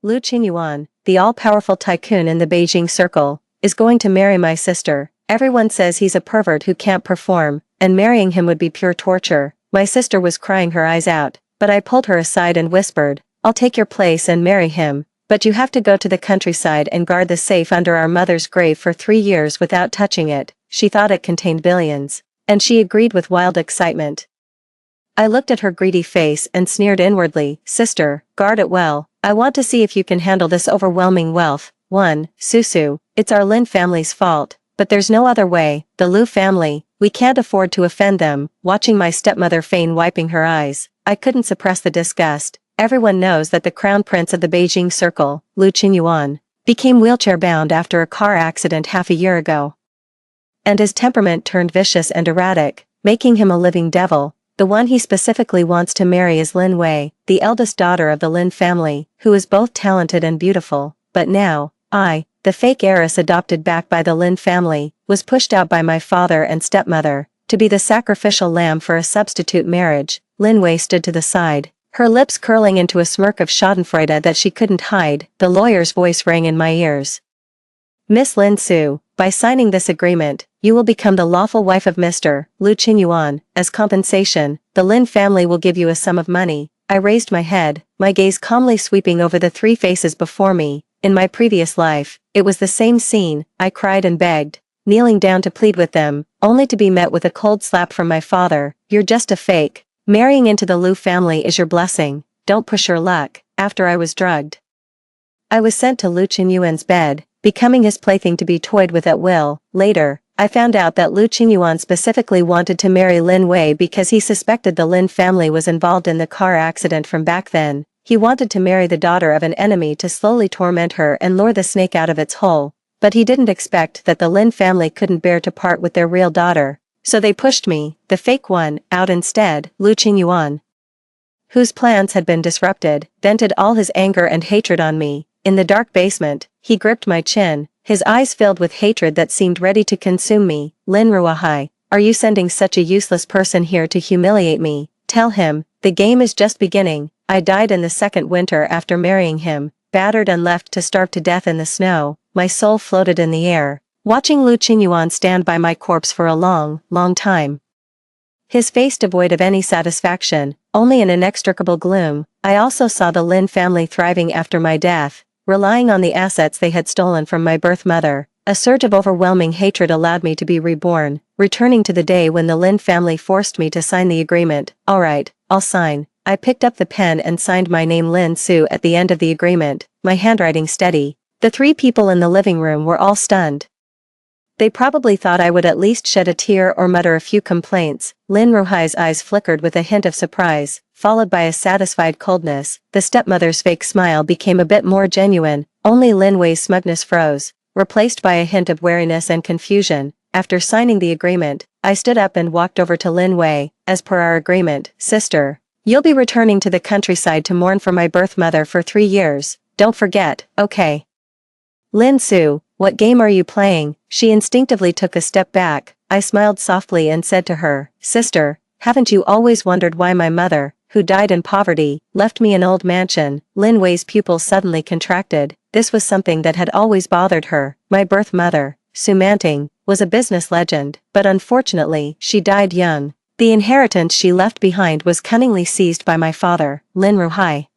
Lu Qingyuan, the all-powerful tycoon in the Beijing circle, is going to marry my sister. Everyone says he's a pervert who can't perform, and marrying him would be pure torture. My sister was crying her eyes out, but I pulled her aside and whispered, I'll take your place and marry him, but you have to go to the countryside and guard the safe under our mother's grave for 3 years without touching it. She thought it contained billions, and she agreed with wild excitement. I looked at her greedy face and sneered inwardly, Sister, guard it well. I want to see if you can handle this overwhelming wealth. 1. Susu, it's our Lin family's fault, but there's no other way. The Lu family, we can't afford to offend them. Watching my stepmother feign wiping her eyes, I couldn't suppress the disgust. Everyone knows that the crown prince of the Beijing circle, Lu Qingyuan, became wheelchair-bound after a car accident half a year ago. And his temperament turned vicious and erratic, making him a living devil. The one he specifically wants to marry is Lin Wei, the eldest daughter of the Lin family, who is both talented and beautiful. But now, I, the fake heiress adopted back by the Lin family, was pushed out by my father and stepmother, to be the sacrificial lamb for a substitute marriage. Lin Wei stood to the side, her lips curling into a smirk of schadenfreude that she couldn't hide. The lawyer's voice rang in my ears. Miss Lin Su, by signing this agreement, you will become the lawful wife of Mr. Lu Qingyuan. As compensation, the Lin family will give you a sum of money. I raised my head, my gaze calmly sweeping over the 3 faces before me. In my previous life, it was the same scene. I cried and begged, kneeling down to plead with them, only to be met with a cold slap from my father. You're just a fake. Marrying into the Lu family is your blessing. Don't push your luck. After I was drugged, I was sent to Lu Qingyuan's bed, becoming his plaything to be toyed with at will. Later, I found out that Lu Qingyuan specifically wanted to marry Lin Wei because he suspected the Lin family was involved in the car accident from back then. He wanted to marry the daughter of an enemy to slowly torment her and lure the snake out of its hole. But he didn't expect that the Lin family couldn't bear to part with their real daughter. So they pushed me, the fake one, out instead. Lu Qingyuan, whose plans had been disrupted, vented all his anger and hatred on me. In the dark basement, he gripped my chin, his eyes filled with hatred that seemed ready to consume me. Lin Ruahai, are you sending such a useless person here to humiliate me? Tell him, the game is just beginning. I died in the second winter after marrying him, battered and left to starve to death in the snow. My soul floated in the air, watching Lu Qingyuan stand by my corpse for a long, long time. His face devoid of any satisfaction, only an inextricable gloom. I also saw the Lin family thriving after my death, relying on the assets they had stolen from my birth mother. A surge of overwhelming hatred allowed me to be reborn, returning to the day when the Lin family forced me to sign the agreement. All right, I'll sign. I picked up the pen and signed my name Lin Su at the end of the agreement, my handwriting steady. The 3 people in the living room were all stunned. They probably thought I would at least shed a tear or mutter a few complaints. Lin Ruhai's eyes flickered with a hint of surprise, followed by a satisfied coldness. The stepmother's fake smile became a bit more genuine. Only Lin Wei's smugness froze, replaced by a hint of wariness and confusion. After signing the agreement, I stood up and walked over to Lin Wei. As per our agreement, sister, you'll be returning to the countryside to mourn for my birth mother for 3 years. Don't forget, okay? Lin Su, what game are you playing? She instinctively took a step back. I smiled softly and said to her, Sister, haven't you always wondered why my mother, who died in poverty, left me an old mansion? Lin Wei's pupils suddenly contracted. This was something that had always bothered her. My birth mother, Su Manting, was a business legend, but unfortunately, she died young. The inheritance she left behind was cunningly seized by my father, Lin Ruhai,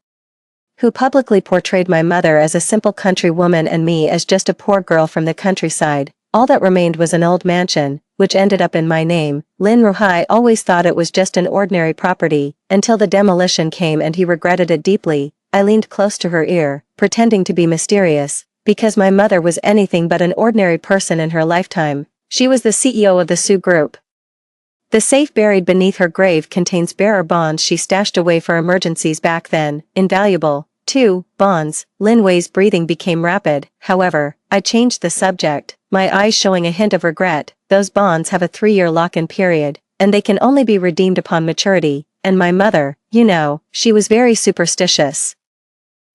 who publicly portrayed my mother as a simple country woman and me as just a poor girl from the countryside. All that remained was an old mansion, which ended up in my name. Lin Ruhai always thought it was just an ordinary property, until the demolition came and he regretted it deeply. I leaned close to her ear, pretending to be mysterious, because my mother was anything but an ordinary person in her lifetime. She was the CEO of the Su Group. The safe buried beneath her grave contains bearer bonds she stashed away for emergencies back then, invaluable. 2. Bonds. Lin Wei's breathing became rapid. However, I changed the subject, my eyes showing a hint of regret. Those bonds have a 3-year lock-in period, and they can only be redeemed upon maturity. And my mother, you know, she was very superstitious.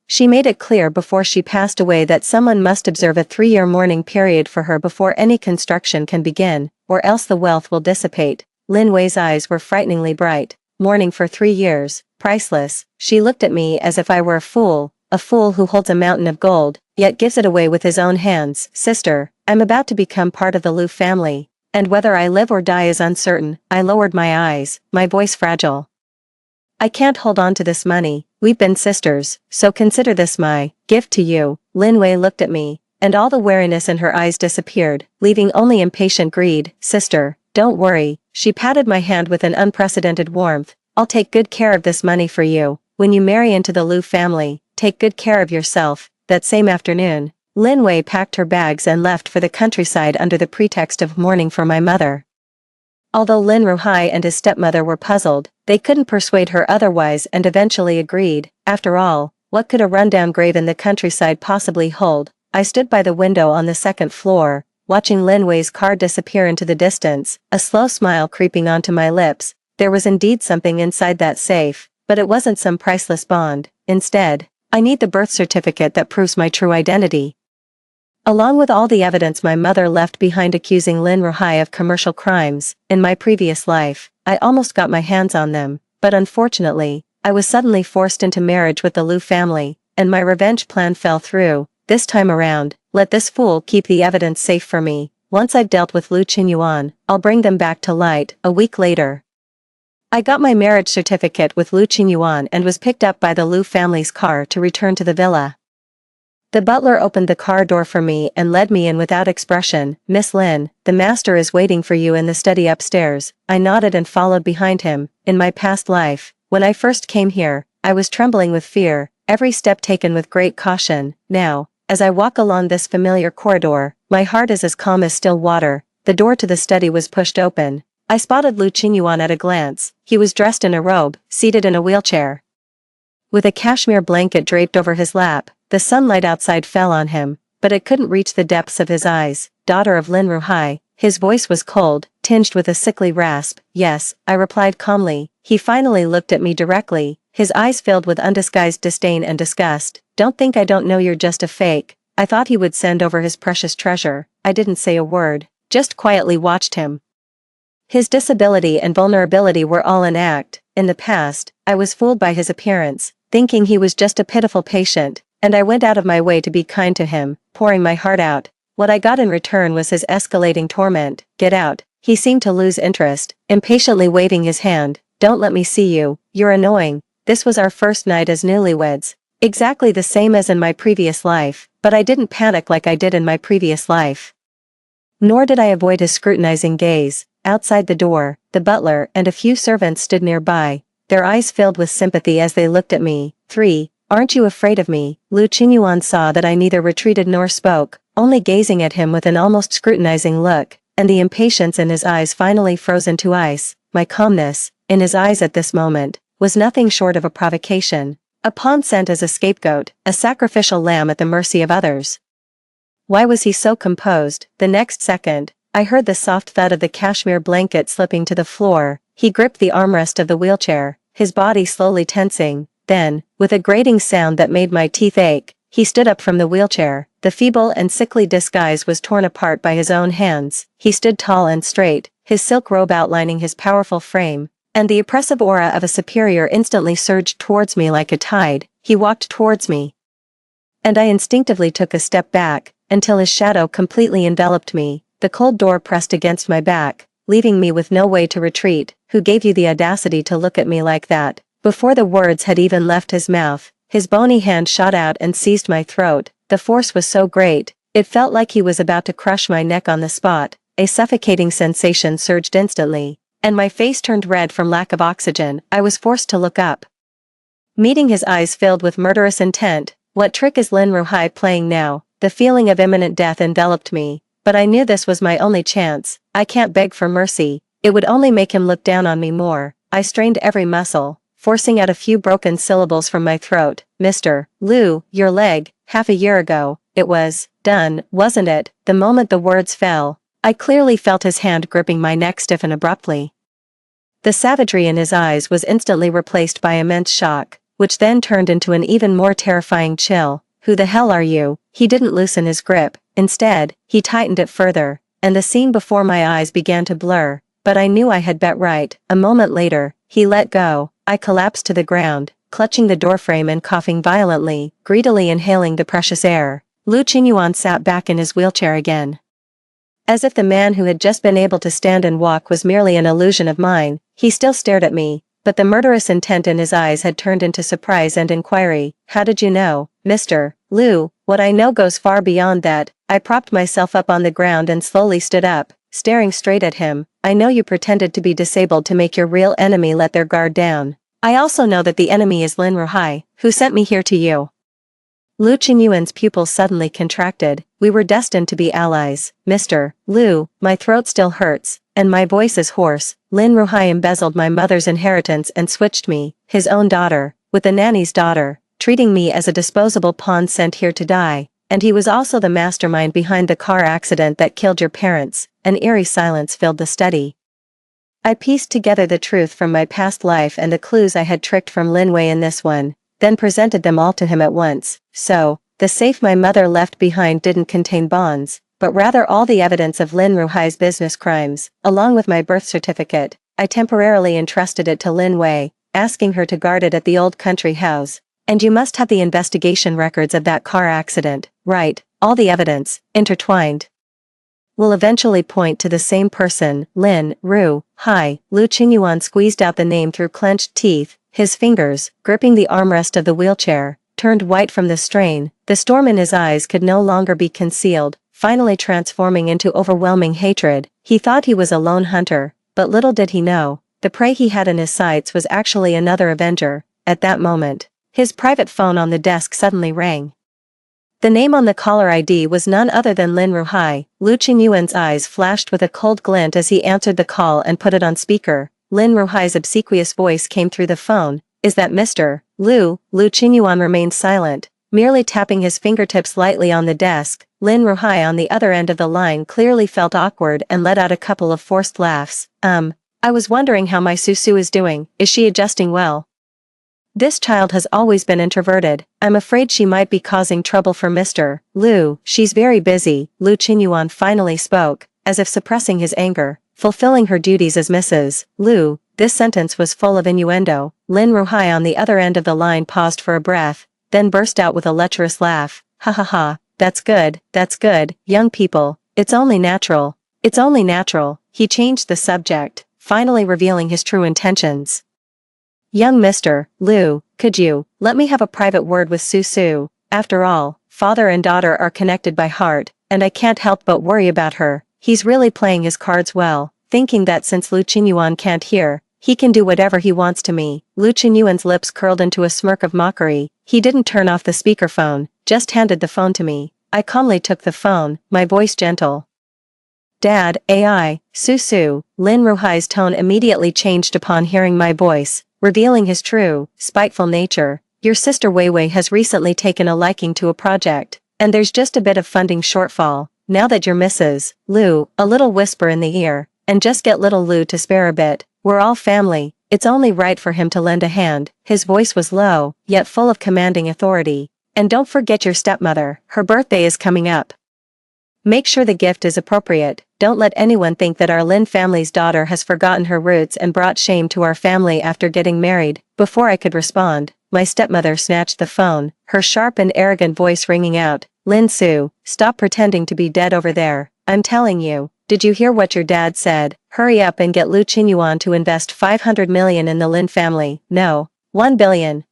She made it clear before she passed away that someone must observe a 3-year mourning period for her before any construction can begin, or else the wealth will dissipate. Lin Wei's eyes were frighteningly bright. Mourning for 3 years, priceless. She looked at me as if I were a fool, a fool who holds a mountain of gold, yet gives it away with his own hands. Sister, I'm about to become part of the Liu family, and whether I live or die is uncertain. I lowered my eyes, my voice fragile. I can't hold on to this money. We've been sisters, so consider this my gift to you. Lin Wei looked at me, and all the wariness in her eyes disappeared, leaving only impatient greed. Sister, don't worry. She patted my hand with an unprecedented warmth. I'll take good care of this money for you. When you marry into the Liu family, take good care of yourself. That same afternoon, Lin Wei packed her bags and left for the countryside under the pretext of mourning for my mother. Although Lin Ruhai and his stepmother were puzzled, they couldn't persuade her otherwise and eventually agreed. After all, what could a rundown grave in the countryside possibly hold? I stood by the window on the second floor, watching Lin Wei's car disappear into the distance, a slow smile creeping onto my lips. There was indeed something inside that safe, but it wasn't some priceless bond. Instead, I need the birth certificate that proves my true identity. Along with all the evidence my mother left behind accusing Lin Ruhai of commercial crimes, in my previous life, I almost got my hands on them, but unfortunately, I was suddenly forced into marriage with the Liu family, and my revenge plan fell through. This time around, let this fool keep the evidence safe for me. Once I've dealt with Liu Qinyuan, I'll bring them back to light. A week later, I got my marriage certificate with Liu Qinyuan and was picked up by the Liu family's car to return to the villa. The butler opened the car door for me and led me in without expression. Miss Lin, the master is waiting for you in the study upstairs. I nodded and followed behind him. In my past life, when I first came here, I was trembling with fear, every step taken with great caution. Now, as I walk along this familiar corridor, my heart is as calm as still water. The door to the study was pushed open. I spotted Liu Qinyuan at a glance. He was dressed in a robe, seated in a wheelchair, with a cashmere blanket draped over his lap. The sunlight outside fell on him, but it couldn't reach the depths of his eyes. Daughter of Lin Ruhai, his voice was cold, tinged with a sickly rasp. Yes, I replied calmly. He finally looked at me directly, his eyes filled with undisguised disdain and disgust. Don't think I don't know you're just a fake. I thought he would send over his precious treasure. I didn't say a word, just quietly watched him. His disability and vulnerability were all an act. In the past, I was fooled by his appearance, thinking he was just a pitiful patient, and I went out of my way to be kind to him, pouring my heart out. What I got in return was his escalating torment. Get out. He seemed to lose interest, impatiently waving his hand. Don't let me see you. You're annoying. This was our first night as newlyweds. Exactly the same as in my previous life, but I didn't panic like I did in my previous life. Nor did I avoid his scrutinizing gaze. Outside the door, the butler and a few servants stood nearby, their eyes filled with sympathy as they looked at me. 3. Aren't you afraid of me? Liu Qinyuan saw that I neither retreated nor spoke, only gazing at him with an almost scrutinizing look, and the impatience in his eyes finally froze into ice. My calmness, in his eyes at this moment, was nothing short of a provocation, a pawn sent as a scapegoat, a sacrificial lamb at the mercy of others. Why was he so composed? The next second, I heard the soft thud of the cashmere blanket slipping to the floor. He gripped the armrest of the wheelchair, his body slowly tensing. Then, with a grating sound that made my teeth ache, he stood up from the wheelchair. The feeble and sickly disguise was torn apart by his own hands. He stood tall and straight, his silk robe outlining his powerful frame, and the oppressive aura of a superior instantly surged towards me like a tide. He walked towards me, and I instinctively took a step back, until his shadow completely enveloped me. The cold door pressed against my back, leaving me with no way to retreat. Who gave you the audacity to look at me like that? Before the words had even left his mouth, his bony hand shot out and seized my throat. The force was so great, it felt like he was about to crush my neck on the spot. A suffocating sensation surged instantly, and my face turned red from lack of oxygen. I was forced to look up, meeting his eyes filled with murderous intent. What trick is Lin Ruhai playing now? The feeling of imminent death enveloped me, but I knew this was my only chance. I can't beg for mercy, it would only make him look down on me more. I strained every muscle, forcing out a few broken syllables from my throat. Mr. Liu, your leg, half a year ago, it was done, wasn't it? The moment the words fell, I clearly felt his hand gripping my neck stiffen abruptly. The savagery in his eyes was instantly replaced by immense shock, which then turned into an even more terrifying chill. Who the hell are you? He didn't loosen his grip, instead, he tightened it further, and the scene before my eyes began to blur, but I knew I had bet right. A moment later, he let go. I collapsed to the ground, clutching the doorframe and coughing violently, greedily inhaling the precious air. Lu Qingyuan sat back in his wheelchair again. As if the man who had just been able to stand and walk was merely an illusion of mine, he still stared at me, but the murderous intent in his eyes had turned into surprise and inquiry. How did you know, Mr. Lu? What I know goes far beyond that. I propped myself up on the ground and slowly stood up, staring straight at him. I know you pretended to be disabled to make your real enemy let their guard down. I also know that the enemy is Lin Ruhai, who sent me here to you. Lu Qinyuan's pupils suddenly contracted. We were destined to be allies, Mr. Lu. My throat still hurts, and my voice is hoarse. Lin Ruhai embezzled my mother's inheritance and switched me, his own daughter, with a nanny's daughter, treating me as a disposable pawn sent here to die. And he was also the mastermind behind the car accident that killed your parents. An eerie silence filled the study. I pieced together the truth from my past life and the clues I had tricked from Lin Wei in this one, then presented them all to him at once. So, the safe my mother left behind didn't contain bonds, but rather all the evidence of Lin Ruhai's business crimes, along with my birth certificate. I temporarily entrusted it to Lin Wei, asking her to guard it at the old country house. And you must have the investigation records of that car accident, right? All the evidence, intertwined, will eventually point to the same person, Lin Ruhai. Lu Qinyuan squeezed out the name through clenched teeth, his fingers, gripping the armrest of the wheelchair, turned white from the strain. The storm in his eyes could no longer be concealed, finally transforming into overwhelming hatred. He thought he was a lone hunter, but little did he know, the prey he had in his sights was actually another avenger. At that moment, his private phone on the desk suddenly rang. The name on the caller ID was none other than Lin Ruhai. Lu Qinyuan's eyes flashed with a cold glint as he answered the call and put it on speaker. Lin Ruhai's obsequious voice came through the phone. Is that Mr. Lu? Lu Qinyuan remained silent, merely tapping his fingertips lightly on the desk. Lin Ruhai on the other end of the line clearly felt awkward and let out a couple of forced laughs. I was wondering how my Susu is doing. Is she adjusting well? This child has always been introverted. I'm afraid she might be causing trouble for Mr. Lu. She's very busy. Lu Qinyuan finally spoke, as if suppressing his anger, fulfilling her duties as Mrs. Lu. This sentence was full of innuendo. Lin Ruhai on the other end of the line paused for a breath, then burst out with a lecherous laugh. Ha ha ha, that's good, young people, it's only natural. It's only natural. He changed the subject, finally revealing his true intentions. Young Mr. Lu, could you let me have a private word with Susu? After all, father and daughter are connected by heart, and I can't help but worry about her. He's really playing his cards well, thinking that since Lu Qinyuan can't hear, he can do whatever he wants to me. Lu Qinyuan's lips curled into a smirk of mockery. He didn't turn off the speakerphone, just handed the phone to me. I calmly took the phone, my voice gentle. Dad, AI, Susu. Lin Ruhai's tone immediately changed upon hearing my voice, revealing his true, spiteful nature. Your sister Weiwei has recently taken a liking to a project, and there's just a bit of funding shortfall. Now that you're Mrs. Lu, a little whisper in the ear, and just get little Lu to spare a bit. We're all family, it's only right for him to lend a hand. His voice was low, yet full of commanding authority. And don't forget your stepmother, her birthday is coming up. Make sure the gift is appropriate. Don't let anyone think that our Lin family's daughter has forgotten her roots and brought shame to our family after getting married. Before I could respond, my stepmother snatched the phone, her sharp and arrogant voice ringing out. Lin Su, stop pretending to be dead over there. I'm telling you, did you hear what your dad said? Hurry up and get Lu Qinyuan to invest 500 million in the Lin family. No, 1 billion.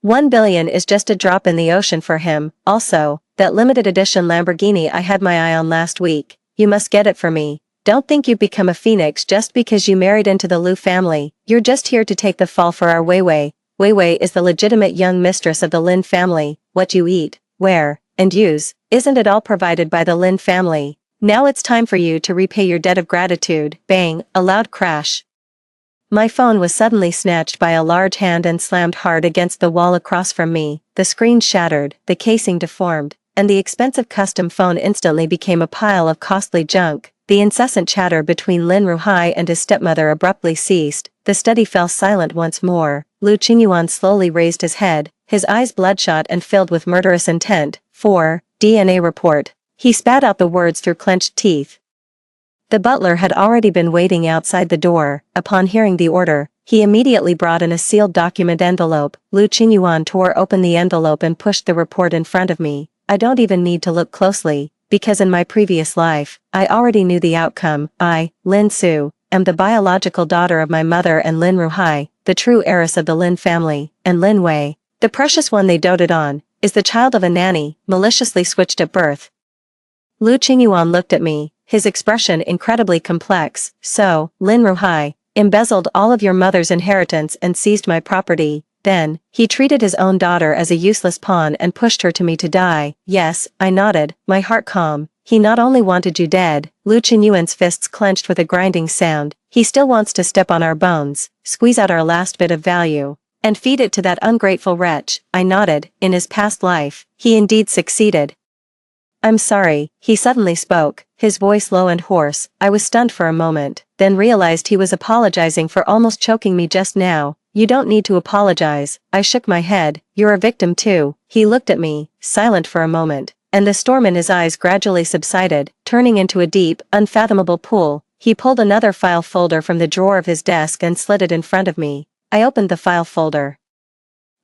1 billion is just a drop in the ocean for him. Also, that limited edition Lamborghini I had my eye on last week. You must get it for me. Don't think you've become a phoenix just because you married into the Lu family. You're just here to take the fall for our Weiwei. Weiwei is the legitimate young mistress of the Lin family. What you eat, wear, and use, isn't it all provided by the Lin family? Now it's time for you to repay your debt of gratitude. Bang, a loud crash. My phone was suddenly snatched by a large hand and slammed hard against the wall across from me. The screen shattered, the casing deformed, and the expensive custom phone instantly became a pile of costly junk. The incessant chatter between Lin Ruhai and his stepmother abruptly ceased. The study fell silent once more. Lu Qinyuan slowly raised his head, his eyes bloodshot and filled with murderous intent. 4. DNA report. He spat out the words through clenched teeth. The butler had already been waiting outside the door. Upon hearing the order, He immediately brought in a sealed document envelope. Lu Qingyuan tore open the envelope and pushed the report in front of me. I don't even need to look closely, because in my previous life, I already knew the outcome. I, Lin Su, am the biological daughter of my mother and Lin Ruhai, the true heiress of the Lin family, and Lin Wei, the precious one they doted on, is the child of a nanny, maliciously switched at birth. Lu Qingyuan looked at me, his expression incredibly complex. So, Lin Ruhai embezzled all of your mother's inheritance and seized my property. Then, he treated his own daughter as a useless pawn and pushed her to me to die. Yes, I nodded, my heart calm. He not only wanted you dead, Lu Qinyuan's fists clenched with a grinding sound, he still wants to step on our bones, squeeze out our last bit of value, and feed it to that ungrateful wretch. I nodded, in his past life, he indeed succeeded. I'm sorry, he suddenly spoke, his voice low and hoarse. I was stunned for a moment, then realized he was apologizing for almost choking me just now. You don't need to apologize. I shook my head. You're a victim too. He looked at me, silent for a moment, and the storm in his eyes gradually subsided, turning into a deep, unfathomable pool. He pulled another file folder from the drawer of his desk and slid it in front of me. I opened the file folder.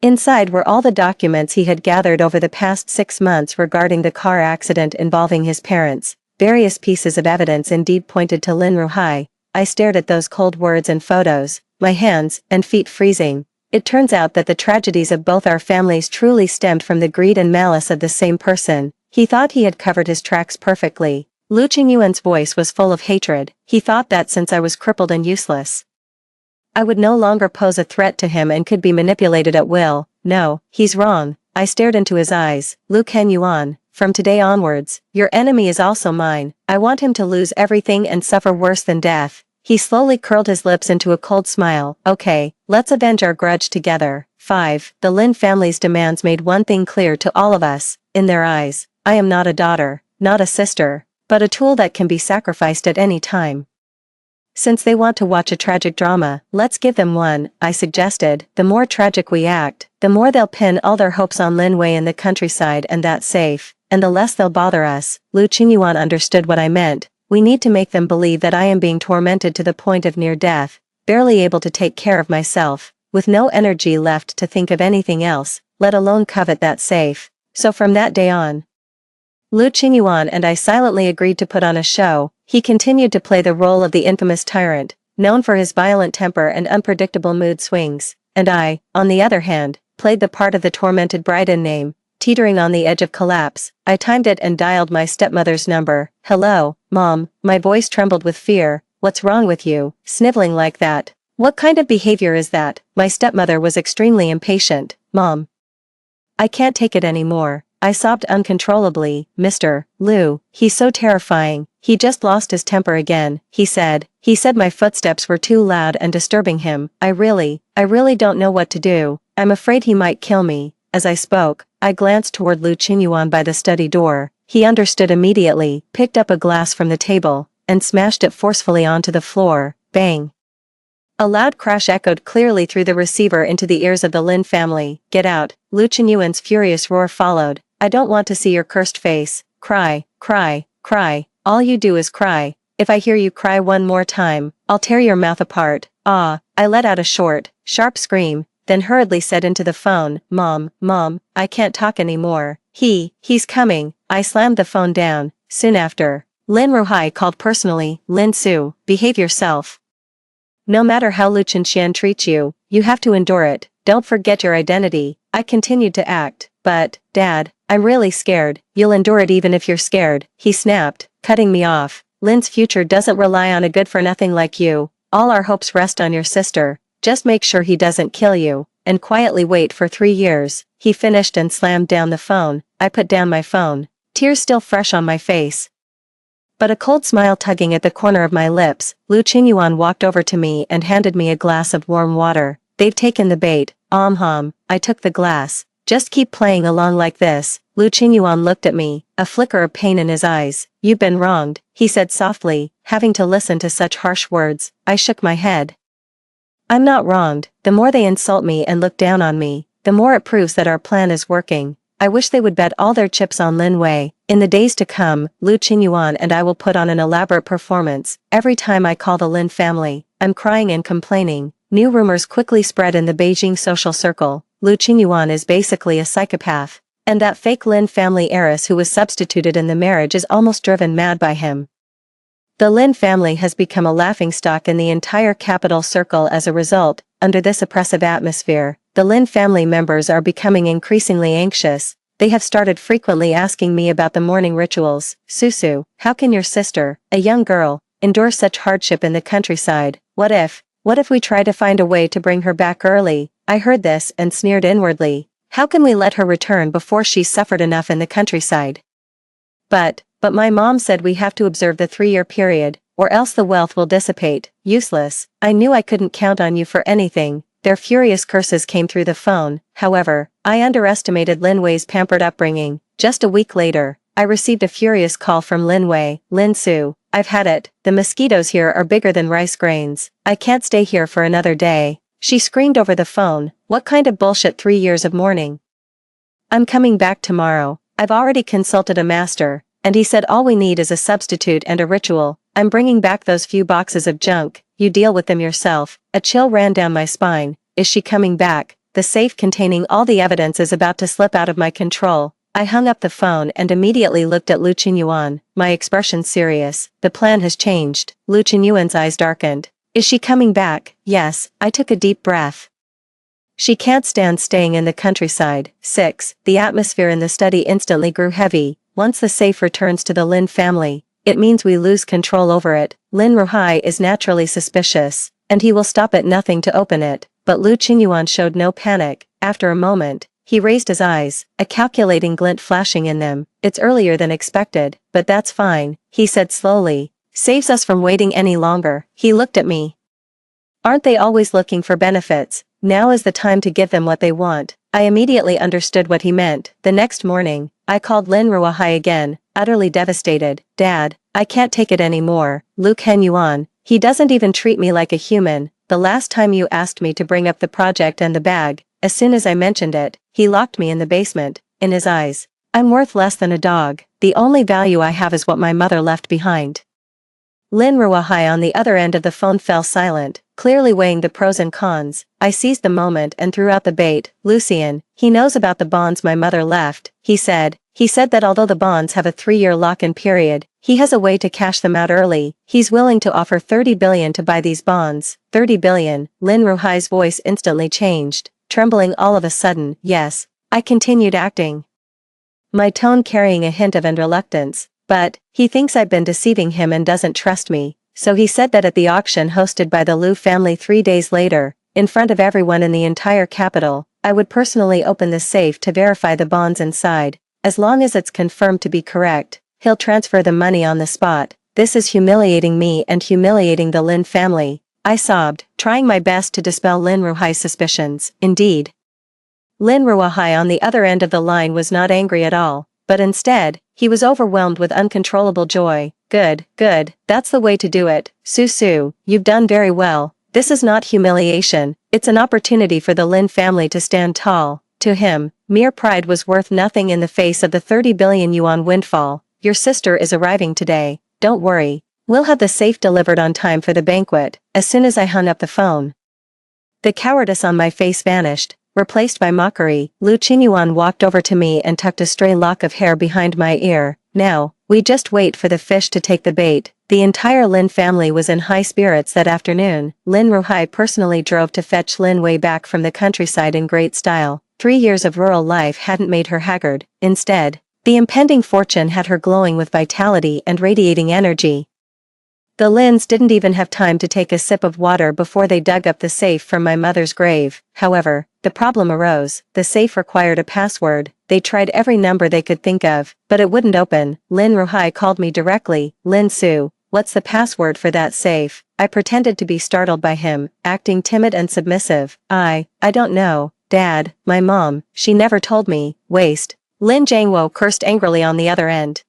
Inside were all the documents he had gathered over the past 6 months regarding the car accident involving his parents. Various pieces of evidence indeed pointed to Lin Ruhai. I stared at those cold words and photos, my hands and feet freezing. It turns out that the tragedies of both our families truly stemmed from the greed and malice of the same person. He thought he had covered his tracks perfectly. Lu Qingyuan's voice was full of hatred. He thought that since I was crippled and useless, I would no longer pose a threat to him and could be manipulated at will. No, he's wrong. I stared into his eyes. Lu Qingyuan, from today onwards, your enemy is also mine. I want him to lose everything and suffer worse than death. He slowly curled his lips into a cold smile. Okay, let's avenge our grudge together. 5. The Lin family's demands made one thing clear to all of us. In their eyes, I am not a daughter, not a sister, but a tool that can be sacrificed at any time. Since they want to watch a tragic drama, let's give them one, I suggested. The more tragic we act, the more they'll pin all their hopes on Lin Wei in the countryside and that's safe, and the less they'll bother us. Lu Qingyuan understood what I meant. We need to make them believe that I am being tormented to the point of near death, barely able to take care of myself, with no energy left to think of anything else, let alone covet that safe. So from that day on, Lu Qingyuan and I silently agreed to put on a show. He continued to play the role of the infamous tyrant, known for his violent temper and unpredictable mood swings, and I, on the other hand, played the part of the tormented bride in name, teetering on the edge of collapse. I timed it and dialed my stepmother's number. Hello, Mom. My voice trembled with fear. What's wrong with you, sniveling like that? What kind of behavior is that? My stepmother was extremely impatient. Mom, I can't take it anymore. I sobbed uncontrollably. Mr. Lu, he's so terrifying. He just lost his temper again, he said. He said my footsteps were too loud and disturbing him. I really don't know what to do. I'm afraid he might kill me. As I spoke, I glanced toward Lu Qingyuan by the study door. He understood immediately, picked up a glass from the table, and smashed it forcefully onto the floor. Bang! A loud crash echoed clearly through the receiver into the ears of the Lin family. Get out! Lu Qinyuan's furious roar followed. I don't want to see your cursed face. Cry, cry, cry. All you do is cry. If I hear you cry one more time, I'll tear your mouth apart. Ah! I let out a short, sharp scream, then hurriedly said into the phone, Mom, I can't talk anymore. He's coming. I slammed the phone down. Soon after, Lin Ruhai called personally. Lin Su, behave yourself. No matter how Lu Chenxian treats you, you have to endure it. Don't forget your identity. I continued to act. But, Dad, I'm really scared. You'll endure it even if you're scared, he snapped, cutting me off. Lin's future doesn't rely on a good-for-nothing like you. All our hopes rest on your sister. Just make sure he doesn't kill you, and quietly wait for 3 years. He finished and slammed down the phone. I put down my phone, tears still fresh on my face, but a cold smile tugging at the corner of my lips. Lu Qinyuan walked over to me and handed me a glass of warm water. They've taken the bait. I took the glass. Just keep playing along like this. Lu Qinyuan looked at me, a flicker of pain in his eyes. You've been wronged, he said softly, having to listen to such harsh words. I shook my head. I'm not wronged. The more they insult me and look down on me, the more it proves that our plan is working. I wish they would bet all their chips on Lin Wei. In the days to come, Lu Qinyuan and I will put on an elaborate performance. Every time I call the Lin family, I'm crying and complaining. New rumors quickly spread in the Beijing social circle. Lu Qingyuan is basically a psychopath. And that fake Lin family heiress who was substituted in the marriage is almost driven mad by him. The Lin family has become a laughingstock in the entire capital circle as a result. Under this oppressive atmosphere, the Lin family members are becoming increasingly anxious. They have started frequently asking me about the morning rituals. Susu, how can your sister, a young girl, endure such hardship in the countryside? What if we try to find a way to bring her back early? I heard this and sneered inwardly. How can we let her return before she's suffered enough in the countryside? But my mom said we have to observe the 3-year period, or else the wealth will dissipate. Useless. I knew I couldn't count on you for anything. Their furious curses came through the phone. However, I underestimated Lin Wei's pampered upbringing. Just a week later, I received a furious call from Lin Wei. Lin Su, I've had it. The mosquitoes here are bigger than rice grains. I can't stay here for another day. She screamed over the phone. What kind of bullshit 3 years of mourning? I'm coming back tomorrow. I've already consulted a master, and he said all we need is a substitute and a ritual. I'm bringing back those few boxes of junk. You deal with them yourself. A chill ran down my spine. Is she coming back? The safe containing all the evidence is about to slip out of my control. I hung up the phone and immediately looked at Lu Qingyuan, my expression serious. The plan has changed. Lu Qingyuan's eyes darkened. Is she coming back? Yes. I took a deep breath. She can't stand staying in the countryside. 6. The atmosphere in the study instantly grew heavy. Once the safe returns to the Lin family, it means we lose control over it. Lin Ruhai is naturally suspicious, and he will stop at nothing to open it. But Lu Qingyuan showed no panic. After a moment, he raised his eyes, a calculating glint flashing in them. It's earlier than expected, but that's fine, he said slowly. Saves us from waiting any longer. He looked at me. Aren't they always looking for benefits? Now is the time to give them what they want. I immediately understood what he meant. The next morning, I called Lin Ruahai again, utterly devastated. Dad, I can't take it anymore. Lu Kenyuan, he doesn't even treat me like a human. The last time you asked me to bring up the project and the bag, as soon as I mentioned it, he locked me in the basement. In his eyes, I'm worth less than a dog. The only value I have is what my mother left behind. Lin Ruahai on the other end of the phone fell silent, clearly weighing the pros and cons. I seized the moment and threw out the bait. Lucian, he knows about the bonds my mother left, he said. He said that although the bonds have a 3-year lock-in period, he has a way to cash them out early. He's willing to offer 30 billion to buy these bonds. 30 billion, Lin Ruhai's voice instantly changed, trembling all of a sudden. Yes, I continued acting, my tone carrying a hint of reluctance. But he thinks I've been deceiving him and doesn't trust me, so he said that at the auction hosted by the Lu family 3 days later, in front of everyone in the entire capital, I would personally open the safe to verify the bonds inside. As long as it's confirmed to be correct, he'll transfer the money on the spot. This is humiliating me and humiliating the Lin family. I sobbed, trying my best to dispel Lin Ruhai's suspicions. Indeed, Lin Ruahai on the other end of the line was not angry at all, but instead, he was overwhelmed with uncontrollable joy. Good, that's the way to do it. Su, you've done very well. This is not humiliation, it's an opportunity for the Lin family to stand tall. To him, mere pride was worth nothing in the face of the 30 billion yuan windfall. Your sister is arriving today. Don't worry, we'll have the safe delivered on time for the banquet. As soon as I hung up the phone, the cowardice on my face vanished, replaced by mockery. Lu Qingyuan walked over to me and tucked a stray lock of hair behind my ear. Now, we just wait for the fish to take the bait. The entire Lin family was in high spirits that afternoon. Lin Ruhai personally drove to fetch Lin Wei back from the countryside in great style. 3 years of rural life hadn't made her haggard. Instead, the impending fortune had her glowing with vitality and radiating energy. The Lins didn't even have time to take a sip of water before they dug up the safe from my mother's grave. However, the problem arose. The safe required a password. They tried every number they could think of, but it wouldn't open. Lin Ruhai called me directly. Lin Su, what's the password for that safe? I pretended to be startled by him, acting timid and submissive. I don't know, Dad. My mom, she never told me. Waste. Lin Jiangwo cursed angrily on the other end.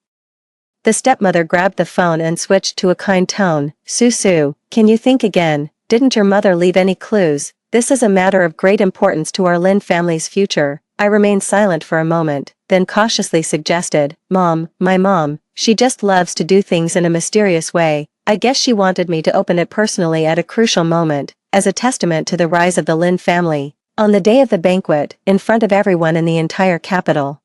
The stepmother grabbed the phone and switched to a kind tone. Su, can you think again? Didn't your mother leave any clues? This is a matter of great importance to our Lin family's future. I remained silent for a moment, then cautiously suggested, my mom, she just loves to do things in a mysterious way. I guess she wanted me to open it personally at a crucial moment. as a testament to the rise of the Lin family. On the day of the banquet, in front of everyone in the entire capital.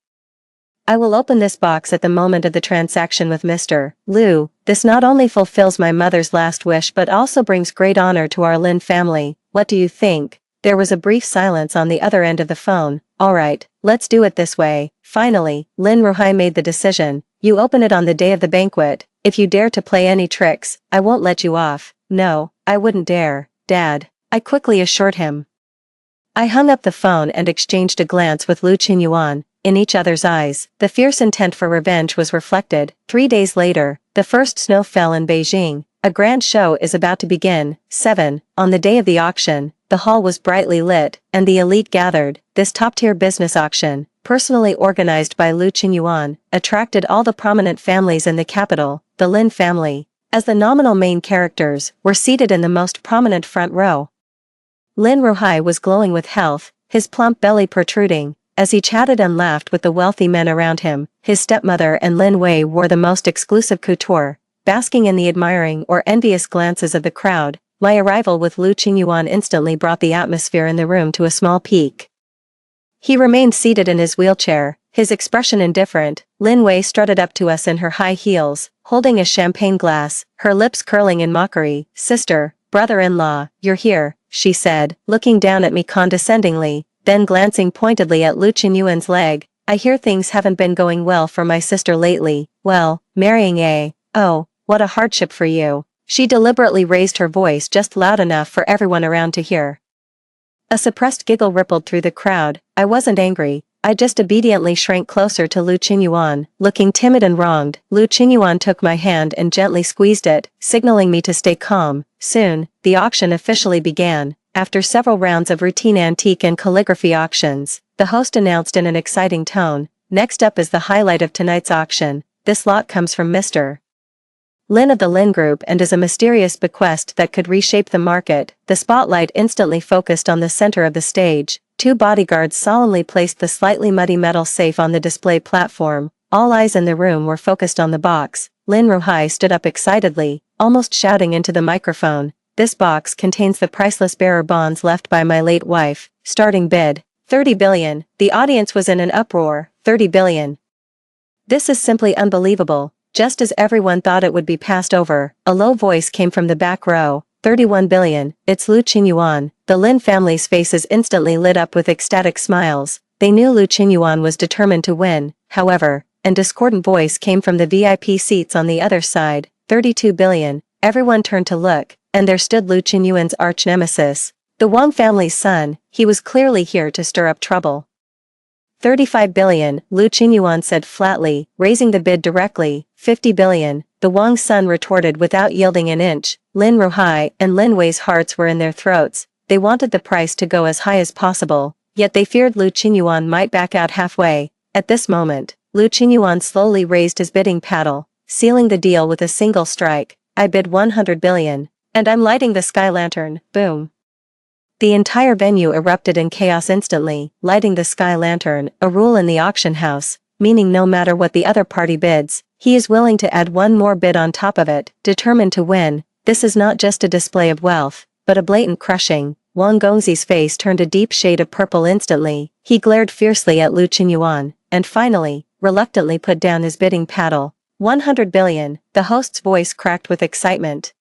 I will open this box at the moment of the transaction with Mr. Liu. This not only fulfills my mother's last wish but also brings great honor to our Lin family. What do you think? There was a brief silence on the other end of the phone. Alright, let's do it this way. Finally, Lin Ruhai made the decision. You open it on the day of the banquet. If you dare to play any tricks, I won't let you off. No, I wouldn't dare, Dad. I quickly assured him. I hung up the phone and exchanged a glance with Lu Qinyuan. In each other's eyes, the fierce intent for revenge was reflected. 3 days later, the first snow fell in Beijing. A grand show is about to begin. 7. On the day of the auction, the hall was brightly lit, and the elite gathered. This top-tier business auction, personally organized by Lu Qinyuan, attracted all the prominent families in the capital. The Lin family, as the nominal main characters, were seated in the most prominent front row. Lin Ruhai was glowing with health, his plump belly protruding, as he chatted and laughed with the wealthy men around him. His stepmother and Lin Wei wore the most exclusive couture, basking in the admiring or envious glances of the crowd. My arrival with Lu Qinyuan instantly brought the atmosphere in the room to a small peak. He remained seated in his wheelchair, his expression indifferent. Lin Wei strutted up to us in her high heels, holding a champagne glass, her lips curling in mockery. Sister, brother-in-law, you're here, she said, looking down at me condescendingly, then glancing pointedly at Lu Qinyuan's leg. I hear things haven't been going well for my sister lately. Well, marrying oh, what a hardship for you. She deliberately raised her voice just loud enough for everyone around to hear. A suppressed giggle rippled through the crowd. I wasn't angry, I just obediently shrank closer to Lu Qinyuan, looking timid and wronged. Lu Qinyuan took my hand and gently squeezed it, signaling me to stay calm. Soon, the auction officially began. After several rounds of routine antique and calligraphy auctions, the host announced in an exciting tone, next up is the highlight of tonight's auction. This lot comes from Mr. Lin of the Lin Group and is a mysterious bequest that could reshape the market. The spotlight instantly focused on the center of the stage. 2 bodyguards solemnly placed the slightly muddy metal safe on the display platform. All eyes in the room were focused on the box. Lin Ruhai stood up excitedly, almost shouting into the microphone. This box contains the priceless bearer bonds left by my late wife. Starting bid, 30 billion. The audience was in an uproar. 30 billion. This is simply unbelievable. Just as everyone thought it would be passed over, a low voice came from the back row. 31 billion. It's Lu Qinyuan. The Lin family's faces instantly lit up with ecstatic smiles. They knew Lu Qinyuan was determined to win. However, a discordant voice came from the VIP seats on the other side. 32 billion. Everyone turned to look, and there stood Lu Qinyuan's arch-nemesis, the Wang family's son. He was clearly here to stir up trouble. 35 billion, Lu Qinyuan said flatly, raising the bid directly. 50 billion, the Wang's son retorted without yielding an inch. Lin Ruhai and Lin Wei's hearts were in their throats. They wanted the price to go as high as possible, yet they feared Lu Qinyuan might back out halfway. At this moment, Lu Qinyuan slowly raised his bidding paddle, sealing the deal with a single strike. I bid 100 billion. And I'm lighting the sky lantern. Boom. The entire venue erupted in chaos instantly. Lighting the sky lantern, a rule in the auction house, meaning no matter what the other party bids, he is willing to add one more bid on top of it, determined to win. This is not just a display of wealth, but a blatant crushing. Wang Gongzi's face turned a deep shade of purple instantly. He glared fiercely at Lu Qinyuan, and finally, reluctantly put down his bidding paddle. 100 billion, the host's voice cracked with excitement.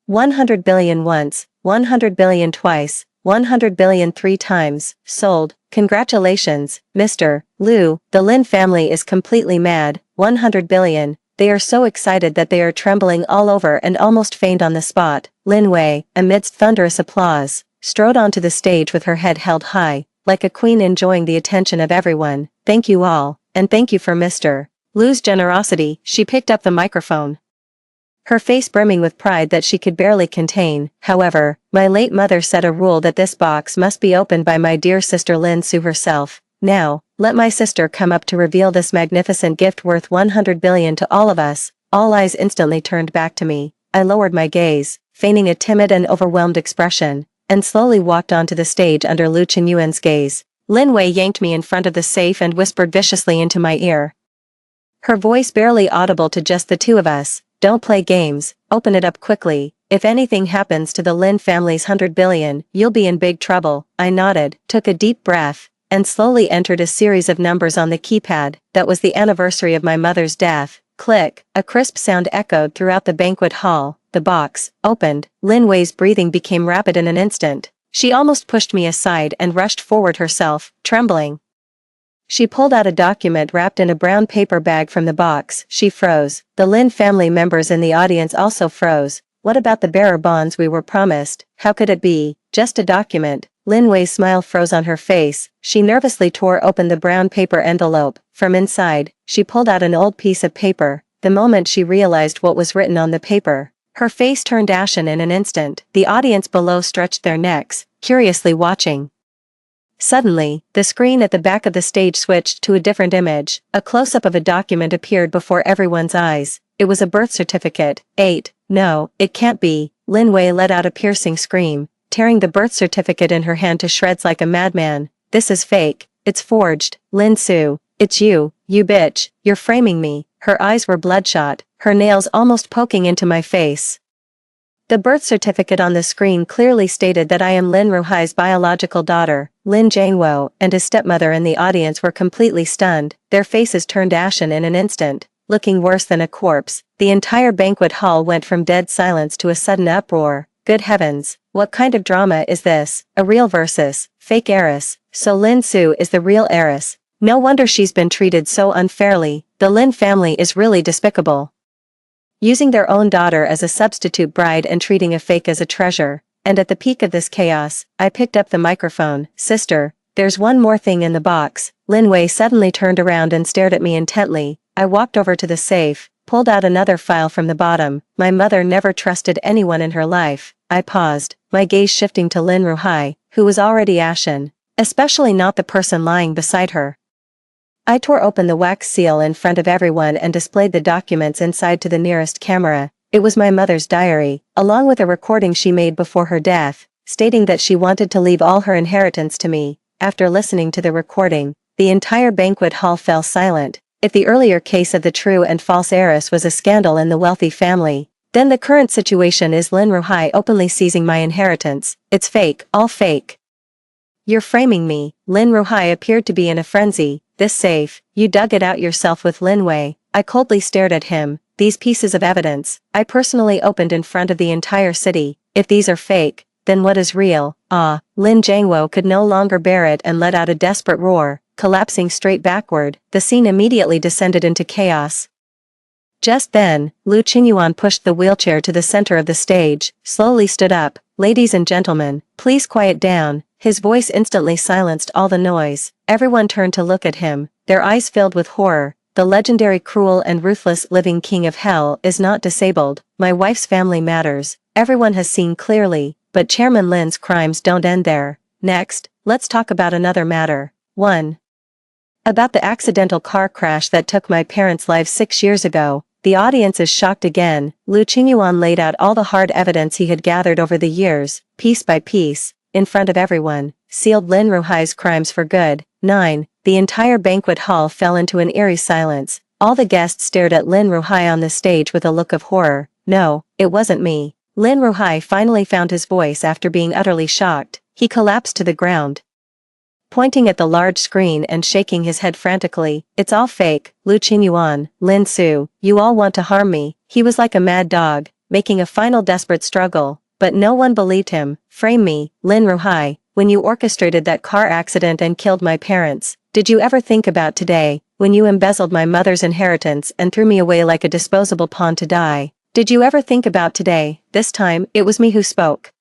100 billion once, 100 billion twice, 100 billion 3 times, sold. Congratulations, Mr. Liu. The Lin family is completely mad. 100 billion. They are so excited that they are trembling all over and almost faint on the spot. Lin Wei, amidst thunderous applause, strode onto the stage with her head held high, like a queen enjoying the attention of everyone. Thank you all, and thank you for Mr. Liu's generosity. She picked up the microphone, her face brimming with pride that she could barely contain. However, my late mother set a rule that this box must be opened by my dear sister Lin Su herself. Now, let my sister come up to reveal this magnificent gift worth 100 billion to all of us. All eyes instantly turned back to me. I lowered my gaze, feigning a timid and overwhelmed expression, and slowly walked onto the stage under Lu Qinyuan's gaze. Lin Wei yanked me in front of the safe and whispered viciously into my ear, her voice barely audible to just the two of us. Don't play games, open it up quickly. if anything happens to the Lin family's 100 billion, you'll be in big trouble. I nodded, took a deep breath, and slowly entered a series of numbers on the keypad. That was the anniversary of my mother's death. Click, a crisp sound echoed throughout the banquet hall. The box opened. Lin Wei's breathing became rapid in an instant. She almost pushed me aside and rushed forward herself, trembling. She pulled out a document wrapped in a brown paper bag from the box. She froze. The Lin family members in the audience also froze. What about the bearer bonds we were promised? How could it be just a document? Lin Wei's smile froze on her face. She nervously tore open the brown paper envelope. From inside, she pulled out an old piece of paper. The moment she realized what was written on the paper, her face turned ashen in an instant. The audience below stretched their necks, curiously watching. Suddenly, the screen at the back of the stage switched to a different image. A close-up of a document appeared before everyone's eyes. It was a birth certificate. No, it can't be. Lin Wei let out a piercing scream, tearing the birth certificate in her hand to shreds like a madman. This is fake. It's forged. Lin Su, it's you bitch, you're framing me. Her eyes were bloodshot, her nails almost poking into my face. The birth certificate on the screen clearly stated that I am Lin Ruhai's biological daughter. Lin Jiangwo and his stepmother in the audience were completely stunned, their faces turned ashen in an instant, looking worse than a corpse. The entire banquet hall went from dead silence to a sudden uproar. Good heavens, what kind of drama is this? A real versus fake heiress. So Lin Su is the real heiress. No wonder she's been treated so unfairly. The Lin family is really despicable. Using their own daughter as a substitute bride and treating a fake as a treasure. And at the peak of this chaos, I picked up the microphone. Sister, there's one more thing in the box. Lin Wei suddenly turned around and stared at me intently. I walked over to the safe, pulled out another file from the bottom. My mother never trusted anyone in her life. I paused, my gaze shifting to Lin Ruhai, who was already ashen, especially not the person lying beside her. I tore open the wax seal in front of everyone and displayed the documents inside to the nearest camera. It was my mother's diary, along with a recording she made before her death, stating that she wanted to leave all her inheritance to me. After listening to the recording, the entire banquet hall fell silent. If the earlier case of the true and false heiress was a scandal in the wealthy family, then the current situation is Lin Ruhai openly seizing my inheritance. It's fake, all fake. You're framing me. Lin Ruhai appeared to be in a frenzy. This safe, you dug it out yourself with Lin Wei. I coldly stared at him. These pieces of evidence, I personally opened in front of the entire city. If these are fake, then what is real? Lin Jiangwo could no longer bear it and let out a desperate roar, collapsing straight backward. The scene immediately descended into chaos. Just then, Lu Qingyuan pushed the wheelchair to the center of the stage, slowly stood up. Ladies and gentlemen, please quiet down. His voice instantly silenced all the noise. Everyone turned to look at him, their eyes filled with horror. The legendary cruel and ruthless living king of hell is not disabled. My wife's family matters. Everyone has seen clearly, but Chairman Lin's crimes don't end there. Next, let's talk about another matter. 1. About the accidental car crash that took my parents' lives 6 years ago. The audience is shocked again. Lu Qingyuan laid out all the hard evidence he had gathered over the years, piece by piece, in front of everyone, sealed Lin Ruhai's crimes for good. 9. The entire banquet hall fell into an eerie silence. All the guests stared at Lin Ruhai on the stage with a look of horror. No, it wasn't me. Lin Ruhai finally found his voice after being utterly shocked. He collapsed to the ground, pointing at the large screen and shaking his head frantically. It's all fake. Lu Qingyuan, Lin Su, you all want to harm me. He was like a mad dog, making a final desperate struggle, but no one believed him. Frame me, Lin Ruhai, when you orchestrated that car accident and killed my parents. Did you ever think about today, when you embezzled my mother's inheritance and threw me away like a disposable pawn to die? Did you ever think about today? This time, it was me who spoke.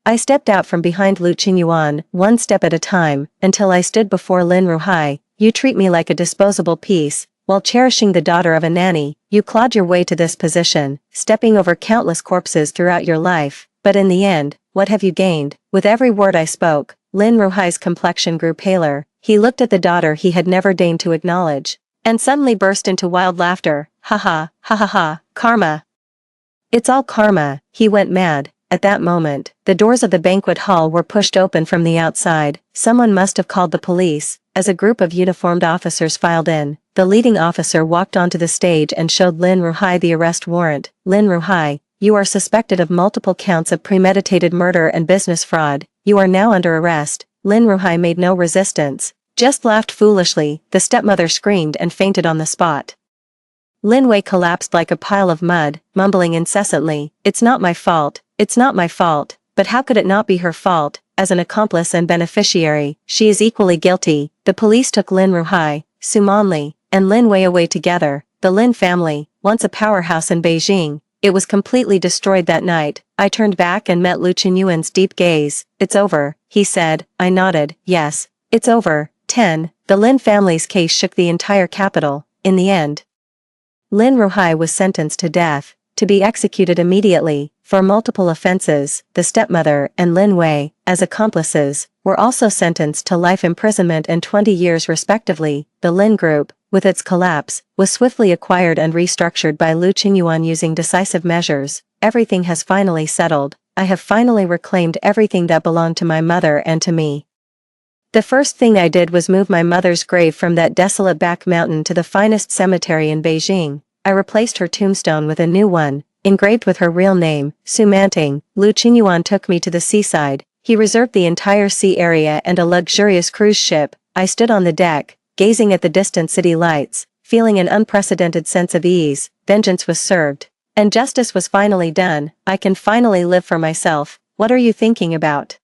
I stepped out from behind Lu Qingyuan, one step at a time, until I stood before Lin Ruhai. You treat me like a disposable piece. While cherishing the daughter of a nanny, you clawed your way to this position, stepping over countless corpses throughout your life. But in the end, what have you gained? With every word I spoke, Lin Ruhai's complexion grew paler. He looked at the daughter he had never deigned to acknowledge, and suddenly burst into wild laughter. Ha ha, ha ha ha, karma. It's all karma. He went mad. At that moment, the doors of the banquet hall were pushed open from the outside. Someone must have called the police. As a group of uniformed officers filed in, the leading officer walked onto the stage and showed Lin Ruhai the arrest warrant. Lin Ruhai, You are suspected of multiple counts of premeditated murder and business fraud. You are now under arrest." Lin Ruhai made no resistance, just laughed foolishly. The stepmother screamed and fainted on the spot. Lin Wei collapsed like a pile of mud, mumbling incessantly, "It's not my fault, it's not my fault." But how could it not be her fault? As an accomplice and beneficiary, she is equally guilty. The police took Lin Ruhai, Su Monli, and Lin Wei away together. The Lin family, once a powerhouse in Beijing, it was completely destroyed that night. I turned back and met Lu Qinyuan's deep gaze. "It's over," he said. I nodded, "Yes, it's over." 10. The Lin family's case shook the entire capital. In the end, Lin Ruhai was sentenced to death, to be executed immediately. For multiple offenses, the stepmother and Lin Wei, as accomplices, were also sentenced to life imprisonment and 20 years respectively. The Lin Group, with its collapse, was swiftly acquired and restructured by Lu Qinyuan using decisive measures. Everything has finally settled. I have finally reclaimed everything that belonged to my mother and to me. The first thing I did was move my mother's grave from that desolate back mountain to the finest cemetery in Beijing. I replaced her tombstone with a new one, engraved with her real name, Su Manting. Lu Qinyuan took me to the seaside. He reserved the entire sea area and a luxurious cruise ship. I stood on the deck, gazing at the distant city lights, feeling an unprecedented sense of ease. Vengeance was served, and justice was finally done. I can finally live for myself. What are you thinking about?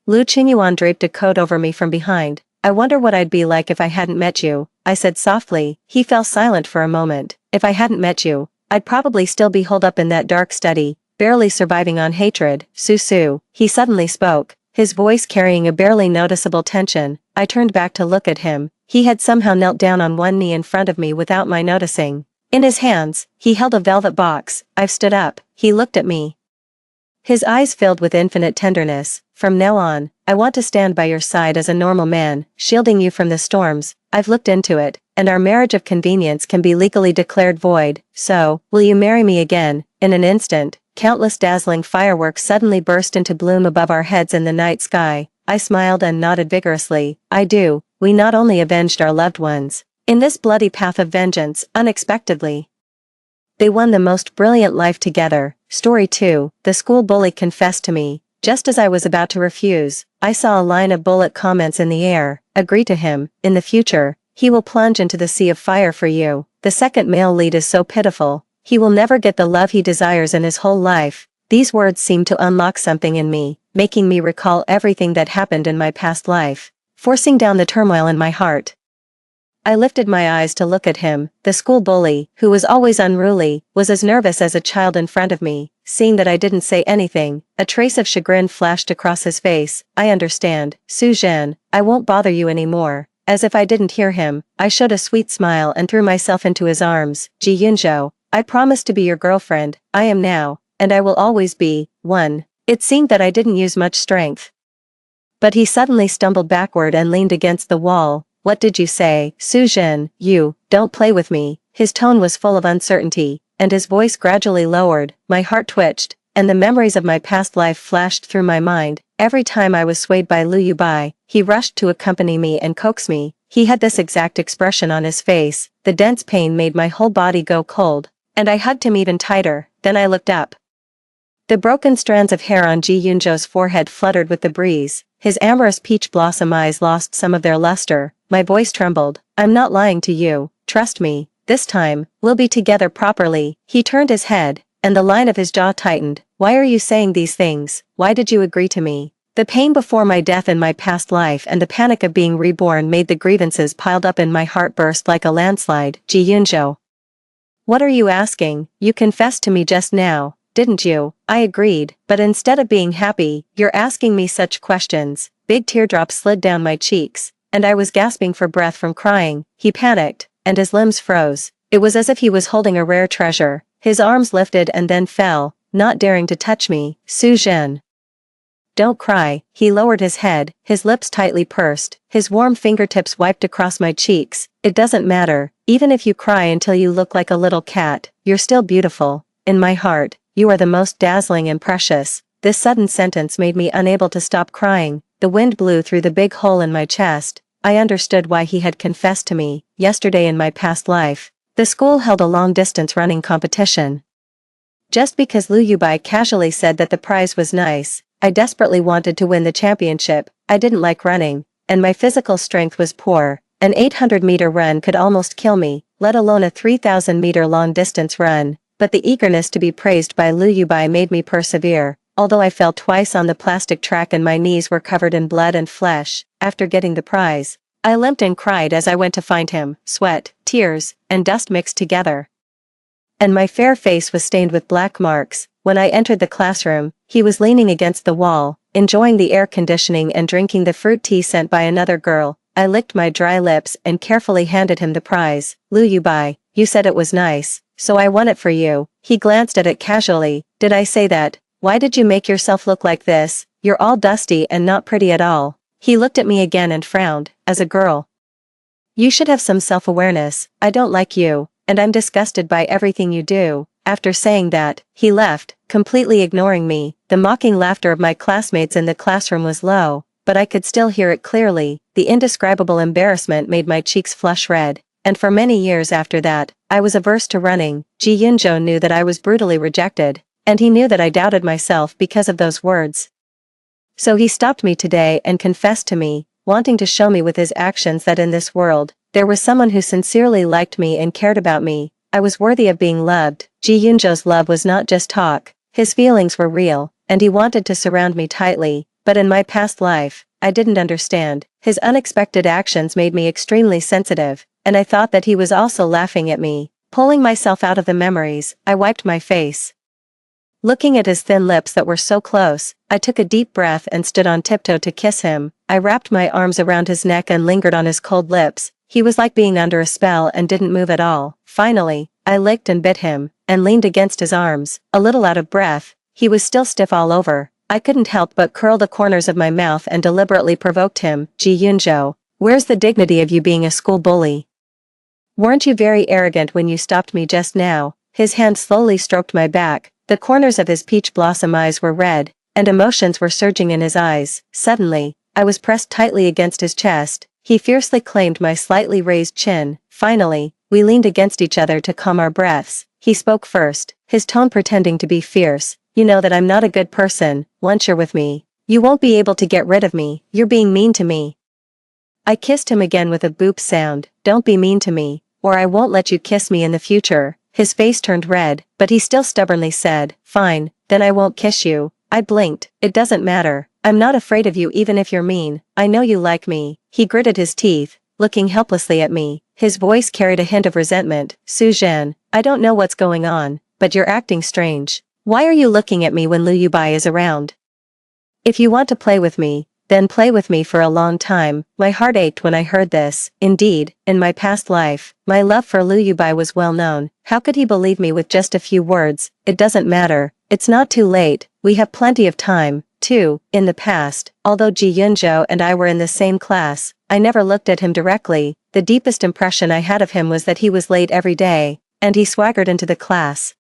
Lu Qinyuan draped a coat over me from behind. "I wonder what I'd be like if I hadn't met you," I said softly. He fell silent for a moment. "If I hadn't met you, I'd probably still be holed up in that dark study, barely surviving on hatred." Su. He suddenly spoke, his voice carrying a barely noticeable tension. I turned back to look at him. He had somehow knelt down on one knee in front of me without my noticing. In his hands, he held a velvet box. I've stood up. He looked at me, his eyes filled with infinite tenderness. "From now on, I want to stand by your side as a normal man, shielding you from the storms. I've looked into it, and our marriage of convenience can be legally declared void. So, will you marry me again?" In an instant, countless dazzling fireworks suddenly burst into bloom above our heads in the night sky. I smiled and nodded vigorously. "I do." We not only avenged our loved ones in this bloody path of vengeance, unexpectedly, they won the most brilliant life together. Story 2. The school bully confessed to me. Just as I was about to refuse, I saw a line of bullet comments in the air. "Agree to him. In the future, he will plunge into the sea of fire for you." The second male lead is so pitiful. He will never get the love he desires in his whole life. These words seemed to unlock something in me, making me recall everything that happened in my past life, forcing down the turmoil in my heart. I lifted my eyes to look at him. The school bully, who was always unruly, was as nervous as a child in front of me. Seeing that I didn't say anything, a trace of chagrin flashed across his face. "I understand, Su Zhen. I won't bother you anymore." As if I didn't hear him, I showed a sweet smile and threw myself into his arms. "Ji Yunzhou, I promised to be your girlfriend. I am now, and I will always be." 1. It seemed that I didn't use much strength, but he suddenly stumbled backward and leaned against the wall. "What did you say?" "Su Zhen, you, don't play with me." His tone was full of uncertainty, and his voice gradually lowered. My heart twitched, and the memories of my past life flashed through my mind. Every time I was swayed by Lu Yubai, he rushed to accompany me and coax me. He had this exact expression on his face. The dense pain made my whole body go cold, and I hugged him even tighter. Then I looked up. The broken strands of hair on Ji Yunzhou's forehead fluttered with the breeze. His amorous peach blossom eyes lost some of their luster. My voice trembled. "I'm not lying to you. Trust me. This time, we'll be together properly." He turned his head, and the line of his jaw tightened. "Why are you saying these things? Why did you agree to me?" The pain before my death in my past life and the panic of being reborn made the grievances piled up in my heart burst like a landslide. "Ji Yunzhou, what are you asking? You confessed to me just now, didn't you?" I agreed, "but instead of being happy, you're asking me such questions." Big teardrops slid down my cheeks, and I was gasping for breath from crying. He panicked, and his limbs froze. It was as if he was holding a rare treasure. His arms lifted and then fell, not daring to touch me. "Su Zhen, don't cry." He lowered his head, his lips tightly pursed, his warm fingertips wiped across my cheeks. "It doesn't matter. Even if you cry until you look like a little cat, you're still beautiful. In my heart, you are the most dazzling and precious." This sudden sentence made me unable to stop crying. The wind blew through the big hole in my chest. I understood why he had confessed to me. Yesterday in my past life, the school held a long-distance running competition. Just because Liu Yubai casually said that the prize was nice, I desperately wanted to win the championship. I didn't like running, and my physical strength was poor. An 800-meter run could almost kill me, let alone a 3,000-meter long-distance run, but the eagerness to be praised by Liu Yubai made me persevere. Although I fell twice on the plastic track and my knees were covered in blood and flesh, after getting the prize, I limped and cried as I went to find him. Sweat, tears, and dust mixed together, and my fair face was stained with black marks. When I entered the classroom, he was leaning against the wall, enjoying the air conditioning and drinking the fruit tea sent by another girl. I licked my dry lips and carefully handed him the prize. Liu Yubai, you said it was nice, so I won it for you. He glanced at it casually. Did I say that? Why did you make yourself look like this? You're all dusty and not pretty at all. He looked at me again and frowned. As a girl, you should have some self-awareness. I don't like you, and I'm disgusted by everything you do. After saying that, he left, completely ignoring me. The mocking laughter of my classmates in the classroom was low, but I could still hear it clearly. The indescribable embarrassment made my cheeks flush red, and for many years after that, I was averse to running. Ji Yunzhou knew that I was brutally rejected, and he knew that I doubted myself because of those words. So he stopped me today and confessed to me, wanting to show me with his actions that in this world, there was someone who sincerely liked me and cared about me. I was worthy of being loved. Ji Yunzhou's love was not just talk, his feelings were real, and he wanted to surround me tightly, but in my past life, I didn't understand. His unexpected actions made me extremely sensitive, and I thought that he was also laughing at me. Pulling myself out of the memories, I wiped my face. Looking at his thin lips that were so close, I took a deep breath and stood on tiptoe to kiss him. I wrapped my arms around his neck and lingered on his cold lips. He was like being under a spell and didn't move at all. Finally, I licked and bit him, and leaned against his arms, a little out of breath. He was still stiff all over. I couldn't help but curl the corners of my mouth and deliberately provoked him. Ji Yunzhou, where's the dignity of you being a school bully? Weren't you very arrogant when you stopped me just now? His hand slowly stroked my back. The corners of his peach blossom eyes were red, and emotions were surging in his eyes. Suddenly, I was pressed tightly against his chest. He fiercely claimed my slightly raised chin. Finally, we leaned against each other to calm our breaths. He spoke first, his tone pretending to be fierce. You know that I'm not a good person. Once you're with me, you won't be able to get rid of me. You're being mean to me. I kissed him again with a boop sound. Don't be mean to me, or I won't let you kiss me in the future. His face turned red, but he still stubbornly said, fine, then I won't kiss you. I blinked. It doesn't matter. I'm not afraid of you even if you're mean. I know you like me. He gritted his teeth, looking helplessly at me. His voice carried a hint of resentment. Su Zhen, I don't know what's going on, but you're acting strange. Why are you looking at me when Liu Yubai is around? If you want to play with me, then play with me for a long time. My heart ached when I heard this. Indeed, in my past life, my love for Liu Yubai was well known. How could he believe me with just a few words? It doesn't matter. It's not too late. We have plenty of time. Too, in the past, although Ji Yunzhou and I were in the same class, I never looked at him directly. The deepest impression I had of him was that he was late every day, and he swaggered into the class,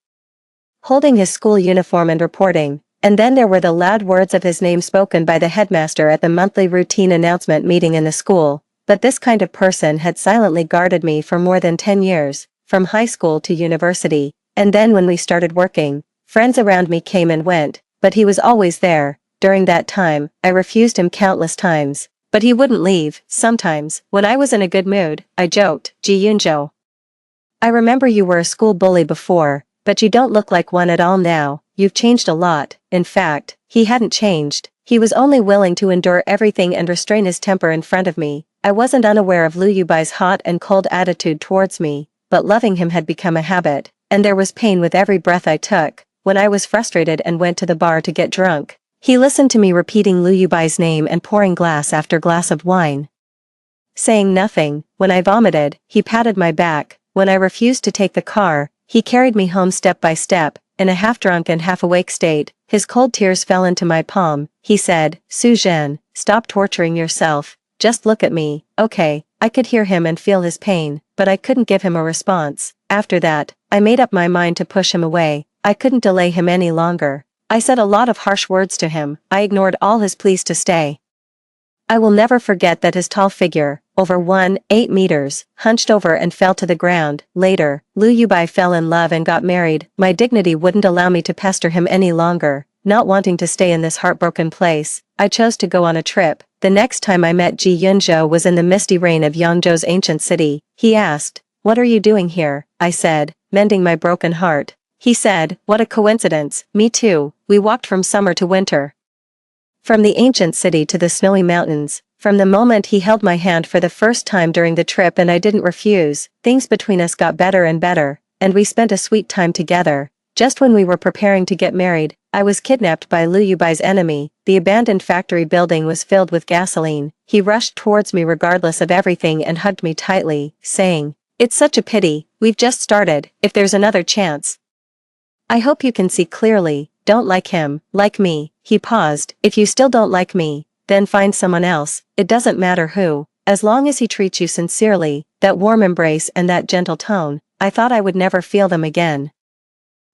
holding his school uniform and reporting. And then there were the loud words of his name spoken by the headmaster at the monthly routine announcement meeting in the school. But this kind of person had silently guarded me for more than 10 years, from high school to university, and then when we started working, friends around me came and went, but he was always there. During that time, I refused him countless times, but he wouldn't leave. Sometimes, when I was in a good mood, I joked, Ji Yunzhou, I remember you were a school bully before, but you don't look like one at all now. You've changed a lot. In fact, he hadn't changed. He was only willing to endure everything and restrain his temper in front of me. I wasn't unaware of Liu Yubai's hot and cold attitude towards me, but loving him had become a habit, and there was pain with every breath I took. When I was frustrated and went to the bar to get drunk, he listened to me repeating Liu Yubai's name and pouring glass after glass of wine, saying nothing. When I vomited, he patted my back. When I refused to take the car, he carried me home step by step. In a half-drunk and half-awake state, his cold tears fell into my palm. He said, Su Zhen, stop torturing yourself. Just look at me. Okay. I could hear him and feel his pain, but I couldn't give him a response. After that, I made up my mind to push him away. I couldn't delay him any longer. I said a lot of harsh words to him. I ignored all his pleas to stay. I will never forget that his tall figure, over 8 meters, hunched over and fell to the ground. Later, Liu Yubai fell in love and got married. My dignity wouldn't allow me to pester him any longer. Not wanting to stay in this heartbroken place, I chose to go on a trip. The next time I met Ji Yunzhou was in the misty rain of Yangzhou's ancient city. He asked, "What are you doing here?" I said, mending my broken heart. He said, "What a coincidence, me too. We walked from summer to winter. From the ancient city to the snowy mountains." From the moment he held my hand for the first time during the trip and I didn't refuse, things between us got better and better, and we spent a sweet time together. Just when we were preparing to get married, I was kidnapped by Liu Yubai's enemy. The abandoned factory building was filled with gasoline. He rushed towards me regardless of everything and hugged me tightly, saying, "It's such a pity, we've just started, if there's another chance. I hope you can see clearly, don't like him, like me." He paused, "If you still don't like me, then find someone else, it doesn't matter who, as long as he treats you sincerely." That warm embrace and that gentle tone, I thought I would never feel them again.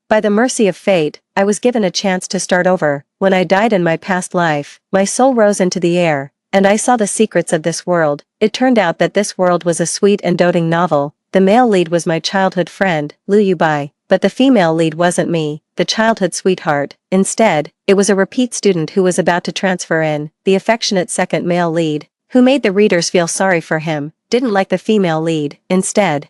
By the mercy of fate, I was given a chance to start over. When I died in my past life, my soul rose into the air, and I saw the secrets of this world. It turned out that this world was a sweet and doting novel. The male lead was my childhood friend, Liu Yubai, but the female lead wasn't me, the childhood sweetheart. Instead, it was a repeat student who was about to transfer in, the affectionate second male lead, who made the readers feel sorry for him, didn't like the female lead. Instead,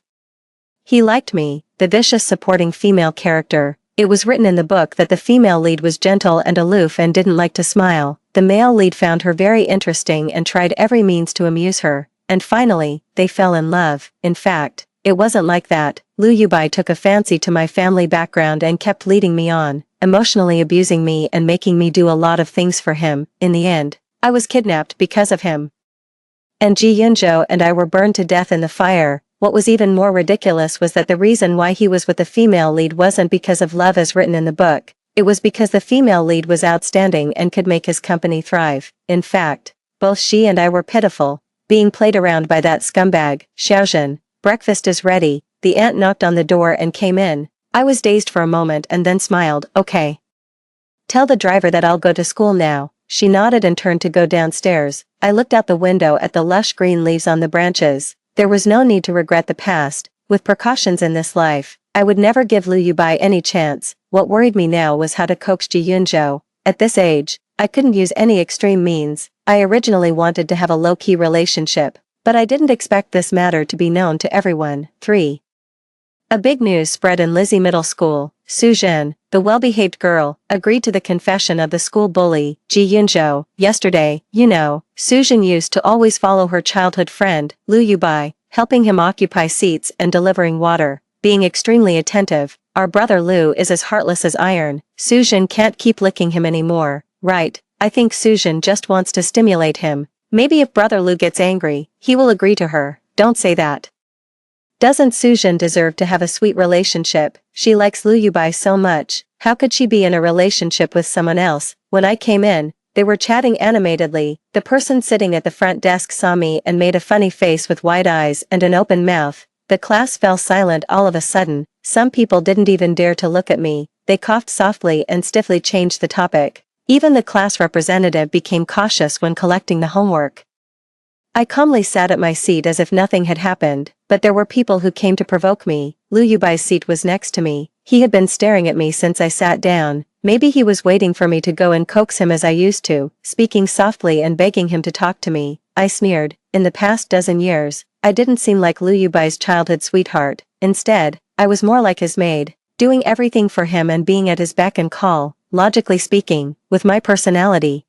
he liked me, the vicious supporting female character. It was written in the book that the female lead was gentle and aloof and didn't like to smile. The male lead found her very interesting and tried every means to amuse her, and finally, they fell in love. In fact, it wasn't like that. Liu Yubai took a fancy to my family background and kept leading me on, emotionally abusing me and making me do a lot of things for him. In the end, I was kidnapped because of him. And Ji Yunzhou and I were burned to death in the fire. What was even more ridiculous was that the reason why he was with the female lead wasn't because of love as written in the book. It was because the female lead was outstanding and could make his company thrive. In fact, both she and I were pitiful, being played around by that scumbag, Xiaozhen. "Breakfast is ready." The aunt knocked on the door and came in. I was dazed for a moment and then smiled. "Okay. Tell the driver that I'll go to school now." She nodded and turned to go downstairs. I looked out the window at the lush green leaves on the branches. There was no need to regret the past. With precautions in this life, I would never give Liu Yubai any chance. What worried me now was how to coax Ji Yunzhou. At this age, I couldn't use any extreme means. I originally wanted to have a low-key relationship, but I didn't expect this matter to be known to everyone. 3. A big news spread in Lizzie Middle School. Su Zhen, the well-behaved girl, agreed to the confession of the school bully, Ji Yunzhou. Yesterday, Su Zhen used to always follow her childhood friend, Liu Yubai, helping him occupy seats and delivering water, being extremely attentive. Our brother Liu is as heartless as iron. Su Zhen can't keep licking him anymore. Right, I think Su Zhen just wants to stimulate him. Maybe if brother Liu gets angry, he will agree to her. Don't say that. Doesn't Su Zhen deserve to have a sweet relationship? She likes Liu Yubai so much. How could she be in a relationship with someone else? When I came in, they were chatting animatedly. The person sitting at the front desk saw me and made a funny face with wide eyes and an open mouth. The class fell silent all of a sudden. Some people didn't even dare to look at me. They coughed softly and stiffly changed the topic. Even the class representative became cautious when collecting the homework. I calmly sat at my seat as if nothing had happened, but there were people who came to provoke me. Liu Yubai's seat was next to me. He had been staring at me since I sat down. Maybe he was waiting for me to go and coax him as I used to, speaking softly and begging him to talk to me. I sneered. In the past dozen years, I didn't seem like Liu Yubai's childhood sweetheart. Instead, I was more like his maid, doing everything for him and being at his beck and call. Logically speaking, with my personality,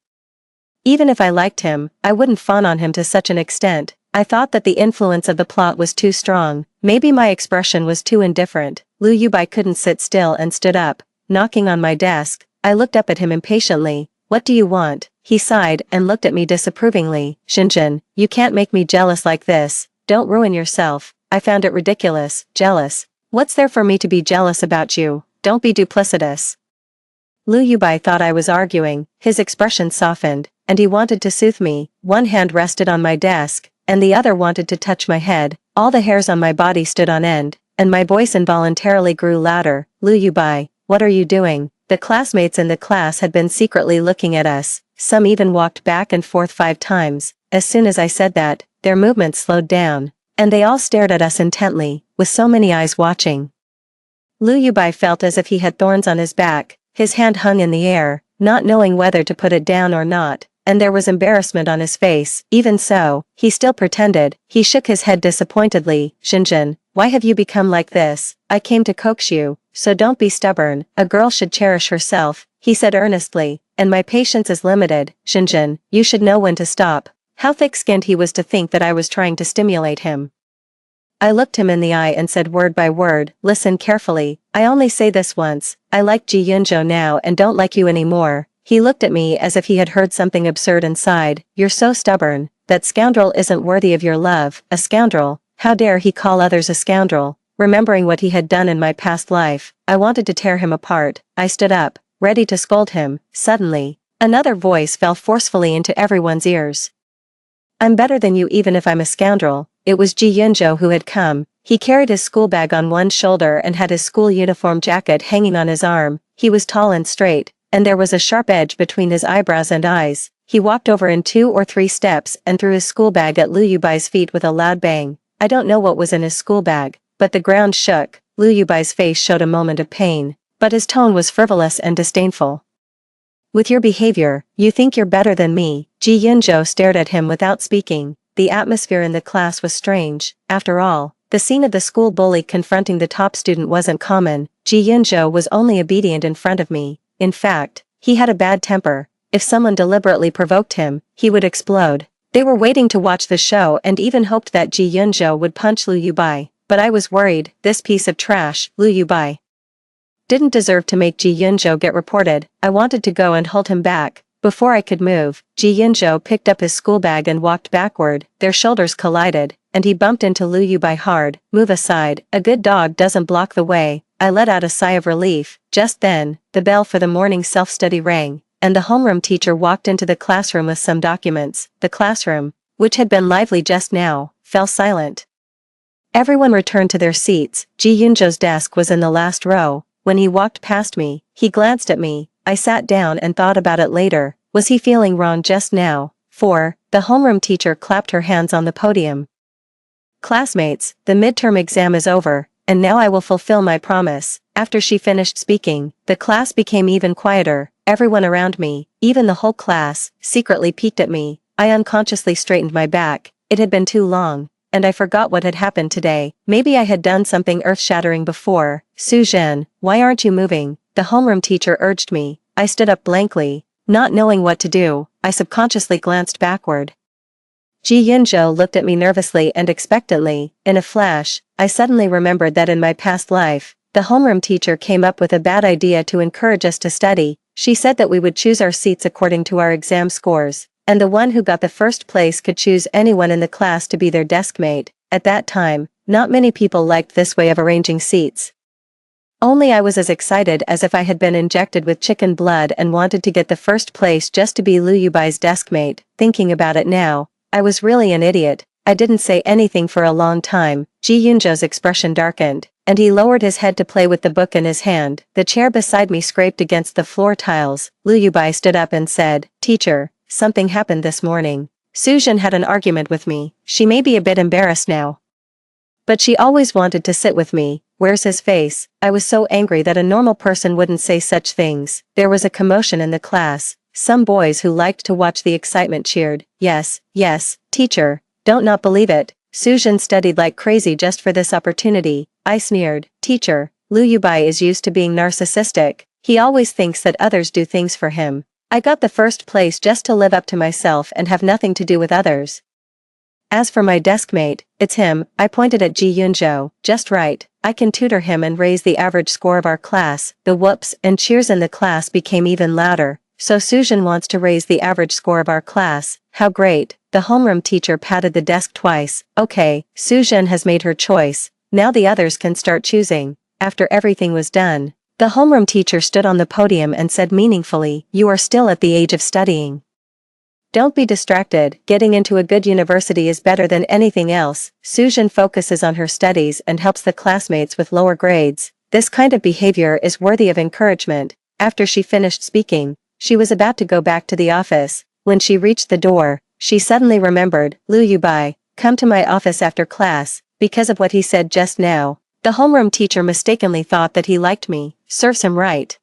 even if I liked him, I wouldn't fawn on him to such an extent. I thought that the influence of the plot was too strong. Maybe my expression was too indifferent. Liu Yubai couldn't sit still and stood up, knocking on my desk. I looked up at him impatiently. "What do you want?" He sighed and looked at me disapprovingly. "Xinjin, you can't make me jealous like this. Don't ruin yourself." I found it ridiculous. Jealous? What's there for me to be jealous about you? Don't be duplicitous. Liu Yubai thought I was arguing. His expression softened, and he wanted to soothe me. One hand rested on my desk, and the other wanted to touch my head. All the hairs on my body stood on end, and my voice involuntarily grew louder. "Liu Yubai, what are you doing?" The classmates in the class had been secretly looking at us. some even walked back and forth 5 times. As soon as I said that, their movements slowed down, and they all stared at us intently, with so many eyes watching. Liu Yubai felt as if he had thorns on his back, his hand hung in the air, not knowing whether to put it down or not, and there was embarrassment on his face. Even so, he still pretended. He shook his head disappointedly. Xinjun, why have you become like this? I came to coax you, so don't be stubborn. A girl should cherish herself, he said earnestly, and my patience is limited. Xinjun, you should know when to stop. How thick-skinned he was to think that I was trying to stimulate him. I looked him in the eye and said word by word, listen carefully, I only say this once, I like Ji Yunzhou now and don't like you anymore. He looked at me as if he had heard something absurd and sighed. You're so stubborn, that scoundrel isn't worthy of your love. A scoundrel, how dare he call others a scoundrel? Remembering what he had done in my past life, I wanted to tear him apart. I stood up, ready to scold him. Suddenly, another voice fell forcefully into everyone's ears. I'm better than you even if I'm a scoundrel. It was Ji Yunzhou who had come. He carried his school bag on one shoulder and had his school uniform jacket hanging on his arm. He was tall and straight, and there was a sharp edge between his eyebrows and eyes. He walked over in 2 or 3 steps and threw his school bag at Liu Yubai's feet with a loud bang. I don't know what was in his school bag, but the ground shook. Liu Yubai's face showed a moment of pain, but his tone was frivolous and disdainful. With your behavior, you think you're better than me. Ji Yunzhou stared at him without speaking. The atmosphere in the class was strange. After all, the scene of the school bully confronting the top student wasn't common. Ji Yunzhou was only obedient in front of me. In fact, he had a bad temper. If someone deliberately provoked him, he would explode. They were waiting to watch the show and even hoped that Ji Yunzhou would punch Liu Yubai. But I was worried, this piece of trash, Liu Yubai, didn't deserve to make Ji Yunzhou get reported. I wanted to go and hold him back. Before I could move, Ji Yunzhou picked up his school bag and walked backward. Their shoulders collided, and he bumped into Liu Yubai hard. Move aside, a good dog doesn't block the way. I let out a sigh of relief. Just then, the bell for the morning self-study rang, and the homeroom teacher walked into the classroom with some documents. The classroom, which had been lively just now, fell silent. Everyone returned to their seats. Ji Yunzhou's desk was in the last row. When he walked past me, he glanced at me. I sat down and thought about it later. Was he feeling wrong just now? 4. The homeroom teacher clapped her hands on the podium. Classmates, the midterm exam is over, and now I will fulfill my promise. After she finished speaking, the class became even quieter. Everyone around me, even the whole class, secretly peeked at me. I unconsciously straightened my back. It had been too long, and I forgot what had happened today. Maybe I had done something earth-shattering before. Su Zhen, why aren't you moving? The homeroom teacher urged me. I stood up blankly, not knowing what to do. I subconsciously glanced backward. Ji Yunzhou looked at me nervously and expectantly. In a flash, I suddenly remembered that in my past life, the homeroom teacher came up with a bad idea to encourage us to study. She said that we would choose our seats according to our exam scores, and the one who got the first place could choose anyone in the class to be their deskmate. At that time, not many people liked this way of arranging seats. Only I was as excited as if I had been injected with chicken blood and wanted to get the first place just to be Liu Yubai's deskmate. Thinking about it now, I was really an idiot. I didn't say anything for a long time. Ji Yunzhou's expression darkened, and he lowered his head to play with the book in his hand. The chair beside me scraped against the floor tiles. Liu Yubai stood up and said, Teacher, something happened this morning. Su Zhen had an argument with me. She may be a bit embarrassed now, but she always wanted to sit with me. Where's his face? I was so angry that a normal person wouldn't say such things. There was a commotion in the class. Some boys who liked to watch the excitement cheered. Yes, yes, teacher. Don't not believe it. Su Zhen studied like crazy just for this opportunity. I sneered. Teacher, Liu Yubai is used to being narcissistic. He always thinks that others do things for him. I got the first place just to live up to myself and have nothing to do with others. As for my deskmate, it's him. I pointed at Ji Yunzhou. Just right. I can tutor him and raise the average score of our class. The whoops and cheers in the class became even louder. So Su Zhen wants to raise the average score of our class. How great. The homeroom teacher patted the desk twice. Okay, Su Zhen has made her choice. Now the others can start choosing. After everything was done, the homeroom teacher stood on the podium and said meaningfully, You are still at the age of studying. Don't be distracted. Getting into a good university is better than anything else. Su Zhen focuses on her studies and helps the classmates with lower grades. This kind of behavior is worthy of encouragement. After she finished speaking, She was about to go back to the office. When she reached the door, she suddenly remembered, Lu Yubai, come to my office after class, because of what he said just now. The homeroom teacher mistakenly thought that he liked me. Serves him right.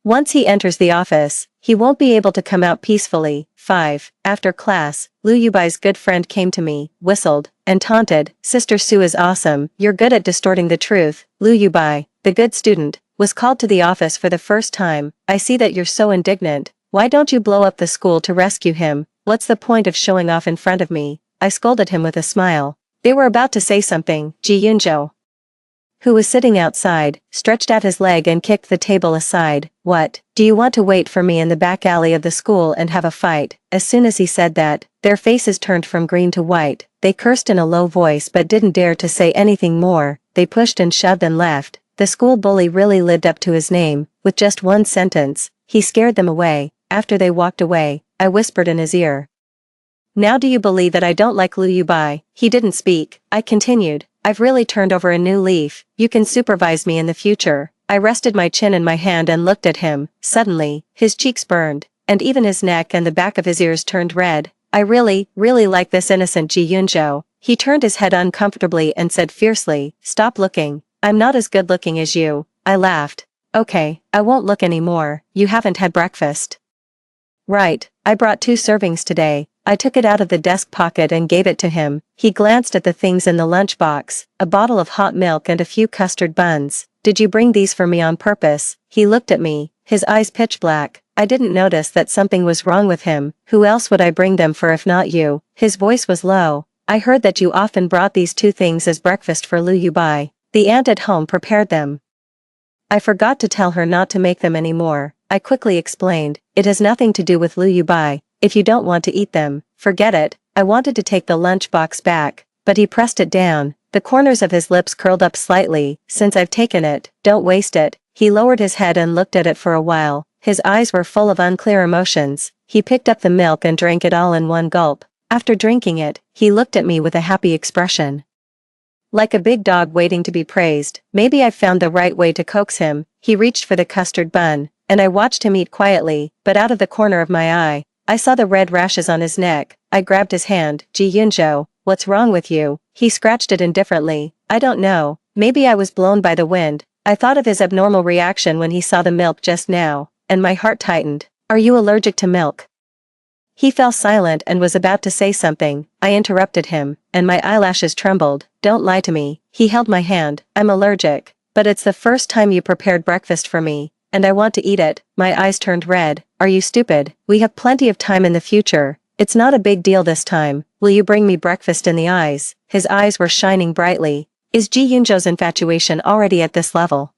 Once he enters the office, he won't be able to come out peacefully. 5. After class, Lu Yubai's good friend came to me, whistled, and taunted, Sister Sue is awesome, you're good at distorting the truth. Lu Yubai, the good student, was called to the office for the first time. I see that you're so indignant. Why don't you blow up the school to rescue him? What's the point of showing off in front of me? I scolded him with a smile. They were about to say something. Ji Yunzhou, who was sitting outside, stretched out his leg and kicked the table aside. What, do you want to wait for me in the back alley of the school and have a fight? As soon as he said that, their faces turned from green to white. They cursed in a low voice but didn't dare to say anything more. They pushed and shoved and left. The school bully really lived up to his name. With just one sentence, he scared them away. After they walked away, I whispered in his ear, now do you believe that I don't like Lu Yubai? He didn't speak. I continued, I've really turned over a new leaf. You can supervise me in the future. I rested my chin in my hand and looked at him. Suddenly, his cheeks burned, and even his neck and the back of his ears turned red. I really like this innocent Ji Yunzhou. He turned his head uncomfortably and said fiercely, stop looking. I'm not as good looking as you. I laughed. Okay, I won't look anymore. You haven't had breakfast. Right, I brought 2 servings today. I took it out of the desk pocket and gave it to him. He glanced at the things in the lunchbox, a bottle of hot milk and a few custard buns. Did you bring these for me on purpose? He looked at me, his eyes pitch black. I didn't notice that something was wrong with him. Who else would I bring them for if not you? His voice was low. I heard that you often brought these 2 things as breakfast for Lu Yubai. The aunt at home prepared them. I forgot to tell her not to make them anymore. I quickly explained, it has nothing to do with Lu Yubai. If you don't want to eat them, forget it. I wanted to take the lunchbox back, but he pressed it down. The corners of his lips curled up slightly. Since I've taken it, don't waste it. He lowered his head and looked at it for a while. His eyes were full of unclear emotions. He picked up the milk and drank it all in one gulp. After drinking it, he looked at me with a happy expression, like a big dog waiting to be praised. Maybe I've found the right way to coax him. He reached for the custard bun, and I watched him eat quietly, but out of the corner of my eye, I saw the red rashes on his neck. I grabbed his hand. Ji Yunzhou, what's wrong with you? He scratched it indifferently. I don't know. Maybe I was blown by the wind. I thought of his abnormal reaction when he saw the milk just now, and my heart tightened. Are you allergic to milk? He fell silent and was about to say something. I interrupted him, and my eyelashes trembled. Don't lie to me. He held my hand. I'm allergic. But it's the first time you prepared breakfast for me, and I want to eat it. My eyes turned red. Are you stupid? We have plenty of time in the future. It's not a big deal this time. Will you bring me breakfast in the eyes? His eyes were shining brightly. Is Ji Yunzhou's infatuation already at this level?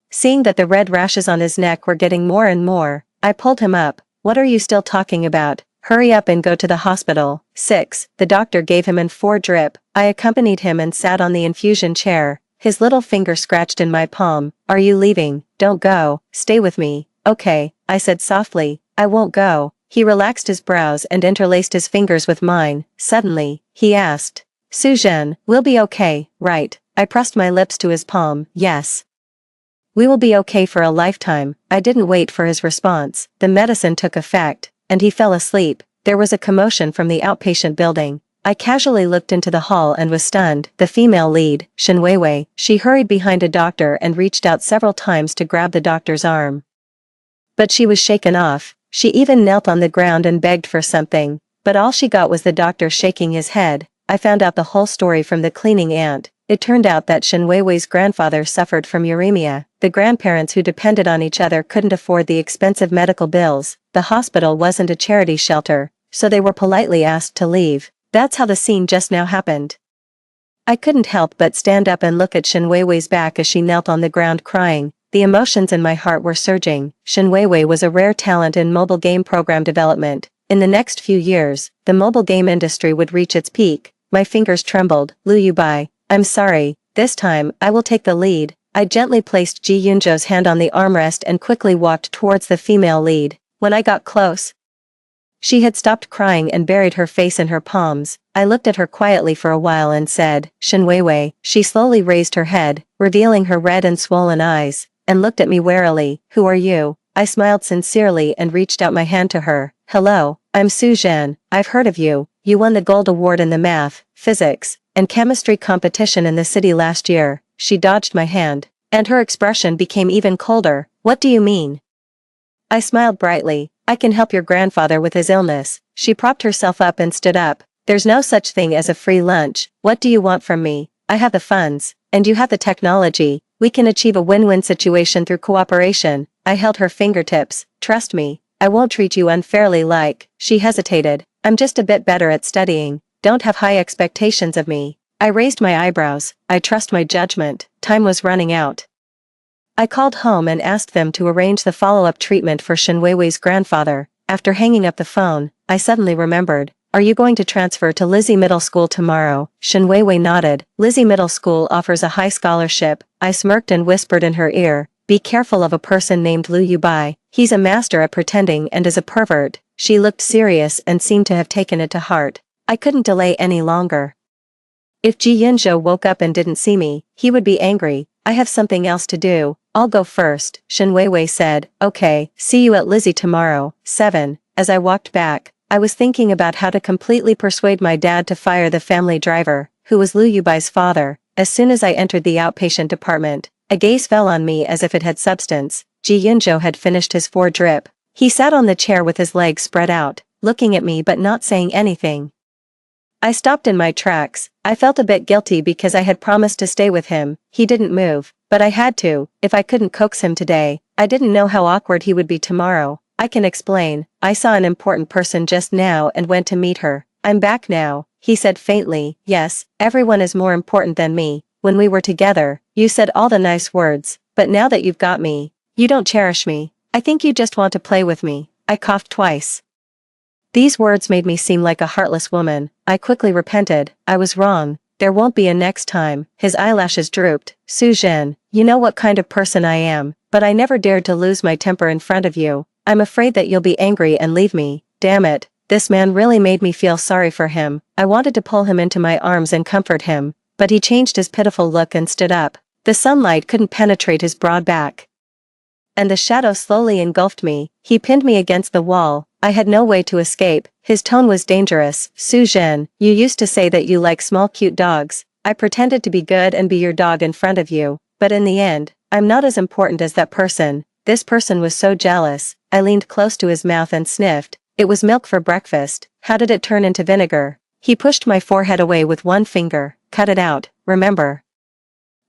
Seeing that the red rashes on his neck were getting more and more, I pulled him up. What are you still talking about? Hurry up and go to the hospital. 6. The doctor gave him an 4 drip. I accompanied him and sat on the infusion chair. His little finger scratched in my palm. Are you leaving? Don't go. Stay with me. Okay, I said softly. I won't go. He relaxed his brows and interlaced his fingers with mine. Suddenly, he asked, Su Zhen, we'll be okay, right? I pressed my lips to his palm. Yes. We will be okay for a lifetime. I didn't wait for his response. The medicine took effect, and he fell asleep. There was a commotion from the outpatient building. I casually looked into the hall and was stunned. The female lead, Shen Weiwei, she hurried behind a doctor and reached out several times to grab the doctor's arm. But she was shaken off. She even knelt on the ground and begged for something, but all she got was the doctor shaking his head. I found out the whole story from the cleaning aunt. It turned out that Shen Weiwei's grandfather suffered from uremia. The grandparents who depended on each other couldn't afford the expensive medical bills. The hospital wasn't a charity shelter, so they were politely asked to leave. That's how the scene just now happened. I couldn't help but stand up and look at Shen Weiwei's back as she knelt on the ground crying. The emotions in my heart were surging. Shen Weiwei was a rare talent in mobile game program development. In the next few years, the mobile game industry would reach its peak. My fingers trembled. Lu Yubai, I'm sorry. This time, I will take the lead. I gently placed Ji Yunzhou's hand on the armrest and quickly walked towards the female lead. When I got close, she had stopped crying and buried her face in her palms. I looked at her quietly for a while and said, Shen Weiwei. She slowly raised her head, revealing her red and swollen eyes, and looked at me warily. Who are you? I smiled sincerely and reached out my hand to her. Hello, I'm Su Zhen. I've heard of you. You won the gold award in the math, physics, and chemistry competition in the city last year. She dodged my hand, and her expression became even colder. What do you mean? I smiled brightly. I can help your grandfather with his illness. She propped herself up and stood up. There's no such thing as a free lunch. What do you want from me? I have the funds, and you have the technology. We can achieve a win-win situation through cooperation. I held her fingertips. Trust me, I won't treat you unfairly like. She hesitated. I'm just a bit better at studying. Don't have high expectations of me. I raised my eyebrows. I trust my judgment. Time was running out. I called home and asked them to arrange the follow-up treatment for Shen Weiwei's grandfather. After hanging up the phone, I suddenly remembered. Are you going to transfer to Lizzie Middle School tomorrow? Shen Weiwei nodded. Lizzie Middle School offers a high scholarship. I smirked and whispered in her ear. Be careful of a person named Lu Yubai. He's a master at pretending and is a pervert. She looked serious and seemed to have taken it to heart. I couldn't delay any longer. If Ji Yunzhou woke up and didn't see me, he would be angry. I have something else to do. I'll go first, Shen Weiwei said. Okay, see you at Lizzie tomorrow. 7. As I walked back, I was thinking about how to completely persuade my dad to fire the family driver, who was Lu Yubai's father. As soon as I entered the outpatient department, a gaze fell on me as if it had substance. Ji Yunzhou had finished his 4-drip. He sat on the chair with his legs spread out, looking at me but not saying anything. I stopped in my tracks. I felt a bit guilty because I had promised to stay with him. He didn't move, but I had to. If I couldn't coax him today, I didn't know how awkward he would be tomorrow. I can explain. I saw an important person just now and went to meet her. I'm back now, he said faintly. Yes, everyone is more important than me. When we were together, you said all the nice words, but now that you've got me, you don't cherish me. I think you just want to play with me. I coughed twice. These words made me seem like a heartless woman. I quickly repented. I was wrong. There won't be a next time. His eyelashes drooped. Su Zhen, you know what kind of person I am, but I never dared to lose my temper in front of you. I'm afraid that you'll be angry and leave me. Damn it. This man really made me feel sorry for him. I wanted to pull him into my arms and comfort him, but he changed his pitiful look and stood up. The sunlight couldn't penetrate his broad back, and the shadow slowly engulfed me. He pinned me against the wall. I had no way to escape. His tone was dangerous. Su Zhen, you used to say that you like small cute dogs. I pretended to be good and be your dog in front of you, but in the end, I'm not as important as that person. This person was so jealous. I leaned close to his mouth and sniffed. It was milk for breakfast. How did it turn into vinegar? He pushed my forehead away with one finger. Cut it out, remember.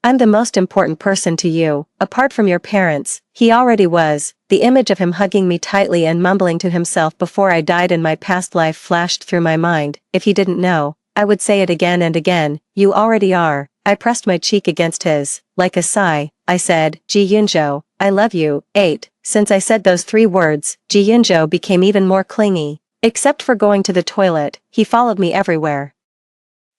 I'm the most important person to you, apart from your parents. He already was. The image of him hugging me tightly and mumbling to himself before I died in my past life flashed through my mind. If he didn't know, I would say it again and again. You already are. I pressed my cheek against his. Like a sigh, I said, Ji Yunzhou, I love you. 8. Since I said those 3 words, Ji Yunzhou became even more clingy. Except for going to the toilet, he followed me everywhere.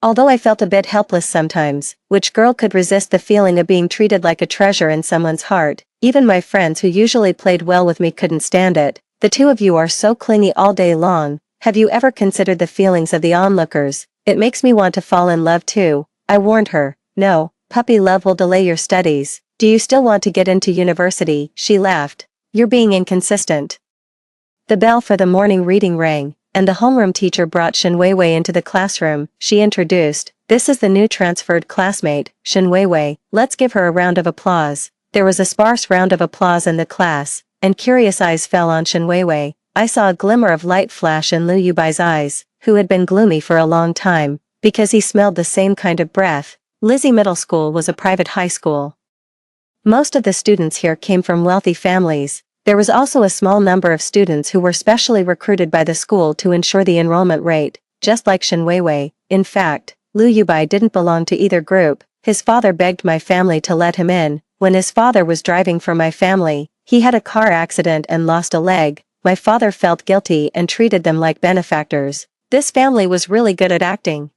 Although I felt a bit helpless sometimes, which girl could resist the feeling of being treated like a treasure in someone's heart? Even my friends who usually played well with me couldn't stand it. The two of you are so clingy all day long. Have you ever considered the feelings of the onlookers? It makes me want to fall in love too. I warned her. No, puppy love will delay your studies. Do you still want to get into university? She laughed. You're being inconsistent. The bell for the morning reading rang, and the homeroom teacher brought Shen Weiwei into the classroom. She introduced, this is the new transferred classmate, Shen Weiwei. Let's give her a round of applause. There was a sparse round of applause in the class, and curious eyes fell on Shen Weiwei. I saw a glimmer of light flash in Lu Yubai's eyes, who had been gloomy for a long time, because he smelled the same kind of breath. Lizzie Middle School was a private high school. Most of the students here came from wealthy families. There was also a small number of students who were specially recruited by the school to ensure the enrollment rate, just like Shen Weiwei. In fact, Lu Yubai didn't belong to either group. His father begged my family to let him in. When his father was driving for my family, he had a car accident and lost a leg. My father felt guilty and treated them like benefactors. This family was really good at acting.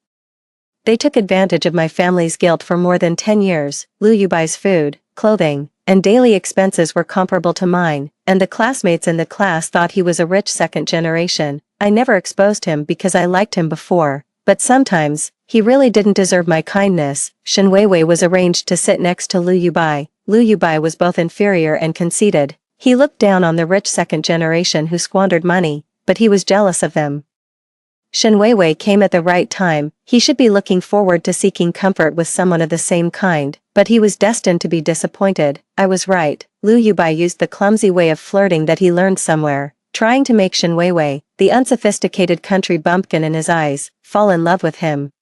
They took advantage of my family's guilt for more than 10 years. Lu Yubai's food, clothing, and daily expenses were comparable to mine, and the classmates in the class thought he was a rich second generation. I never exposed him because I liked him before, but sometimes, he really didn't deserve my kindness. Shen Weiwei was arranged to sit next to Lu Yubai. Lu Yubai was both inferior and conceited. He looked down on the rich second generation who squandered money, but he was jealous of them. Shen Weiwei came at the right time. He should be looking forward to seeking comfort with someone of the same kind, but he was destined to be disappointed. I was right. Liu Yubai used the clumsy way of flirting that he learned somewhere, trying to make Shen Weiwei, the unsophisticated country bumpkin in his eyes, fall in love with him.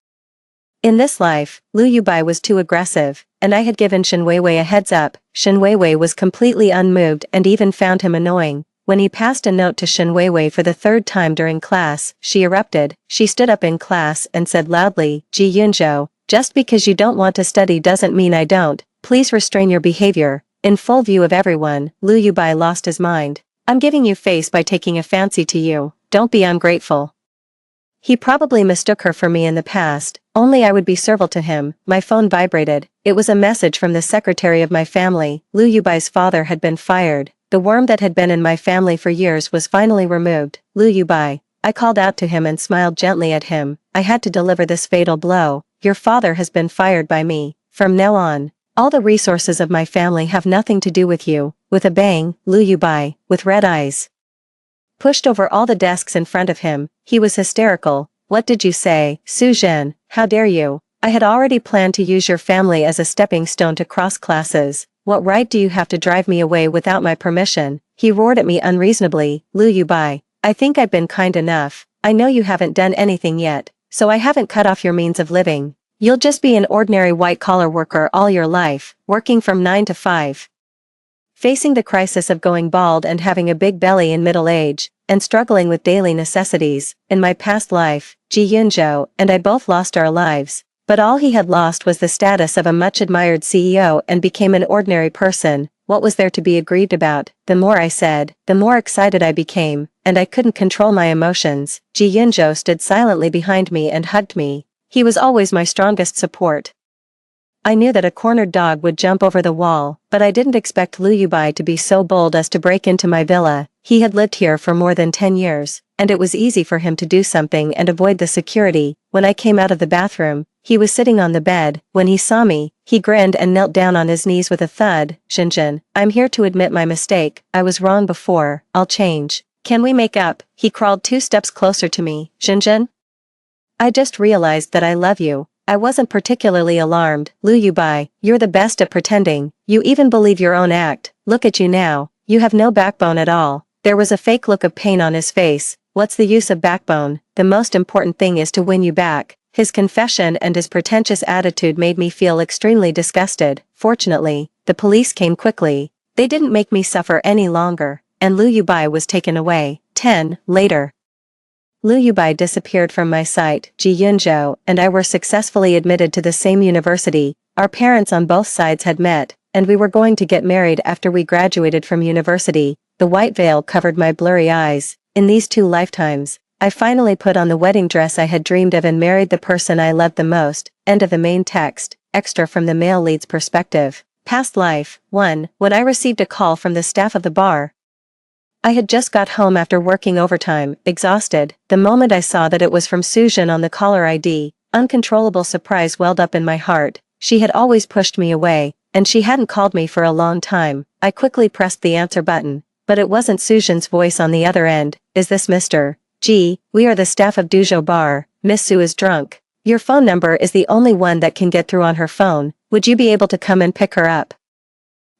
In this life, Liu Yubai was too aggressive, and I had given Shen Weiwei a heads up. Shen Weiwei was completely unmoved and even found him annoying. When he passed a note to Shen Weiwei for the third time during class, she erupted. She stood up in class and said loudly, "Ji Yunzhou, just because you don't want to study doesn't mean I don't. Please restrain your behavior." In full view of everyone, Liu Yubai lost his mind. "I'm giving you face by taking a fancy to you. Don't be ungrateful." He probably mistook her for me in the past, only I would be servile to him. My phone vibrated. It was a message from the secretary of my family. Liu Yubai's father had been fired. The worm that had been in my family for years was finally removed. "Liu Yubai." I called out to him and smiled gently at him. "I had to deliver this fatal blow. Your father has been fired by me. From now on, all the resources of my family have nothing to do with you." With a bang, Liu Yubai, with red eyes, pushed over all the desks in front of him. He was hysterical. "What did you say, Su Zhen? How dare you? I had already planned to use your family as a stepping stone to cross classes. What right do you have to drive me away without my permission?" He roared at me unreasonably. "Liu Yubai, I think I've been kind enough. I know you haven't done anything yet, so I haven't cut off your means of living. You'll just be an ordinary white-collar worker all your life, working from 9 to 5. Facing the crisis of going bald and having a big belly in middle age, and struggling with daily necessities. In my past life, Ji Yunzhou and I both lost our lives, but all he had lost was the status of a much-admired CEO and became an ordinary person. What was there to be aggrieved about? The more I said, the more excited I became, and I couldn't control my emotions. Ji Yunzhou stood silently behind me and hugged me. He was always my strongest support. I knew that a cornered dog would jump over the wall, but I didn't expect Liu Yubai to be so bold as to break into my villa. He had lived here for more than 10 years, and it was easy for him to do something and avoid the security. When I came out of the bathroom, he was sitting on the bed. When he saw me, he grinned and knelt down on his knees with a thud. "Xinjin, I'm here to admit my mistake. I was wrong before. I'll change. Can we make up?" He crawled 2 steps closer to me. "Xinjin, I just realized that I love you." I wasn't particularly alarmed. "Liu Yubai, you're the best at pretending. You even believe your own act. Look at you now. You have no backbone at all." There was a fake look of pain on his face. "What's the use of backbone? The most important thing is to win you back." His confession and his pretentious attitude made me feel extremely disgusted. Fortunately, the police came quickly. They didn't make me suffer any longer, and Liu Yubai was taken away. 10 later. Liu Yubai disappeared from my sight. Ji Yunzhou and I were successfully admitted to the same university. Our parents on both sides had met, and we were going to get married after we graduated from university. The white veil covered my blurry eyes. In these 2 lifetimes, I finally put on the wedding dress I had dreamed of and married the person I loved the most. End of the main text. Extra from the male lead's perspective. Past life. 1. When I received a call from the staff of the bar. I had just got home after working overtime, exhausted. The moment I saw that it was from Su Zhen on the caller ID, uncontrollable surprise welled up in my heart. She had always pushed me away, and she hadn't called me for a long time. I quickly pressed the answer button, but it wasn't Su Zhen's voice on the other end. "Is this Mr. G? We are the staff of Duzhou Bar. Miss Su is drunk. Your phone number is the only one that can get through on her phone. Would you be able to come and pick her up?"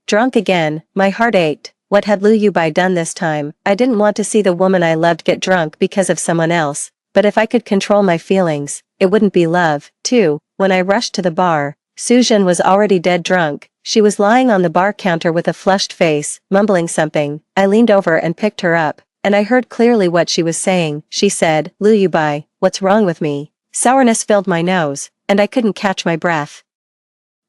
Drunk again, my heart ached. What had Liu Yubai done this time? I didn't want to see the woman I loved get drunk because of someone else, but if I could control my feelings, it wouldn't be love. 2. When I rushed to the bar, Su Zhen was already dead drunk. She was lying on the bar counter with a flushed face, mumbling something. I leaned over and picked her up, and I heard clearly what she was saying. She said, "Liu Yubai, what's wrong with me?" Sourness filled my nose, and I couldn't catch my breath.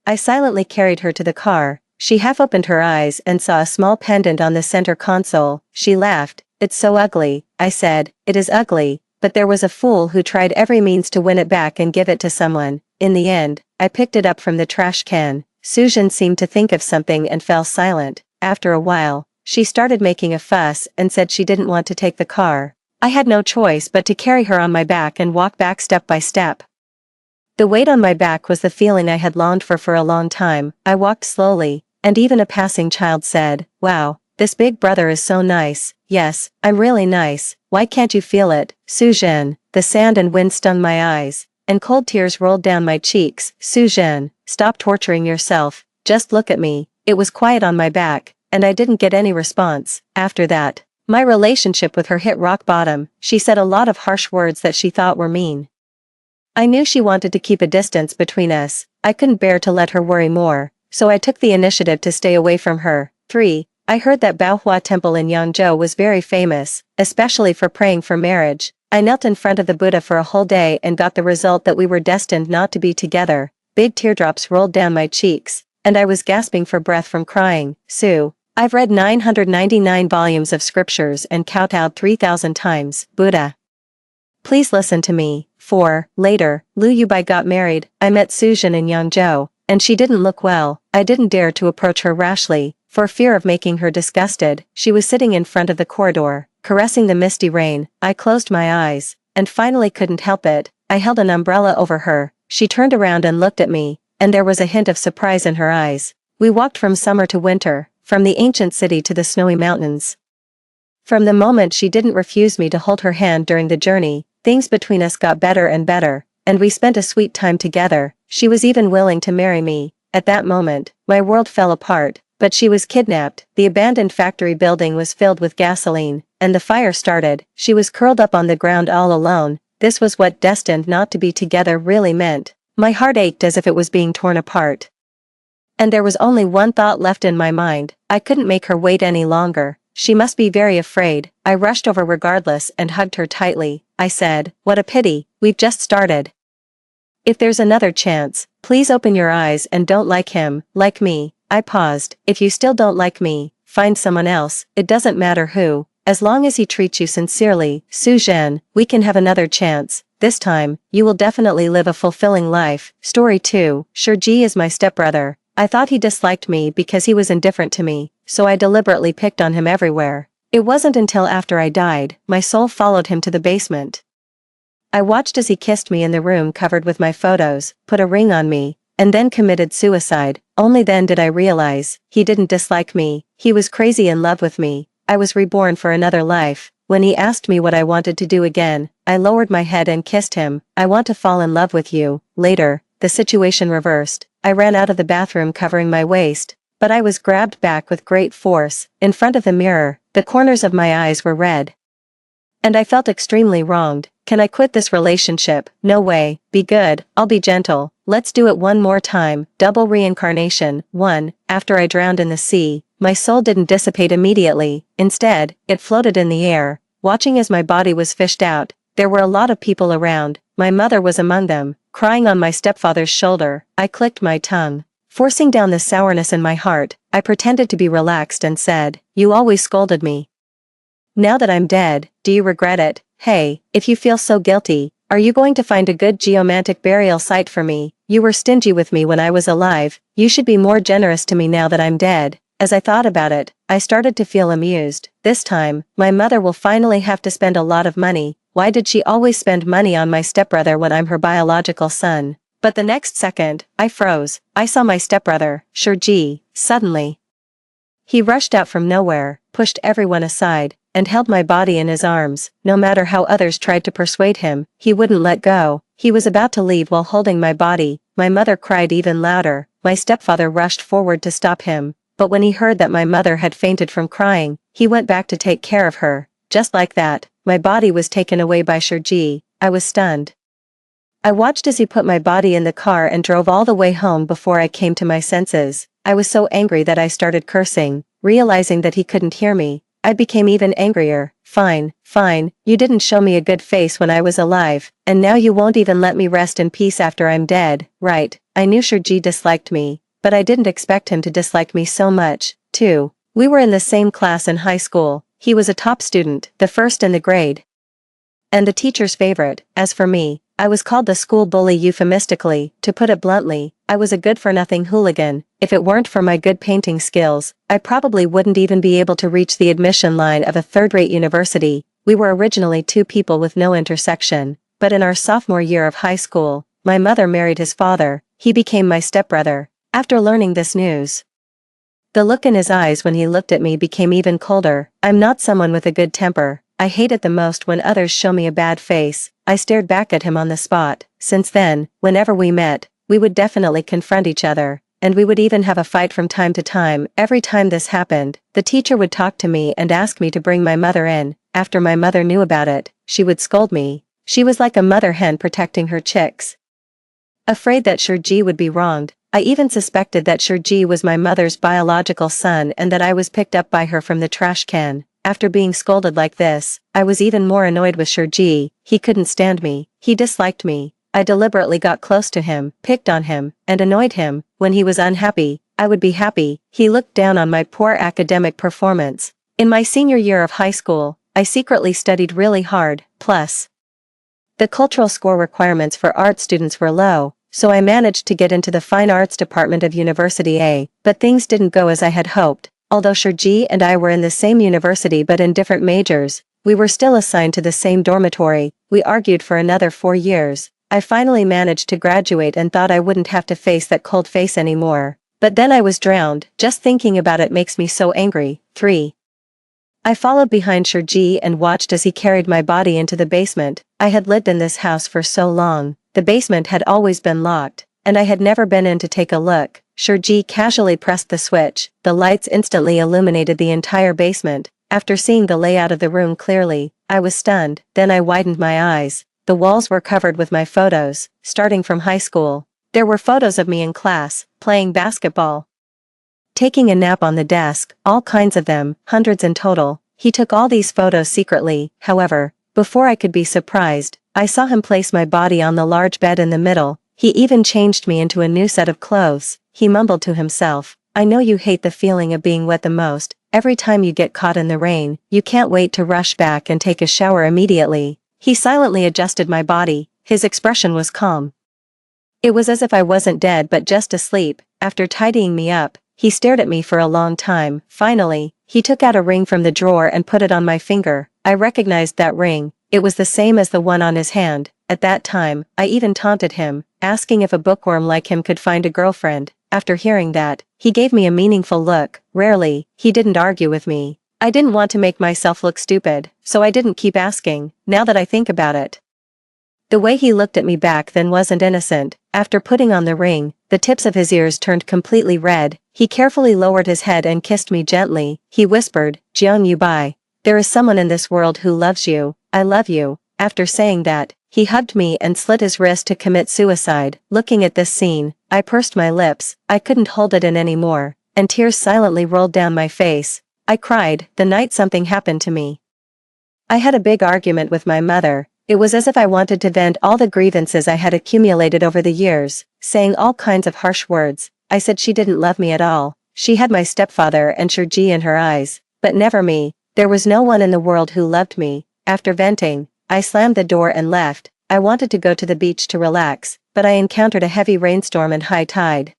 I silently carried her to the car. She half opened her eyes and saw a small pendant on the center console. She laughed. "It's so ugly." I said, "It is ugly, but there was a fool who tried every means to win it back and give it to someone." In the end, I picked it up from the trash can. Su Zhen seemed to think of something and fell silent. After a while, she started making a fuss and said she didn't want to take the car. I had no choice but to carry her on my back and walk back step by step. The weight on my back was the feeling I had longed for a long time. I walked slowly, and even a passing child said, "Wow, this big brother is so nice. Yes, I'm really nice. Why can't you feel it, Suzhen? The sand and wind stung my eyes, and cold tears rolled down my cheeks. Suzhen, stop torturing yourself. Just look at me. It was quiet on my back, and I didn't get any response. After that, my relationship with her hit rock bottom. She said a lot of harsh words that she thought were mean. I knew she wanted to keep a distance between us. I couldn't bear to let her worry more, so I took the initiative to stay away from her. 3. I heard that Baohua Temple in Yangzhou was very famous, especially for praying for marriage. I knelt in front of the Buddha for a whole day and got the result that we were destined not to be together. Big teardrops rolled down my cheeks, and I was gasping for breath from crying. Sue, I've read 999 volumes of scriptures and kowtowed 3,000 times. Buddha, please listen to me. 4. Later, Liu Yubai got married. I met Suzhen in Yangzhou, and she didn't look well. I didn't dare to approach her rashly, for fear of making her disgusted. She was sitting in front of the corridor, caressing the misty rain. I closed my eyes, and finally couldn't help it. I held an umbrella over her. She turned around and looked at me, and there was a hint of surprise in her eyes. We walked from summer to winter, from the ancient city to the snowy mountains. From the moment she didn't refuse me to hold her hand during the journey, things between us got better and better, and we spent a sweet time together. She was even willing to marry me. At that moment, my world fell apart, but she was kidnapped. The abandoned factory building was filled with gasoline, and the fire started. She was curled up on the ground all alone. This was what destined not to be together really meant. My heart ached as if it was being torn apart. And there was only one thought left in my mind. I couldn't make her wait any longer. She must be very afraid. I rushed over regardless and hugged her tightly. I said, what a pity, we've just started. If there's another chance, please open your eyes and don't like him, like me. I paused. If you still don't like me, find someone else. It doesn't matter who, as long as he treats you sincerely. Suzhen, we can have another chance. This time, you will definitely live a fulfilling life. Story 2. Shurji is my stepbrother. I thought he disliked me because he was indifferent to me, so I deliberately picked on him everywhere. It wasn't until after I died, my soul followed him to the basement. I watched as he kissed me in the room covered with my photos, put a ring on me, and then committed suicide. Only then did I realize, he didn't dislike me, he was crazy in love with me. I was reborn for another life. When he asked me what I wanted to do again, I lowered my head and kissed him. I want to fall in love with you. Later, the situation reversed. I ran out of the bathroom covering my waist, but I was grabbed back with great force. In front of the mirror, the corners of my eyes were red. And I felt extremely wronged. Can I quit this relationship? No way. Be good, I'll be gentle. Let's do it one more time. Double reincarnation. 1. After I drowned in the sea, my soul didn't dissipate immediately. Instead, it floated in the air, watching as my body was fished out. There were a lot of people around. My mother was among them, crying on my stepfather's shoulder. I clicked my tongue, forcing down the sourness in my heart. I pretended to be relaxed and said, you always scolded me. Now that I'm dead, do you regret it? Hey, if you feel so guilty, are you going to find a good geomantic burial site for me? You were stingy with me when I was alive. You should be more generous to me now that I'm dead. As I thought about it, I started to feel amused. This time, my mother will finally have to spend a lot of money. Why did she always spend money on my stepbrother when I'm her biological son? But the next second, I froze. I saw my stepbrother, Shurji, suddenly. He rushed out from nowhere, pushed everyone aside, and held my body in his arms. No matter how others tried to persuade him, he wouldn't let go. He was about to leave while holding my body. My mother cried even louder. My stepfather rushed forward to stop him, but when he heard that my mother had fainted from crying, he went back to take care of her. Just like that, my body was taken away by Shurji. I was stunned. I watched as he put my body in the car and drove all the way home before I came to my senses. I was so angry that I started cursing. Realizing that he couldn't hear me, I became even angrier. Fine, you didn't show me a good face when I was alive, and now you won't even let me rest in peace after I'm dead. Right, I knew Shurji disliked me, but I didn't expect him to dislike me so much. 2. We were in the same class in high school. He was a top student, the first in the grade, and the teacher's favorite. As for me, I was called the school bully euphemistically. To put it bluntly, I was a good-for-nothing hooligan. If it weren't for my good painting skills, I probably wouldn't even be able to reach the admission line of a third-rate university. We were originally two people with no intersection, but in our sophomore year of high school, my mother married his father. He became my stepbrother. After learning this news, The look in his eyes when he looked at me became even colder. I'm not someone with a good temper. I hate it the most when others show me a bad face. I stared back at him on the spot. Since then, whenever we met, we would definitely confront each other, and we would even have a fight from time to time. Every time this happened, the teacher would talk to me and ask me to bring my mother in. After my mother knew about it, she would scold me. She was like a mother hen protecting her chicks. Afraid that Shurji would be wronged, I even suspected that Shurji was my mother's biological son and that I was picked up by her from the trash can. After being scolded like this, I was even more annoyed with Shurji. He couldn't stand me. He disliked me. I deliberately got close to him, picked on him, and annoyed him. When he was unhappy, I would be happy. He looked down on my poor academic performance. In my senior year of high school, I secretly studied really hard, plus the cultural score requirements for art students were low, so I managed to get into the Fine Arts department of University A, but things didn't go as I had hoped. Although Shurji and I were in the same university but in different majors, we were still assigned to the same dormitory. We argued for another 4 years. I finally managed to graduate and thought I wouldn't have to face that cold face anymore. But then I was drowned. Just thinking about it makes me so angry. 3. I followed behind Shurji and watched as he carried my body into the basement. I had lived in this house for so long. The basement had always been locked, and I had never been in to take a look. Shurji casually pressed the switch. The lights instantly illuminated the entire basement. After seeing the layout of the room clearly, I was stunned. Then I widened my eyes. The walls were covered with my photos, starting from high school. There were photos of me in class, playing basketball, taking a nap on the desk, all kinds of them, hundreds in total. He took all these photos secretly. However, before I could be surprised, I saw him place my body on the large bed in the middle. He even changed me into a new set of clothes. He mumbled to himself, "I know you hate the feeling of being wet the most. Every time you get caught in the rain, you can't wait to rush back and take a shower immediately." He silently adjusted my body. His expression was calm. It was as if I wasn't dead but just asleep. After tidying me up, he stared at me for a long time. Finally, he took out a ring from the drawer and put it on my finger. I recognized that ring. It was the same as the one on his hand. At that time, I even taunted him, asking if a bookworm like him could find a girlfriend. After hearing that, he gave me a meaningful look. Rarely, he didn't argue with me. I didn't want to make myself look stupid, so I didn't keep asking. Now that I think about it, the way he looked at me back then wasn't innocent. After putting on the ring, the tips of his ears turned completely red. He carefully lowered his head and kissed me gently. He whispered, "Jeong Yu-bai. There is someone in this world who loves you. I love you." After saying that, he hugged me and slit his wrist to commit suicide. Looking at this scene, I pursed my lips. I couldn't hold it in anymore, and tears silently rolled down my face. I cried the night something happened to me. I had a big argument with my mother. It was as if I wanted to vent all the grievances I had accumulated over the years, saying all kinds of harsh words. I said she didn't love me at all. She had my stepfather and Shurji in her eyes, but never me. There was no one in the world who loved me. After venting, I slammed the door and left. I wanted to go to the beach to relax, but I encountered a heavy rainstorm and high tide,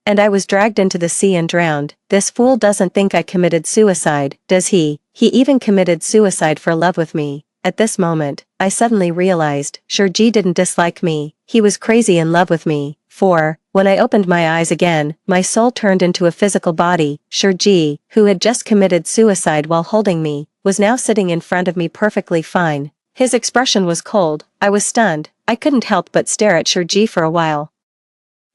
and I was dragged into the sea and drowned. This fool doesn't think I committed suicide, does he? He even committed suicide for love with me. At this moment, I suddenly realized, Shurji didn't dislike me, he was crazy in love with me. 4. When I opened my eyes again, my soul turned into a physical body. Shurji, who had just committed suicide while holding me, was now sitting in front of me perfectly fine. His expression was cold. I was stunned. I couldn't help but stare at Shurji for a while.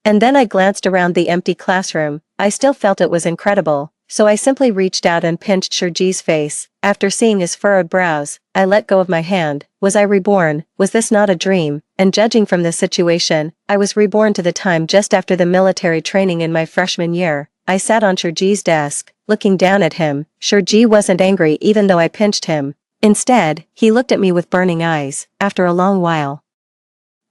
And then I glanced around the empty classroom. I still felt it was incredible, so I simply reached out and pinched Shurji's face. After seeing his furrowed brows, I let go of my hand. Was I reborn? Was this not a dream? And judging from this situation, I was reborn to the time just after the military training in my freshman year. I sat on Shurji's desk, looking down at him. Shurji wasn't angry even though I pinched him. Instead, he looked at me with burning eyes. After a long while,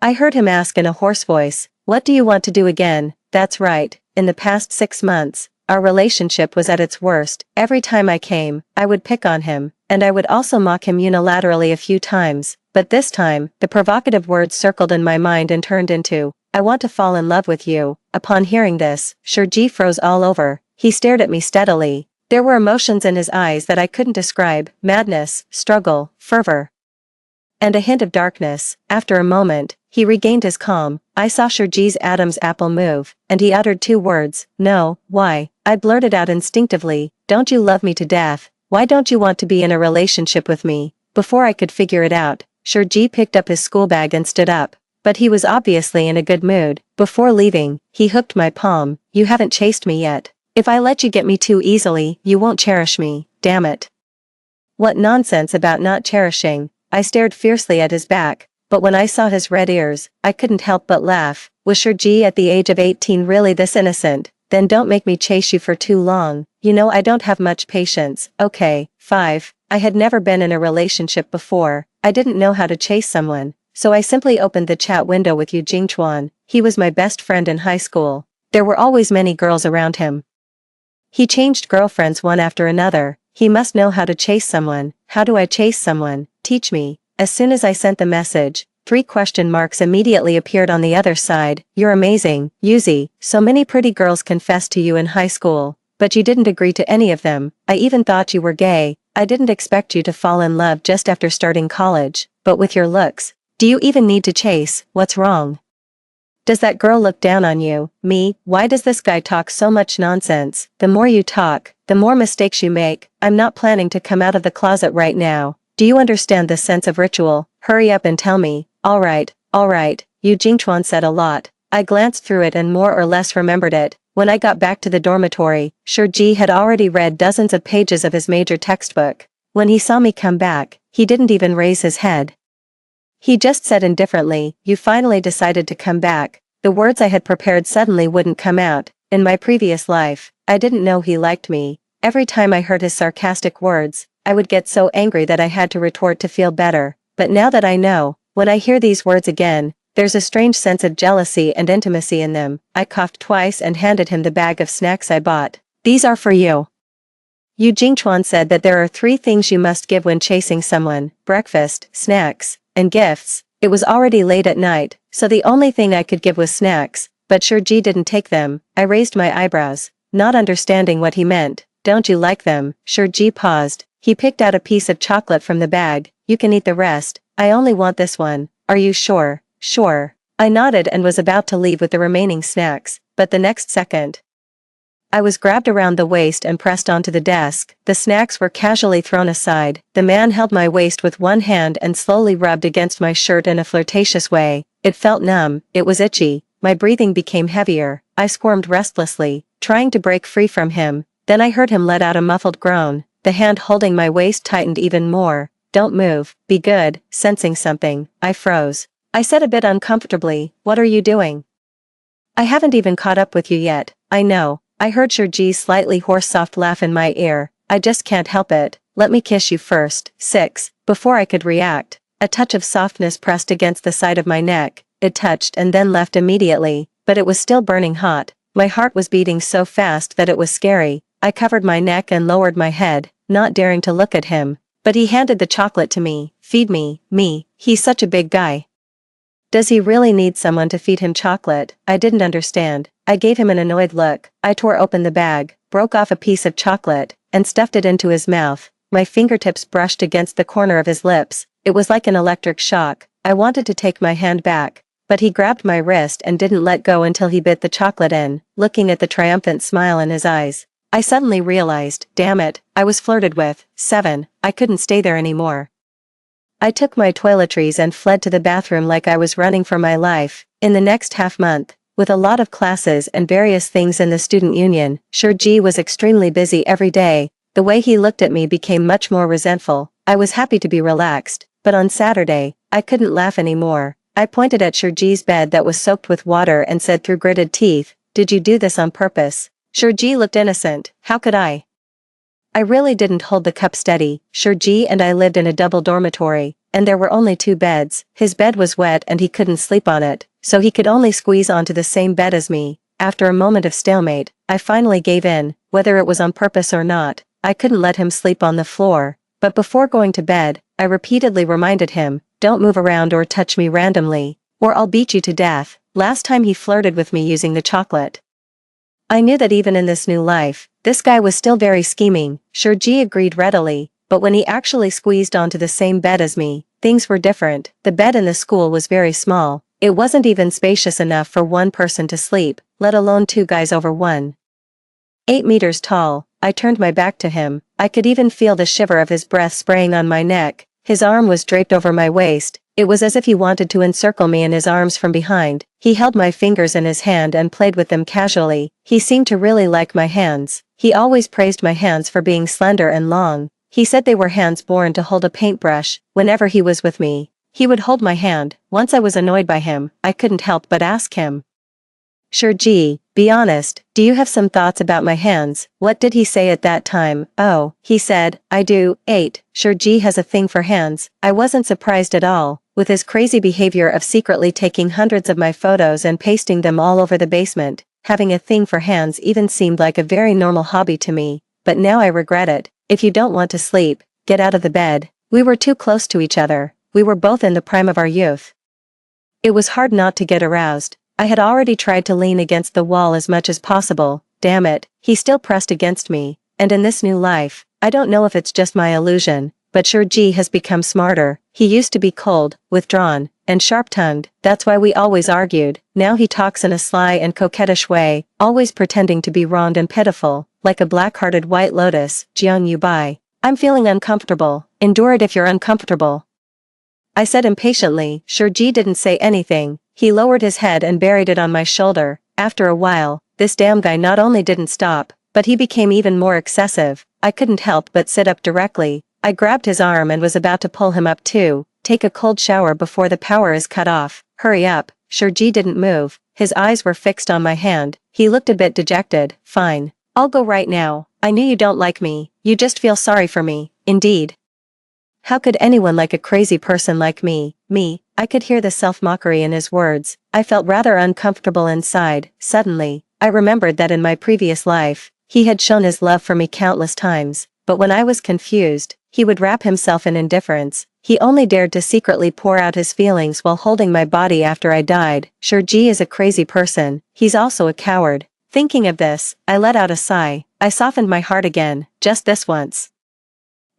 I heard him ask in a hoarse voice, "What do you want to do again?" That's right. In the past 6 months, our relationship was at its worst. Every time I came, I would pick on him, and I would also mock him unilaterally a few times. But this time, the provocative words circled in my mind and turned into, "I want to fall in love with you." Upon hearing this, Shurji froze all over. He stared at me steadily. There were emotions in his eyes that I couldn't describe: madness, struggle, fervor, and a hint of darkness. After a moment, He regained his calm. I saw Sherji's Adam's apple move, and he uttered 2 words, "No, why?" I blurted out instinctively, "Don't you love me to death? Why don't you want to be in a relationship with me?" Before I could figure it out, Sherji picked up his school bag and stood up. But he was obviously in a good mood. Before leaving, he hooked my palm. "You haven't chased me yet. If I let you get me too easily, you won't cherish me, damn it." What nonsense about not cherishing. I stared fiercely at his back, but when I saw his red ears, I couldn't help but laugh. Was Sherji at the age of 18 really this innocent? Then don't make me chase you for too long. You know I don't have much patience. Okay, 5. I had never been in a relationship before. I didn't know how to chase someone, so I simply opened the chat window with Yu Jingchuan. He was my best friend in high school. There were always many girls around him. He changed girlfriends one after another. He must know how to chase someone. How do I chase someone? Teach me. As soon as I sent the message, 3 question marks immediately appeared on the other side. You're amazing, Yuzi. So many pretty girls confessed to you in high school, but you didn't agree to any of them. I even thought you were gay. I didn't expect you to fall in love just after starting college, but with your looks, do you even need to chase? What's wrong? Does that girl look down on you? Me? Why does this guy talk so much nonsense? The more you talk, the more mistakes you make. I'm not planning to come out of the closet right now. Do you understand the sense of ritual? Hurry up and tell me. All right, Yu Jingchuan said a lot. I glanced through it and more or less remembered it. When I got back to the dormitory, Sherji had already read dozens of pages of his major textbook. When he saw me come back, he didn't even raise his head. He just said indifferently, "You finally decided to come back." The words I had prepared suddenly wouldn't come out. In my previous life, I didn't know he liked me. Every time I heard his sarcastic words, I would get so angry that I had to retort to feel better. But now that I know, when I hear these words again, there's a strange sense of jealousy and intimacy in them. I coughed twice and handed him the bag of snacks I bought. "These are for you." Yu Jingchuan said that there are 3 things you must give when chasing someone: breakfast, snacks, and gifts. It was already late at night, so the only thing I could give was snacks, but Sherji didn't take them. I raised my eyebrows, not understanding what he meant. "Don't you like them?" Sherji paused. He picked out a piece of chocolate from the bag. "You can eat the rest. I only want this one." "Are you sure?" "Sure." I nodded and was about to leave with the remaining snacks, but the next second, I was grabbed around the waist and pressed onto the desk. The snacks were casually thrown aside. The man held my waist with one hand and slowly rubbed against my shirt in a flirtatious way. It felt numb, it was itchy. My breathing became heavier. I squirmed restlessly, trying to break free from him. Then I heard him let out a muffled groan. The hand holding my waist tightened even more. "Don't move, be good." Sensing something, I froze. I said a bit uncomfortably, "What are you doing? I haven't even caught up with you yet." "I know." I heard Sherji's slightly hoarse soft laugh in my ear. "I just can't help it. Let me kiss you first." 6. Before I could react, a touch of softness pressed against the side of my neck. It touched and then left immediately, but it was still burning hot. My heart was beating so fast that it was scary. I covered my neck and lowered my head, not daring to look at him. But he handed the chocolate to me. "Feed me, me. He's such a big guy. Does he really need someone to feed him chocolate?" I didn't understand. I gave him an annoyed look. I tore open the bag, broke off a piece of chocolate, and stuffed it into his mouth. My fingertips brushed against the corner of his lips. It was like an electric shock. I wanted to take my hand back, but he grabbed my wrist and didn't let go until he bit the chocolate in, looking at the triumphant smile in his eyes. I suddenly realized, damn it, I was flirted with. 7. I couldn't stay there anymore. I took my toiletries and fled to the bathroom like I was running for my life. In the next half-month, with a lot of classes and various things in the student union, Sherji was extremely busy every day. The way he looked at me became much more resentful. I was happy to be relaxed, but on Saturday, I couldn't laugh anymore. I pointed at Sherji's bed that was soaked with water and said through gritted teeth, "Did you do this on purpose?" Sherji looked innocent. How could I? I really didn't hold the cup steady. Sherji and I lived in a double dormitory, and there were only 2 beds. His bed was wet and he couldn't sleep on it, so he could only squeeze onto the same bed as me. After a moment of stalemate, I finally gave in. Whether it was on purpose or not, I couldn't let him sleep on the floor. But before going to bed, I repeatedly reminded him, "Don't move around or touch me randomly, or I'll beat you to death." Last time he flirted with me using the chocolate. I knew that even in this new life, this guy was still very scheming. Sherji agreed readily, but when he actually squeezed onto the same bed as me, things were different. The bed in the school was very small. It wasn't even spacious enough for one person to sleep, let alone two guys over one. 8 meters tall, I turned my back to him. I could even feel the shiver of his breath spraying on my neck. His arm was draped over my waist. It was as if he wanted to encircle me in his arms from behind. He held my fingers in his hand and played with them casually. He seemed to really like my hands. He always praised my hands for being slender and long. He said they were hands born to hold a paintbrush. Whenever he was with me, he would hold my hand. Once I was annoyed by him, I couldn't help but ask him. "Sure, G, be honest, do you have some thoughts about my hands?" What did he say at that time? Oh, he said, "I do." 8. Sure, G has a thing for hands. I wasn't surprised at all. With his crazy behavior of secretly taking hundreds of my photos and pasting them all over the basement, having a thing for hands even seemed like a very normal hobby to me. But now I regret it. If you don't want to sleep, get out of the bed. We were too close to each other. We were both in the prime of our youth. It was hard not to get aroused. I had already tried to lean against the wall as much as possible. Damn it, he still pressed against me. And in this new life, I don't know if it's just my illusion, but sure G has become smarter. He used to be cold, withdrawn, and sharp-tongued. That's why we always argued. Now he talks in a sly and coquettish way, always pretending to be wronged and pitiful, like a black-hearted white lotus. Jiang Yu Bai. I'm feeling uncomfortable. Endure it if you're uncomfortable, I said impatiently. Sure G didn't say anything. He lowered his head and buried it on my shoulder. After a while, this damn guy not only didn't stop, but he became even more excessive. I couldn't help but sit up directly. I grabbed his arm and was about to pull him up too. Take a cold shower before the power is cut off. Hurry up. Sure G didn't move. His eyes were fixed on my hand. He looked a bit dejected. Fine. I'll go right now. I knew you don't like me. You just feel sorry for me. Indeed. How could anyone like a crazy person like me? Me? I could hear the self-mockery in his words. I felt rather uncomfortable inside. Suddenly, I remembered that in my previous life, he had shown his love for me countless times, but when I was confused, he would wrap himself in indifference. He only dared to secretly pour out his feelings while holding my body after I died. Sure G is a crazy person. He's also a coward. Thinking of this, I let out a sigh. I softened my heart again, just this once.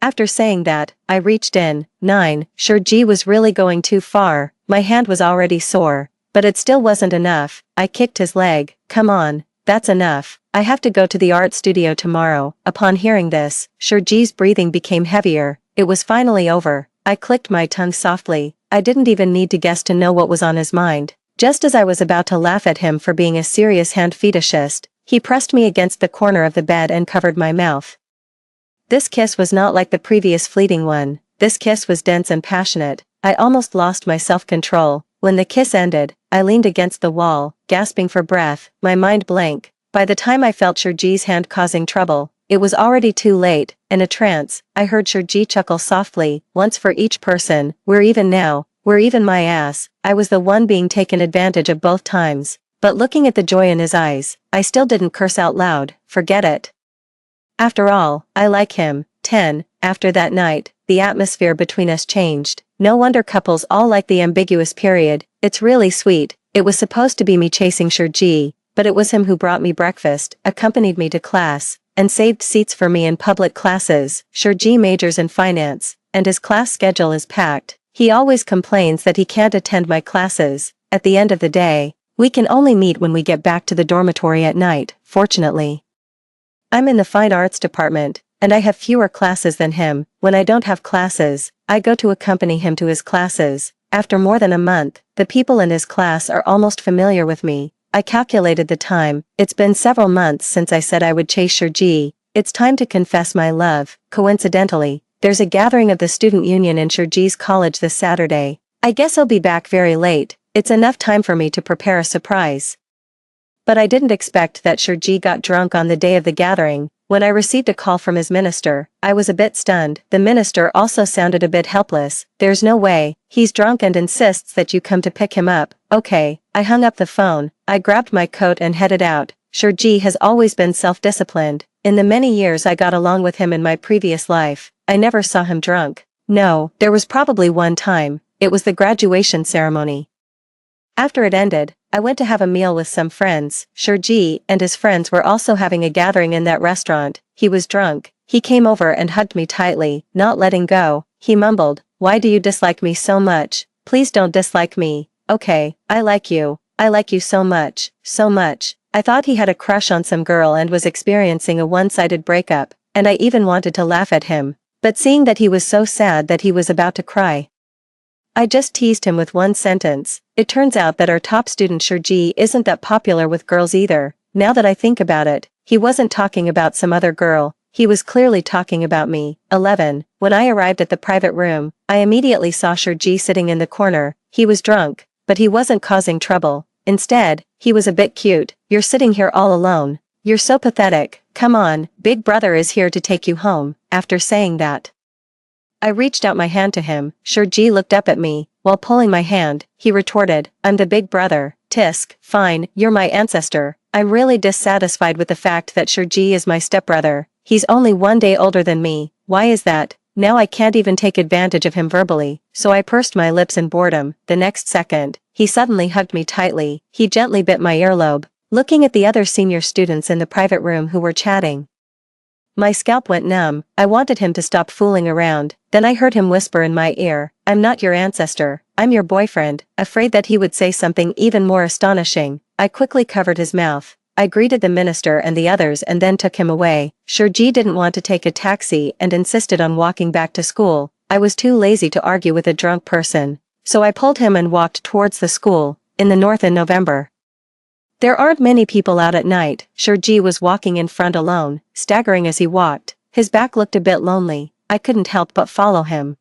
After saying that, I reached in. 9. Sure G was really going too far. My hand was already sore, but it still wasn't enough. I kicked his leg. Come on, that's enough. I have to go to the art studio tomorrow. Upon hearing this, Sure G's breathing became heavier. It was finally over. I clicked my tongue softly. I didn't even need to guess to know what was on his mind. Just as I was about to laugh at him for being a serious hand fetishist, he pressed me against the corner of the bed and covered my mouth. This kiss was not like the previous fleeting one. This kiss was dense and passionate. I almost lost my self-control. When the kiss ended, I leaned against the wall, gasping for breath, my mind blank. By the time I felt Sure G's hand causing trouble, it was already too late. In a trance, I heard Sure G chuckle softly. Once for each person. We're even now. We're even my ass. I was the one being taken advantage of both times. But looking at the joy in his eyes, I still didn't curse out loud. Forget it. After all, I like him. 10. After that night, the atmosphere between us changed. No wonder couples all like the ambiguous period. It's really sweet. It was supposed to be me chasing Sure G, but it was him who brought me breakfast, accompanied me to class, and saved seats for me in public classes. Sure G majors in finance, and his class schedule is packed. He always complains that he can't attend my classes. At the end of the day, we can only meet when we get back to the dormitory at night, fortunately. I'm in the fine arts department, and I have fewer classes than him. When I don't have classes, I go to accompany him to his classes. After more than a month, the people in his class are almost familiar with me. I calculated the time. It's been several months since I said I would chase Sure G. It's time to confess my love. Coincidentally, there's a gathering of the student union in Sure G's college this Saturday. I guess I'll be back very late. It's enough time for me to prepare a surprise. But I didn't expect that Sure G got drunk on the day of the gathering. When I received a call from his minister, I was a bit stunned. The minister also sounded a bit helpless. There's no way. He's drunk and insists that you come to pick him up. Okay. I hung up the phone. I grabbed my coat and headed out. Sure G has always been self-disciplined. In the many years I got along with him in my previous life, I never saw him drunk. No, there was probably one time. It was the graduation ceremony. After it ended, I went to have a meal with some friends. Sure G and his friends were also having a gathering in that restaurant. He was drunk. He came over and hugged me tightly, not letting go. He mumbled, "Why do you dislike me so much? Please don't dislike me. okay, I like you. I like you so much, so much. I thought he had a crush on some girl and was experiencing a one-sided breakup, and I even wanted to laugh at him. But seeing that he was so sad that he was about to cry, I just teased him with one sentence. It turns out that our top student Shurji isn't that popular with girls either. Now that I think about it, he wasn't talking about some other girl, he was clearly talking about me. 11. When I arrived at the private room, I immediately saw Shurji sitting in the corner. He was drunk, but he wasn't causing trouble. Instead, he was a bit cute. You're sitting here all alone. You're so pathetic. Come on, big brother is here to take you home. After saying that, I reached out my hand to him. Shurji looked up at me. While pulling my hand, he retorted, I'm the big brother. Tisk, fine, you're my ancestor. I'm really dissatisfied with the fact that Shurji is my stepbrother. He's only 1 day older than me. Why is that? Now I can't even take advantage of him verbally, so I pursed my lips in boredom. The next second, he suddenly hugged me tightly. He gently bit my earlobe. Looking at the other senior students in the private room who were chatting, my scalp went numb. I wanted him to stop fooling around. Then I heard him whisper in my ear, I'm not your ancestor, I'm your boyfriend. Afraid that he would say something even more astonishing, I quickly covered his mouth. I greeted the minister and the others and then took him away. Shurji didn't want to take a taxi and insisted on walking back to school. I was too lazy to argue with a drunk person, so I pulled him and walked towards the school. In the north in November, there aren't many people out at night. Shurji was walking in front alone, staggering as he walked. His back looked a bit lonely. I couldn't help but follow him.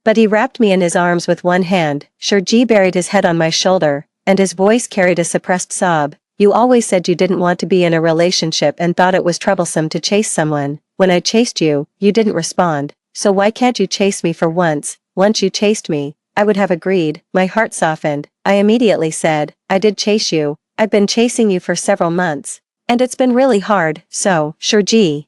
But he wrapped me in his arms with one hand. Shurji buried his head on my shoulder, and his voice carried a suppressed sob. You always said you didn't want to be in a relationship and thought it was troublesome to chase someone. When I chased you, you didn't respond. So why can't you chase me for once? Once you chased me, I would have agreed. My heart softened. I immediately said, I did chase you. I've been chasing you for several months. And it's been really hard, so, Shurji,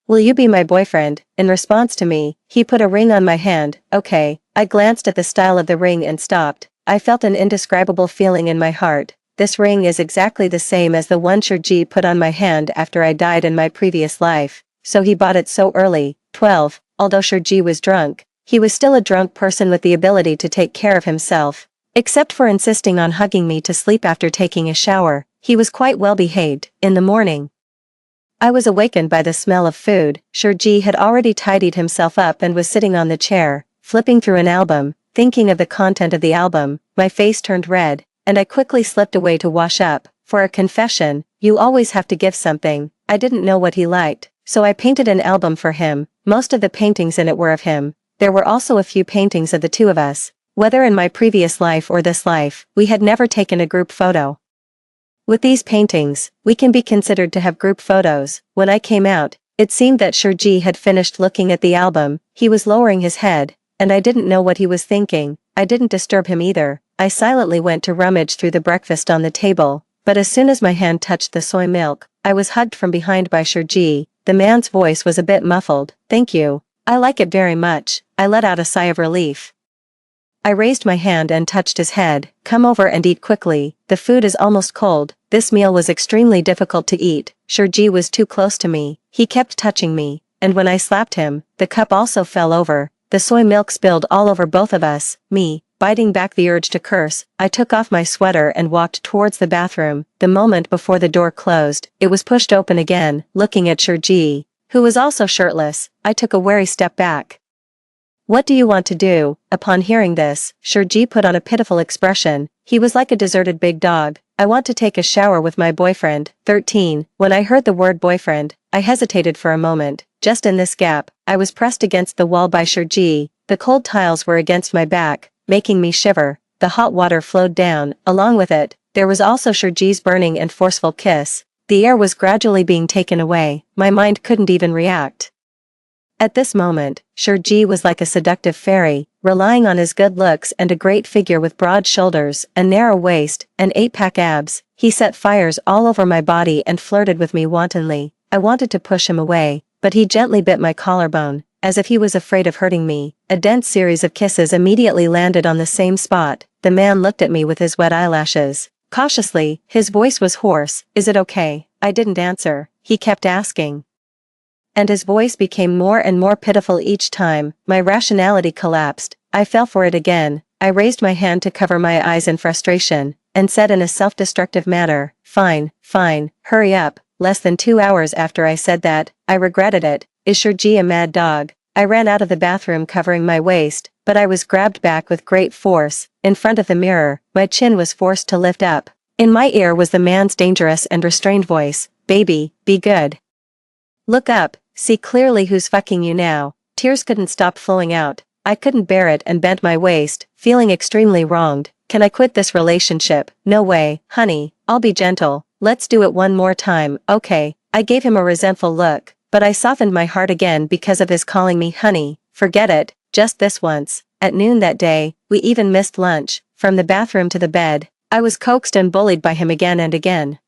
will you be my boyfriend? In response to me, he put a ring on my hand. Okay. I glanced at the style of the ring and stopped. I felt an indescribable feeling in my heart. This ring is exactly the same as the one Shurji put on my hand after I died in my previous life. So he bought it so early. 12. Although Shurji was drunk, he was still a drunk person with the ability to take care of himself. Except for insisting on hugging me to sleep after taking a shower, he was quite well behaved. In the morning, I was awakened by the smell of food. Shurji had already tidied himself up and was sitting on the chair, flipping through an album. Thinking of the content of the album, my face turned red, and I quickly slipped away to wash up. For a confession, you always have to give something. I didn't know what he liked, so I painted an album for him. Most of the paintings in it were of him. There were also a few paintings of the two of us. Whether in my previous life or this life, we had never taken a group photo. With these paintings, we can be considered to have group photos. When I came out, it seemed that Shurji had finished looking at the album. He was lowering his head, and I didn't know what he was thinking. I didn't disturb him either. I silently went to rummage through the breakfast on the table, but as soon as my hand touched the soy milk, I was hugged from behind by Shurji. The man's voice was a bit muffled. Thank you. I like it very much. I let out a sigh of relief. I raised my hand and touched his head. Come over and eat quickly. The food is almost cold. This meal was extremely difficult to eat. Shurji was too close to me. He kept touching me, and when I slapped him, the cup also fell over. The soy milk spilled all over both of us. Me, biting back the urge to curse, I took off my sweater and walked towards the bathroom. The moment before the door closed, it was pushed open again. Looking at Shurji, who was also shirtless, I took a wary step back. What do you want to do? Upon hearing this, Shurji put on a pitiful expression. He was like a deserted big dog. I want to take a shower with my boyfriend. 13. When I heard the word boyfriend, I hesitated for a moment. Just in this gap, I was pressed against the wall by Shurji. The cold tiles were against my back, making me shiver. The hot water flowed down. Along with it, there was also Shurji's burning and forceful kiss. The air was gradually being taken away. My mind couldn't even react. At this moment, Shurji was like a seductive fairy, relying on his good looks and a great figure with broad shoulders, a narrow waist, and 8-pack abs. He set fires all over my body and flirted with me wantonly. I wanted to push him away, but he gently bit my collarbone, as if he was afraid of hurting me. A dense series of kisses immediately landed on the same spot. The man looked at me with his wet eyelashes. Cautiously, his voice was hoarse. Is it okay? I didn't answer. He kept asking, and his voice became more and more pitiful each time. My rationality collapsed. I fell for it again. I raised my hand to cover my eyes in frustration, and said in a self-destructive manner, fine, hurry up. Less than 2 hours after I said that, I regretted it. Is Shurji a mad dog? I ran out of the bathroom covering my waist, but I was grabbed back with great force. In front of the mirror, my chin was forced to lift up. In my ear was the man's dangerous and restrained voice, baby, be good. Look up, see clearly who's fucking you now. Tears couldn't stop flowing out. I couldn't bear it and bent my waist, feeling extremely wronged. Can I quit this relationship? No way, honey, I'll be gentle. Let's do it one more time, okay? I gave him a resentful look, but I softened my heart again because of his calling me honey. Forget it, just this once. At noon that day, we even missed lunch. From the bathroom to the bed, I was coaxed and bullied by him again and again.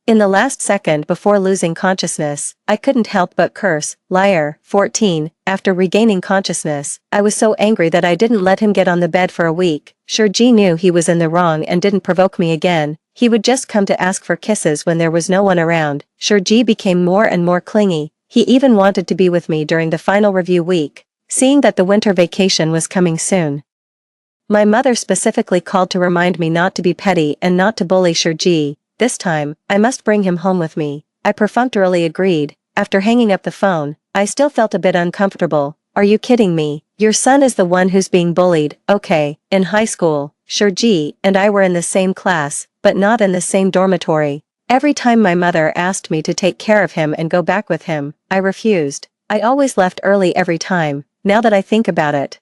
In the last second before losing consciousness, I couldn't help but curse, liar. 14. After regaining consciousness, I was so angry that I didn't let him get on the bed for a week. Shurji knew he was in the wrong and didn't provoke me again. He would just come to ask for kisses when there was no one around. Shurji became more and more clingy. He even wanted to be with me during the final review week, seeing that the winter vacation was coming soon. My mother specifically called to remind me not to be petty and not to bully Shurji. This time, I must bring him home with me. I perfunctorily agreed. After hanging up the phone, I still felt a bit uncomfortable. Are you kidding me? Your son is the one who's being bullied. Okay, in high school, Shurji and I were in the same class, but not in the same dormitory. Every time my mother asked me to take care of him and go back with him, I refused. I always left early every time, now that I think about it.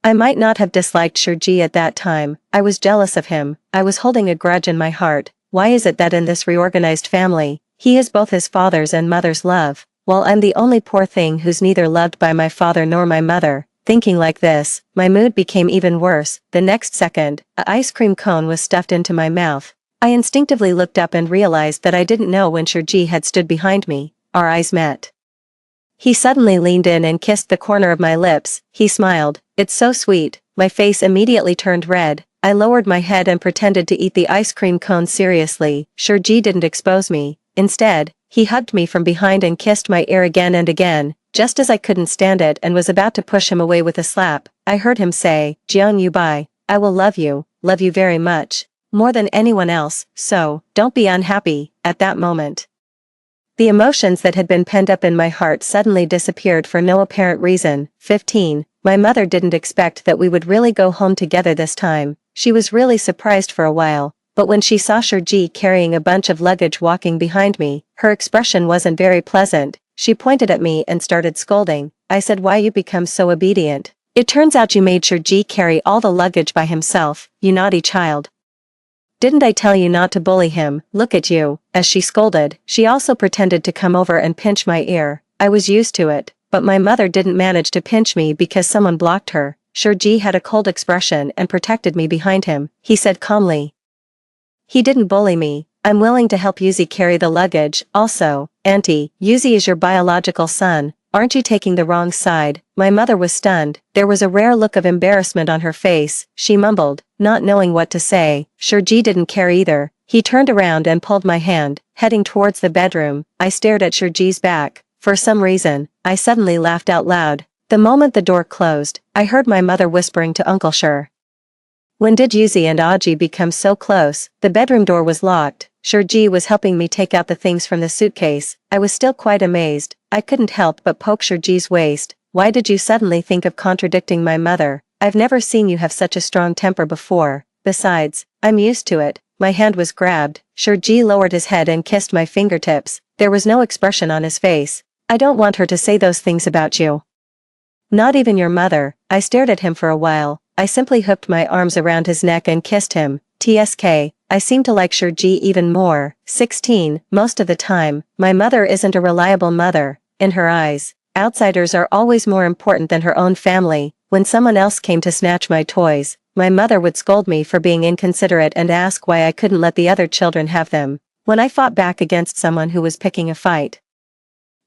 I might not have disliked Shurji at that time. I was jealous of him. I was holding a grudge in my heart. Why is it that in this reorganized family, he is both his father's and mother's love, while I'm the only poor thing who's neither loved by my father nor my mother? Thinking like this, my mood became even worse. The next second, an ice cream cone was stuffed into my mouth. I instinctively looked up and realized that I didn't know when Shurji had stood behind me. Our eyes met. He suddenly leaned in and kissed the corner of my lips. He smiled. It's so sweet. My face immediately turned red. I lowered my head and pretended to eat the ice cream cone seriously. Shurji didn't expose me. Instead, he hugged me from behind and kissed my ear again and again. Just as I couldn't stand it and was about to push him away with a slap, I heard him say, Jeon Yu-bai, I will love you very much, more than anyone else, so, don't be unhappy. At that moment, the emotions that had been pent up in my heart suddenly disappeared for no apparent reason. 15. My mother didn't expect that we would really go home together this time. She was really surprised for a while, but when she saw Shurji carrying a bunch of luggage walking behind me, her expression wasn't very pleasant. She pointed at me and started scolding. I said, why you become so obedient? It turns out you made Shurji carry all the luggage by himself, you naughty child. Didn't I tell you not to bully him? Look at you. As she scolded, she also pretended to come over and pinch my ear. I was used to it, but my mother didn't manage to pinch me because someone blocked her. Shurji had a cold expression and protected me behind him. He said calmly, he didn't bully me. I'm willing to help Yuzi carry the luggage. Also, Auntie, Yuzi is your biological son. Aren't you taking the wrong side? My mother was stunned. There was a rare look of embarrassment on her face. She mumbled, not knowing what to say. Shurji didn't care either. He turned around and pulled my hand, heading towards the bedroom. I stared at Shurji's back. For some reason, I suddenly laughed out loud. The moment the door closed, I heard my mother whispering to Uncle Shur. When did Yuzi and Aji become so close? The bedroom door was locked. Shurji was helping me take out the things from the suitcase. I was still quite amazed. I couldn't help but poke Shurji's waist. Why did you suddenly think of contradicting my mother? I've never seen you have such a strong temper before. Besides, I'm used to it. My hand was grabbed. Shurji lowered his head and kissed my fingertips. There was no expression on his face. I don't want her to say those things about you. Not even your mother. I stared at him for a while. I simply hooked my arms around his neck and kissed him. TSK, I seem to like Shurji even more. 16. Most of the time, my mother isn't a reliable mother. In her eyes, outsiders are always more important than her own family. When someone else came to snatch my toys, my mother would scold me for being inconsiderate and ask why I couldn't let the other children have them. When I fought back against someone who was picking a fight,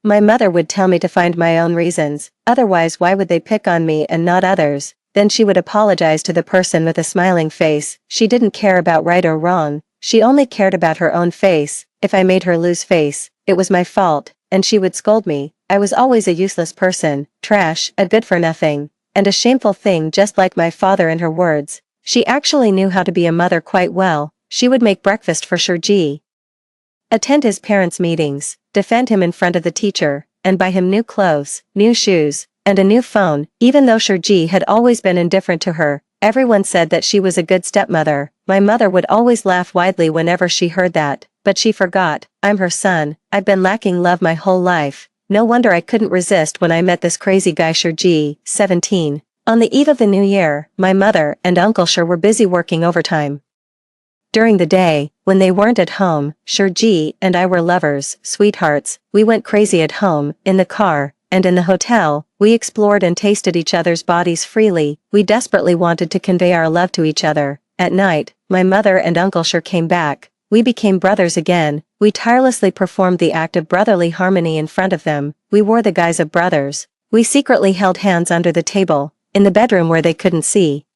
my mother would tell me to find my own reasons. Otherwise, why would they pick on me and not others? Then she would apologize to the person with a smiling face. She didn't care about right or wrong. She only cared about her own face. If I made her lose face, it was my fault, and she would scold me. I was always a useless person, trash, a good for nothing. and a shameful thing just like my father in her words. She actually knew how to be a mother quite well. She would make breakfast for Sergei, attend his parents' meetings, defend him in front of the teacher, and buy him new clothes, new shoes, and a new phone. Even though Sergei had always been indifferent to her, everyone said that she was a good stepmother. My mother would always laugh widely whenever she heard that, but she forgot. I'm her son. I've been lacking love my whole life. No wonder I couldn't resist when I met this crazy guy Sergei, 17. On the eve of the new year, my mother and Uncle Sher were busy working overtime. During the day, when they weren't at home, Sergei and I were lovers, sweethearts. We went crazy at home, in the car, and in the hotel. We explored and tasted each other's bodies freely. We desperately wanted to convey our love to each other. At night, my mother and Uncle Sher came back. We became brothers again. We tirelessly performed the act of brotherly harmony in front of them. We wore the guise of brothers. We secretly held hands under the table, in the bedroom where they couldn't see.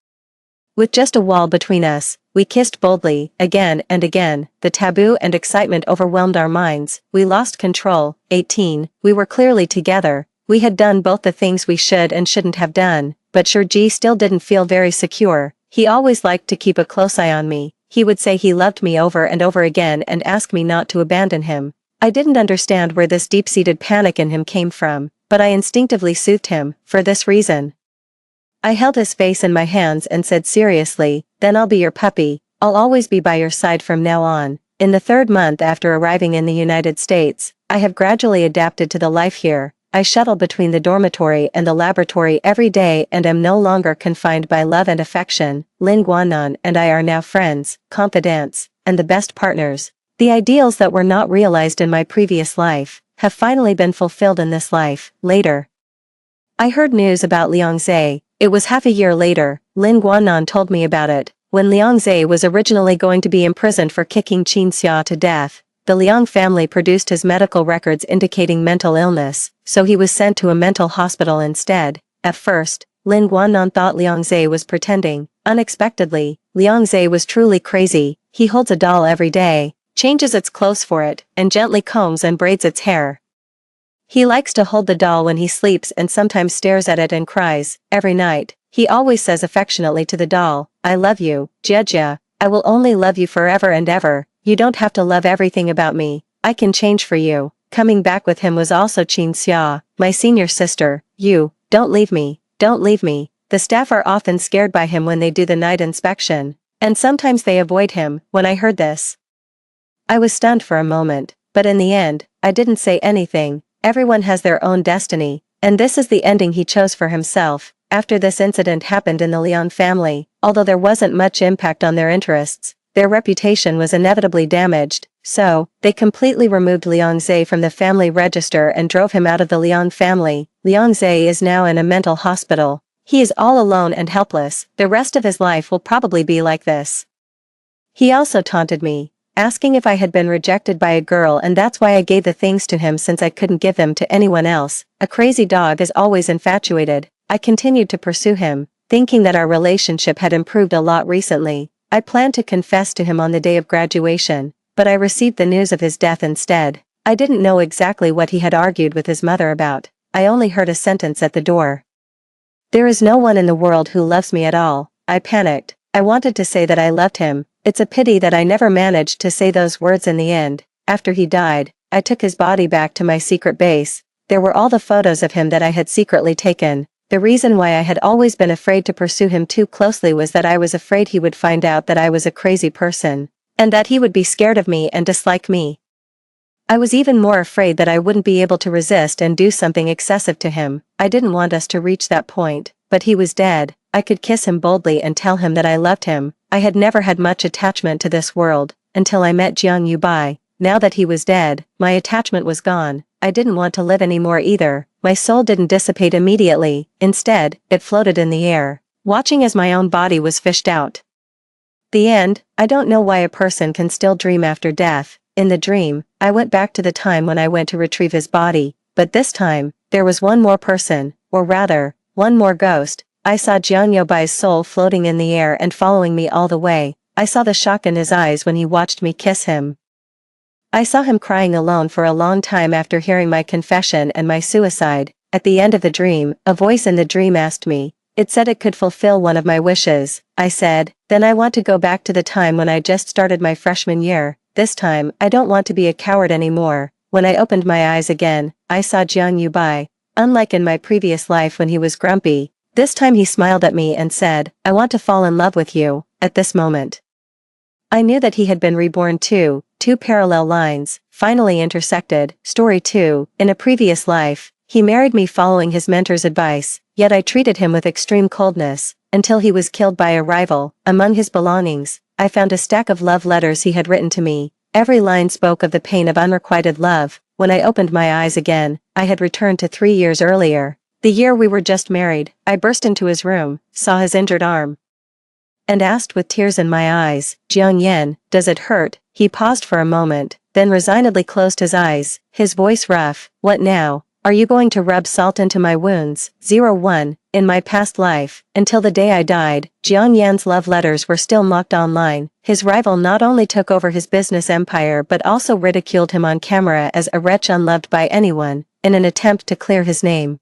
With just a wall between us, we kissed boldly, again and again. The taboo and excitement overwhelmed our minds. We lost control. 18. We were clearly together. We had done both the things we should and shouldn't have done, but Sergei still didn't feel very secure. He always liked to keep a close eye on me. He would say he loved me over and over again and ask me not to abandon him. I didn't understand where this deep-seated panic in him came from, but I instinctively soothed him, for this reason. I held his face in my hands and said seriously, "Then I'll be your puppy. I'll always be by your side from now on." In the 3rd month after arriving in the United States, I have gradually adapted to the life here. I shuttle between the dormitory and the laboratory every day and am no longer confined by love and affection. Lin Guanan and I are now friends, confidants, and the best partners. The ideals that were not realized in my previous life have finally been fulfilled in this life. Later, I heard news about Liang Zhe. It was half a year later. Lin Guanan told me about it. When Liang Zhe was originally going to be imprisoned for kicking Qin Xia to death, the Liang family produced his medical records indicating mental illness, so he was sent to a mental hospital instead. At first, Lin Guanan thought Liang Zhe was pretending. Unexpectedly, Liang Zhe was truly crazy. He holds a doll every day, changes its clothes for it, and gently combs and braids its hair. He likes to hold the doll when he sleeps and sometimes stares at it and cries. Every night, he always says affectionately to the doll, "I love you, Jia. I will only love you forever and ever. You don't have to love everything about me. I can change for you." Coming back with him was also Qin Xia, my senior sister. Don't leave me, don't leave me. The staff are often scared by him when they do the night inspection, and sometimes they avoid him. When I heard this, I was stunned for a moment, but in the end, I didn't say anything. Everyone has their own destiny, and this is the ending he chose for himself. After this incident happened in the Liang family, although there wasn't much impact on their interests, their reputation was inevitably damaged, so, they completely removed Liang Zhe from the family register and drove him out of the Liang family. Liang Zhe is now in a mental hospital. He is all alone and helpless. The rest of his life will probably be like this. He also taunted me, asking if I had been rejected by a girl and that's why I gave the things to him since I couldn't give them to anyone else. A crazy dog is always infatuated. I continued to pursue him, thinking that our relationship had improved a lot recently. I planned to confess to him on the day of graduation, but I received the news of his death instead. I didn't know exactly what he had argued with his mother about. I only heard a sentence at the door. "There is no one in the world who loves me at all." I panicked. I wanted to say that I loved him. It's a pity that I never managed to say those words in the end. After he died, I took his body back to my secret base. There were all the photos of him that I had secretly taken. The reason why I had always been afraid to pursue him too closely was that I was afraid he would find out that I was a crazy person, and that he would be scared of me and dislike me. I was even more afraid that I wouldn't be able to resist and do something excessive to him. I didn't want us to reach that point, but he was dead. I could kiss him boldly and tell him that I loved him. I had never had much attachment to this world, until I met Jiang Yubai. Now that he was dead, my attachment was gone. I didn't want to live anymore either. My soul didn't dissipate immediately. Instead, it floated in the air, watching as my own body was fished out. The end. I don't know why a person can still dream after death. In the dream, I went back to the time when I went to retrieve his body, but this time, there was one more person, or rather, one more ghost. I saw Jiang Yobai's soul floating in the air and following me all the way. I saw the shock in his eyes when he watched me kiss him. I saw him crying alone for a long time after hearing my confession and my suicide. At the end of the dream, a voice in the dream asked me, It said it could fulfill one of my wishes, I said. Then I want to go back to the time when I just started my freshman year. This time, I don't want to be a coward anymore. When I opened my eyes again, I saw Jiang Yubai. Unlike in my previous life when he was grumpy, this time he smiled at me and said, I want to fall in love with you. At this moment, I knew that he had been reborn too. Two parallel lines finally intersected. Story 2. In a previous life, he married me following his mentor's advice, yet I treated him with extreme coldness, until he was killed by a rival. Among his belongings, I found a stack of love letters he had written to me. Every line spoke of the pain of unrequited love. When I opened my eyes again, I had returned to 3 years earlier. The year we were just married. I burst into his room, saw his injured arm, and asked with tears in my eyes, Jiang Yan, does it hurt? He paused for a moment, then resignedly closed his eyes, his voice rough. What now? Are you going to rub salt into my wounds? 01. In my past life, until the day I died, Jiang Yan's love letters were still mocked online. His rival not only took over his business empire but also ridiculed him on camera as a wretch unloved by anyone, in an attempt to clear his name.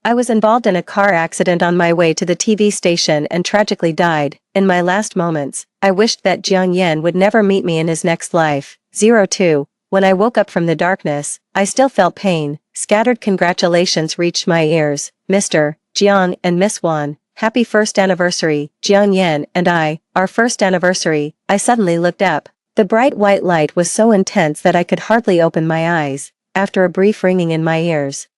I was involved in a car accident on my way to the TV station and tragically died. In my last moments, I wished that Jiang Yan would never meet me in his next life. 02. When I woke up from the darkness, I still felt pain. Scattered congratulations reached my ears. Mr. Jiang and Miss Wan, happy first anniversary. Jiang Yan and I, our first anniversary. I suddenly looked up. The bright white light was so intense that I could hardly open my eyes. After a brief ringing in my ears,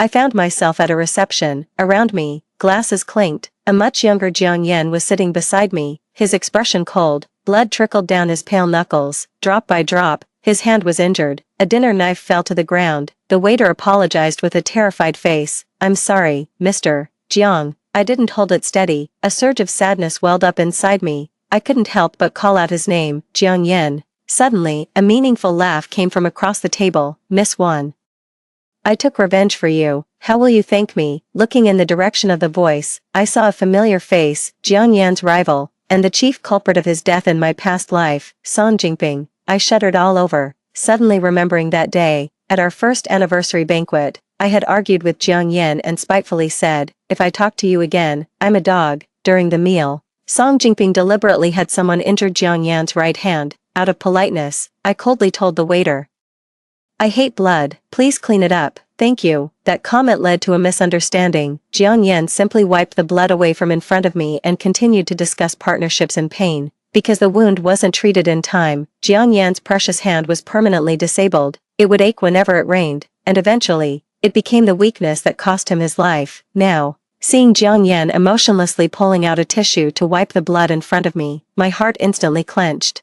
I found myself at a reception. Around me, glasses clinked. A much younger Jiang Yan was sitting beside me, his expression cold. Blood trickled down his pale knuckles, drop by drop. His hand was injured. A dinner knife fell to the ground. The waiter apologized with a terrified face. I'm sorry, Mr. Jiang. I didn't hold it steady. A surge of sadness welled up inside me. I couldn't help but call out his name, Jiang Yan. Suddenly, a meaningful laugh came from across the table. Miss Wan, I took revenge for you. How will you thank me? Looking in the direction of the voice, I saw a familiar face, Jiang Yan's rival, and the chief culprit of his death in my past life, Song Jingping. I shuddered all over, suddenly remembering that day, at our first anniversary banquet, I had argued with Jiang Yan and spitefully said, if I talk to you again, I'm a dog. During the meal, Song Jingping deliberately had someone injure Jiang Yan's right hand. Out of politeness, I coldly told the waiter, I hate blood, please clean it up. Thank you. That comment led to a misunderstanding. Jiang Yan simply wiped the blood away from in front of me and continued to discuss partnerships in pain. Because the wound wasn't treated in time, Jiang Yan's precious hand was permanently disabled. It would ache whenever it rained, and eventually, it became the weakness that cost him his life. Now, seeing Jiang Yan emotionlessly pulling out a tissue to wipe the blood in front of me, my heart instantly clenched.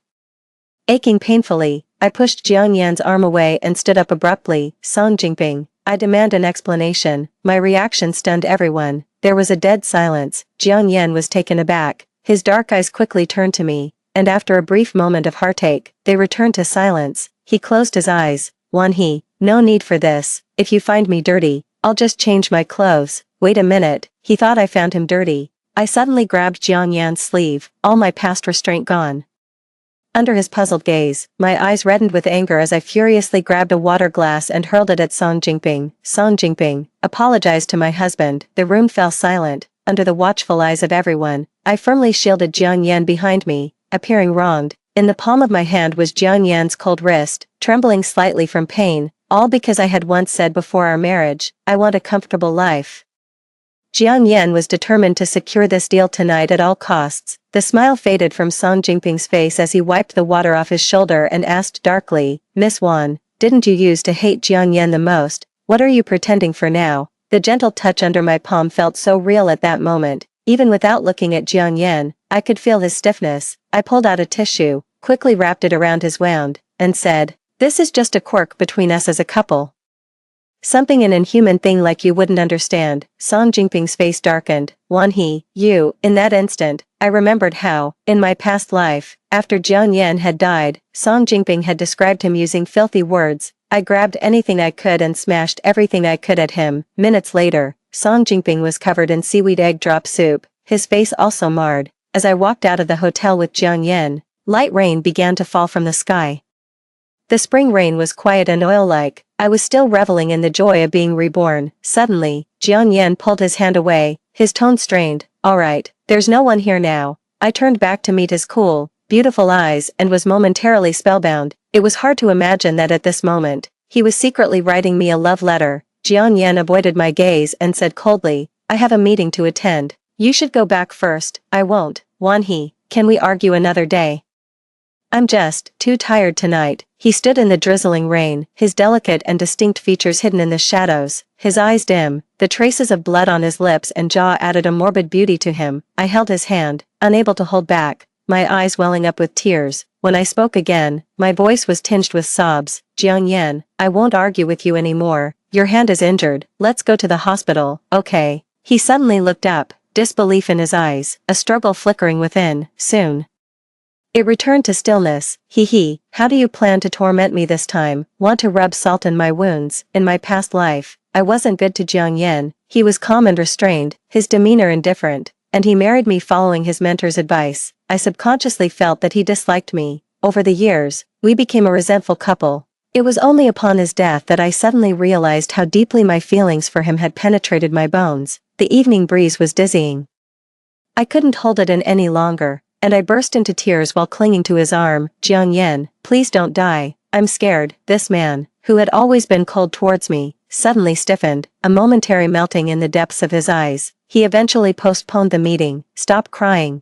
Aching painfully, I pushed Jiang Yan's arm away and stood up abruptly. Song Jingping, I demand an explanation. My reaction stunned everyone. There was a dead silence. Jiang Yan was taken aback. His dark eyes quickly turned to me, and after a brief moment of heartache, they returned to silence. He closed his eyes. Wan He, no need for this. If you find me dirty, I'll just change my clothes. Wait a minute. He thought I found him dirty. I suddenly grabbed Jiang Yan's sleeve, all my past restraint gone. Under his puzzled gaze, my eyes reddened with anger as I furiously grabbed a water glass and hurled it at Song Jingping. Song Jingping, apologized to my husband. The room fell silent, under the watchful eyes of everyone. I firmly shielded Jiang Yan behind me, appearing wronged. In the palm of my hand was Jiang Yan's cold wrist, trembling slightly from pain, all because I had once said before our marriage, I want a comfortable life. Jiang Yan was determined to secure this deal tonight at all costs. The smile faded from Song Jingping's face as he wiped the water off his shoulder and asked darkly, Miss Wan, didn't you used to hate Jiang Yan the most? What are you pretending for now? The gentle touch under my palm felt so real at that moment. Even without looking at Jiang Yan, I could feel his stiffness. I pulled out a tissue, quickly wrapped it around his wound, and said, this is just a quirk between us as a couple. Something an inhuman thing like you wouldn't understand. Song Jingping's face darkened. Wan He, you. In that instant, I remembered how, in my past life, after Jiang Yan had died, Song Jingping had described him using filthy words. I grabbed anything I could and smashed everything I could at him. Minutes later, Song Jingping was covered in seaweed egg drop soup, his face also marred. As I walked out of the hotel with Jiang Yan, light rain began to fall from the sky. The spring rain was quiet and oil-like. I was still reveling in the joy of being reborn. Suddenly, Jiang Yan pulled his hand away, his tone strained. Alright, there's no one here now. I turned back to meet his cool, beautiful eyes and was momentarily spellbound. It was hard to imagine that at this moment, he was secretly writing me a love letter. Jiang Yan avoided my gaze and said coldly, I have a meeting to attend. You should go back first. I won't, Wan He. Can we argue another day? I'm just too tired tonight. He stood in the drizzling rain, his delicate and distinct features hidden in the shadows, his eyes dim, the traces of blood on his lips and jaw added a morbid beauty to him. I held his hand, unable to hold back, my eyes welling up with tears. When I spoke again, my voice was tinged with sobs. Jiang Yan, I won't argue with you anymore. Your hand is injured. Let's go to the hospital, okay? He suddenly looked up, disbelief in his eyes, a struggle flickering within. Soon it returned to stillness. He, how do you plan to torment me this time? Want to rub salt in my wounds? In my past life, I wasn't good to Jiang Yan. He was calm and restrained, his demeanor indifferent, and he married me following his mentor's advice. I subconsciously felt that he disliked me. Over the years, we became a resentful couple. It was only upon his death that I suddenly realized how deeply my feelings for him had penetrated my bones. The evening breeze was dizzying. I couldn't hold it in any longer, and I burst into tears while clinging to his arm. Jiang Yan, please don't die. I'm scared. This man, who had always been cold towards me, suddenly stiffened, a momentary melting in the depths of his eyes. He eventually postponed the meeting. Stop crying.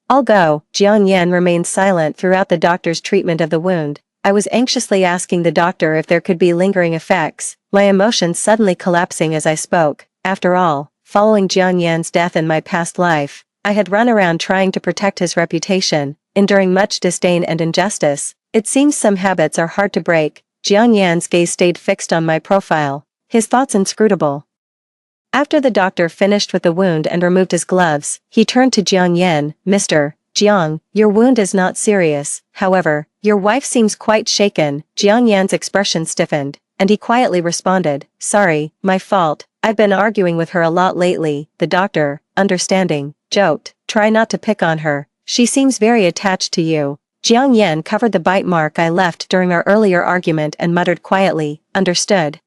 I'll go. Jiang Yan remained silent throughout the doctor's treatment of the wound. I was anxiously asking the doctor if there could be lingering effects, my emotions suddenly collapsing as I spoke. After all, following Jiang Yan's death in my past life, I had run around trying to protect his reputation, enduring much disdain and injustice. It seems some habits are hard to break. Jiang Yan's gaze stayed fixed on my profile, his thoughts inscrutable. After the doctor finished with the wound and removed his gloves, he turned to Jiang Yan. Mr. Jiang, your wound is not serious. However, your wife seems quite shaken. Jiang Yan's expression stiffened, and he quietly responded, sorry, my fault. I've been arguing with her a lot lately. The doctor, understanding, joked, try not to pick on her. She seems very attached to you. Jiang Yan covered the bite mark I left during our earlier argument and muttered quietly, understood.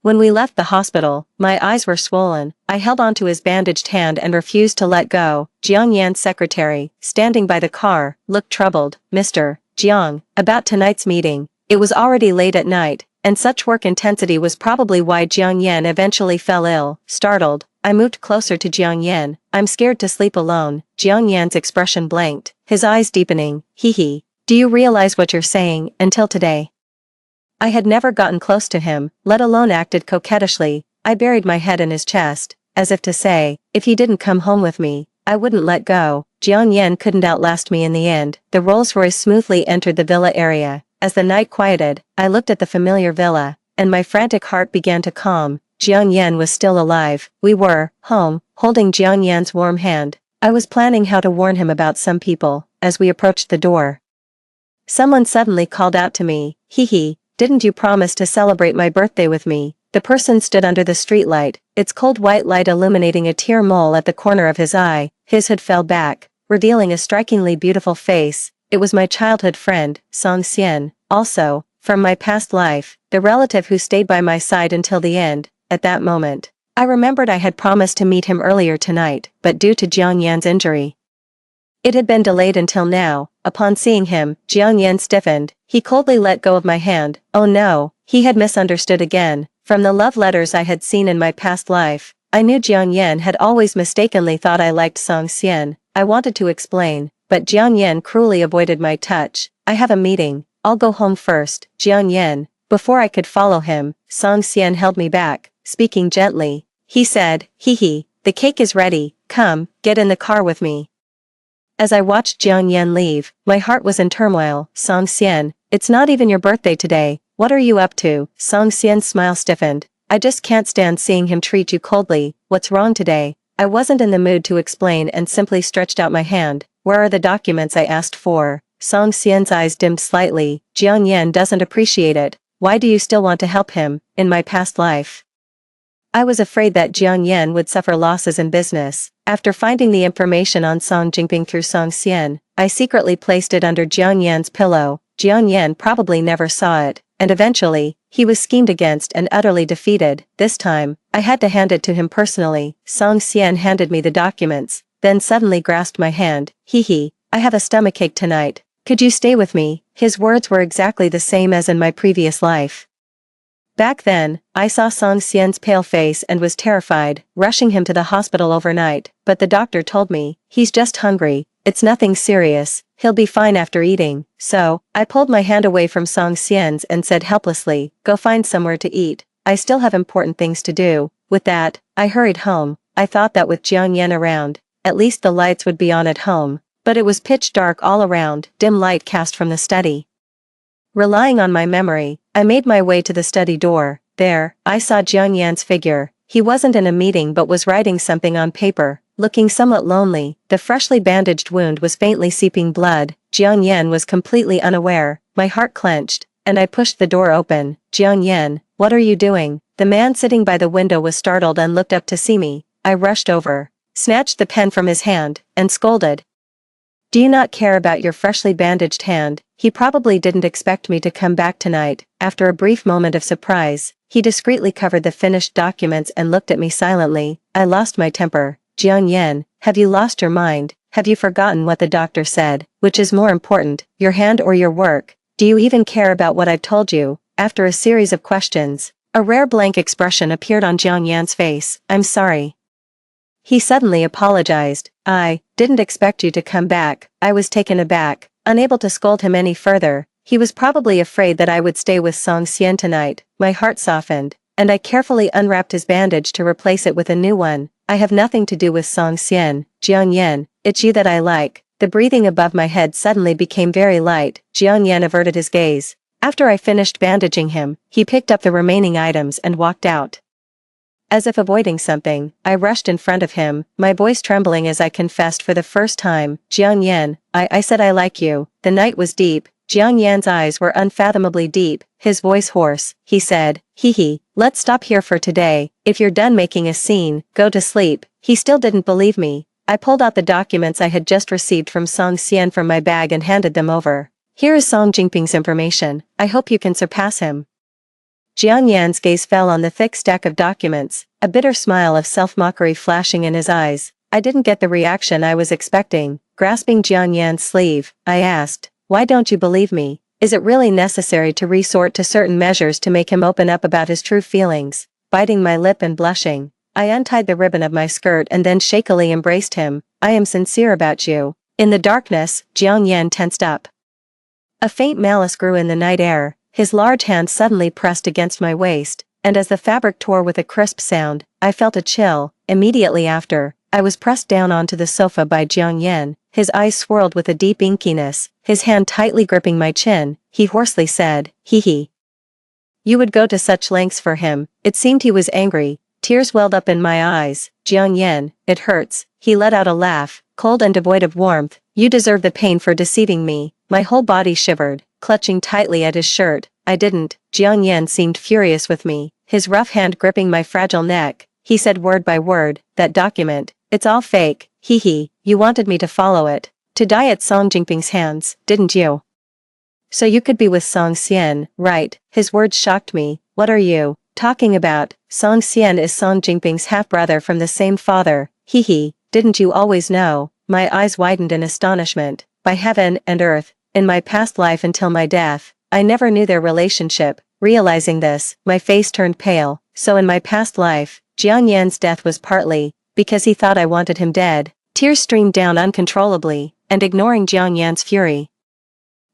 When we left the hospital, my eyes were swollen. I held onto his bandaged hand and refused to let go. Jiang Yan's secretary, standing by the car, looked troubled. Mr. Jiang, about tonight's meeting. It was already late at night, and such work intensity was probably why Jiang Yan eventually fell ill. Startled, I moved closer to Jiang Yan. I'm scared to sleep alone. Jiang Yan's expression blanked, his eyes deepening. Do you realize what you're saying? Until today, I had never gotten close to him, let alone acted coquettishly. I buried my head in his chest, as if to say, if he didn't come home with me, I wouldn't let go. Jiang Yan couldn't outlast me in the end. The Rolls-Royce smoothly entered the villa area. As the night quieted, I looked at the familiar villa, and my frantic heart began to calm. Jiang Yan was still alive. We were home, holding Jiang Yan's warm hand. I was planning how to warn him about some people. As we approached the door, someone suddenly called out to me, didn't you promise to celebrate my birthday with me? The person stood under the streetlight, its cold white light illuminating a tear mole at the corner of his eye. His hood fell back, revealing a strikingly beautiful face. It was my childhood friend, Song Xian, also, from my past life, the relative who stayed by my side until the end. At that moment, I remembered I had promised to meet him earlier tonight, but due to Jiang Yan's injury, it had been delayed until now. Upon seeing him, Jiang Yan stiffened. He coldly let go of my hand. Oh no, he had misunderstood again. From the love letters I had seen in my past life, I knew Jiang Yan had always mistakenly thought I liked Song Xian. I wanted to explain, but Jiang Yan cruelly avoided my touch. I have a meeting. I'll go home first. Jiang Yan. Before I could follow him, Song Xian held me back, speaking gently. He said, the cake is ready. Come, get in the car with me. As I watched Jiang Yan leave, my heart was in turmoil. Song Xian, it's not even your birthday today. What are you up to? Song Xian's smile stiffened. I just can't stand seeing him treat you coldly. What's wrong today? I wasn't in the mood to explain and simply stretched out my hand. Where are the documents I asked for? Song Xian's eyes dimmed slightly. Jiang Yan doesn't appreciate it. Why do you still want to help him? In my past life, I was afraid that Jiang Yan would suffer losses in business. After finding the information on Song Jingping through Song Xian, I secretly placed it under Jiang Yan's pillow. Jiang Yan probably never saw it, and eventually, He was schemed against and utterly defeated. This time, I had to hand it to him personally. Song Xian handed me the documents, then suddenly grasped my hand. Hee, I have a stomachache tonight. Could you stay with me? His words were exactly the same as in my previous life. Back then, I saw Song Xian's pale face and was terrified, rushing him to the hospital overnight, but the doctor told me, he's just hungry, it's nothing serious, he'll be fine after eating. So, I pulled my hand away from Song Xian's and said helplessly, go find somewhere to eat, I still have important things to do. With that, I hurried home. I thought that with Jiang Yan around, at least the lights would be on at home, but it was pitch dark all around, dim light cast from the study. Relying on my memory, I made my way to the study door. There, I saw Jiang Yan's figure. He wasn't in a meeting but was writing something on paper, looking somewhat lonely. The freshly bandaged wound was faintly seeping blood. Jiang Yan was completely unaware. My heart clenched, and I pushed the door open. Jiang Yan, what are you doing? The man sitting by the window was startled and looked up to see me. I rushed over, snatched the pen from his hand, and scolded. Do you not care about your freshly bandaged hand? He probably didn't expect me to come back tonight. After a brief moment of surprise, he discreetly covered the finished documents and looked at me silently. I lost my temper. Jiang Yan, have you lost your mind? Have you forgotten what the doctor said? Which is more important, your hand or your work? Do you even care about what I've told you? After a series of questions, a rare blank expression appeared on Jiang Yan's face. I'm sorry. He suddenly apologized. I didn't expect you to come back. I was taken aback, unable to scold him any further. He was probably afraid that I would stay with Song Xian tonight. My heart softened, and I carefully unwrapped his bandage to replace it with a new one. I have nothing to do with Song Xian. Jiang Yan, it's you that I like. The breathing above my head suddenly became very light. Jiang Yan averted his gaze. After I finished bandaging him, he picked up the remaining items and walked out. As if avoiding something, I rushed in front of him, my voice trembling as I confessed for the first time, Jiang Yan, I said I like you. The night was deep. Jiang Yan's eyes were unfathomably deep, his voice hoarse. He said, let's stop here for today. If you're done making a scene, go to sleep. He still didn't believe me. I pulled out the documents I had just received from Song Xian from my bag and handed them over. Here is Song Jingping's information. I hope you can surpass him. Jiang Yan's gaze fell on the thick stack of documents, a bitter smile of self-mockery flashing in his eyes. I didn't get the reaction I was expecting. Grasping Jiang Yan's sleeve, I asked, why don't you believe me? Is it really necessary to resort to certain measures to make him open up about his true feelings? Biting my lip and blushing, I untied the ribbon of my skirt and then shakily embraced him. I am sincere about you. In the darkness, Jiang Yan tensed up. A faint malice grew in the night air. His large hand suddenly pressed against my waist, and as the fabric tore with a crisp sound, I felt a chill. Immediately after, I was pressed down onto the sofa by Jiang Yan. His eyes swirled with a deep inkiness, his hand tightly gripping my chin. He hoarsely said, You would go to such lengths for him. It seemed he was angry. Tears welled up in my eyes. Jiang Yan, it hurts. He let out a laugh, cold and devoid of warmth. You deserve the pain for deceiving me. My whole body shivered, clutching tightly at his shirt. I didn't. Jiang Yan seemed furious with me, his rough hand gripping my fragile neck. He said word by word, that document, it's all fake. You wanted me to follow it, to die at Song Jingping's hands, didn't you? So you could be with Song Xian, right? His words shocked me. What are you talking about? Song Xian is Song Jingping's half-brother from the same father. Didn't you always know? My eyes widened in astonishment. By heaven and earth, in my past life until my death, I never knew their relationship. Realizing this, my face turned pale. So in my past life, Jiang Yan's death was partly because he thought I wanted him dead. Tears streamed down uncontrollably, and ignoring Jiang Yan's fury,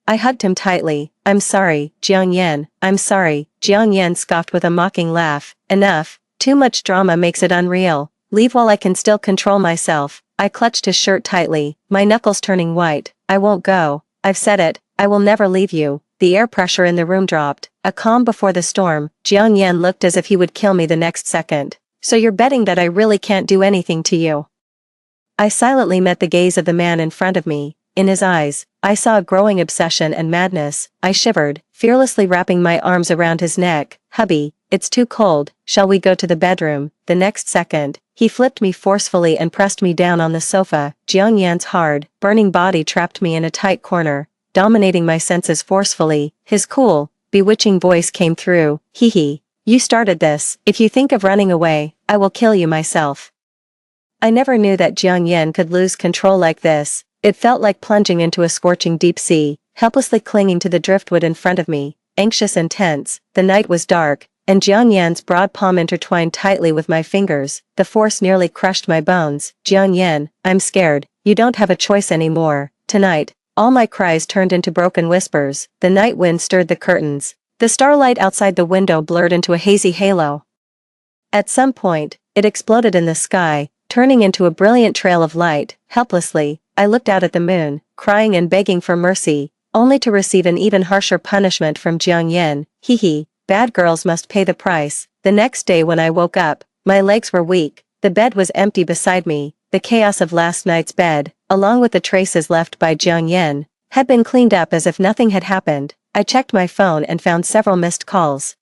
I hugged him tightly. I'm sorry, Jiang Yan, I'm sorry. Jiang Yan scoffed with a mocking laugh. Enough. Too much drama makes it unreal. Leave while I can still control myself. I clutched his shirt tightly, my knuckles turning white. I won't go. I've said it. I will never leave you. The air pressure in the room dropped. A calm before the storm. Jiang Yan looked as if he would kill me the next second. So you're betting that I really can't do anything to you? I silently met the gaze of the man in front of me. In his eyes, I saw a growing obsession and madness. I shivered, fearlessly wrapping my arms around his neck. Hubby, it's too cold. Shall we go to the bedroom? The next second, he flipped me forcefully and pressed me down on the sofa. Jiang Yan's hard, burning body trapped me in a tight corner, dominating my senses forcefully. His cool, bewitching voice came through, hee hee. You started this, if you think of running away, I will kill you myself. I never knew that Jiang Yan could lose control like this. It felt like plunging into a scorching deep sea, helplessly clinging to the driftwood in front of me, anxious and tense. The night was dark, and Jiang Yan's broad palm intertwined tightly with my fingers. The force nearly crushed my bones. Jiang Yan, I'm scared. You don't have a choice anymore. Tonight. All my cries turned into broken whispers. The night wind stirred the curtains. The starlight outside the window blurred into a hazy halo. At some point, it exploded in the sky, turning into a brilliant trail of light. Helplessly, I looked out at the moon, crying and begging for mercy, only to receive an even harsher punishment from Jiang Yan. Hee hee, bad girls must pay the price. The next day when I woke up, my legs were weak, the bed was empty beside me, the chaos of last night's bed, along with the traces left by Jiang Yan, had been cleaned up as if nothing had happened. I checked my phone and found several missed calls.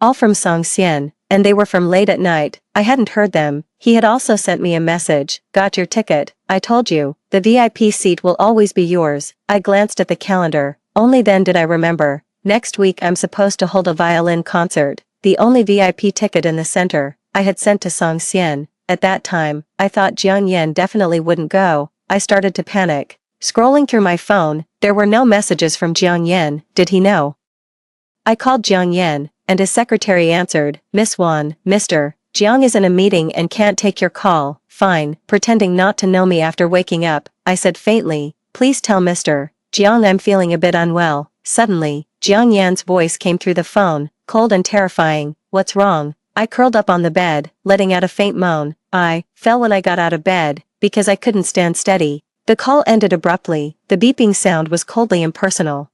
All from Song Xian, and they were from late at night. I hadn't heard them. He had also sent me a message. Got your ticket. I told you, the VIP seat will always be yours. I glanced at the calendar. Only then did I remember. Next week I'm supposed to hold a violin concert. The only VIP ticket in the center, I had sent to Song Xian. At that time, I thought Jiang Yan definitely wouldn't go. I started to panic. Scrolling through my phone, there were no messages from Jiang Yan. Did he know? I called Jiang Yan, and his secretary answered, Miss Wan, Mr. Jiang is in a meeting and can't take your call. Fine. Pretending not to know me after waking up, I said faintly, please tell Mr. Jiang I'm feeling a bit unwell. Suddenly, Jiang Yan's voice came through the phone, cold and terrifying. What's wrong? I curled up on the bed, letting out a faint moan. I fell when I got out of bed, because I couldn't stand steady. The call ended abruptly. The beeping sound was coldly impersonal.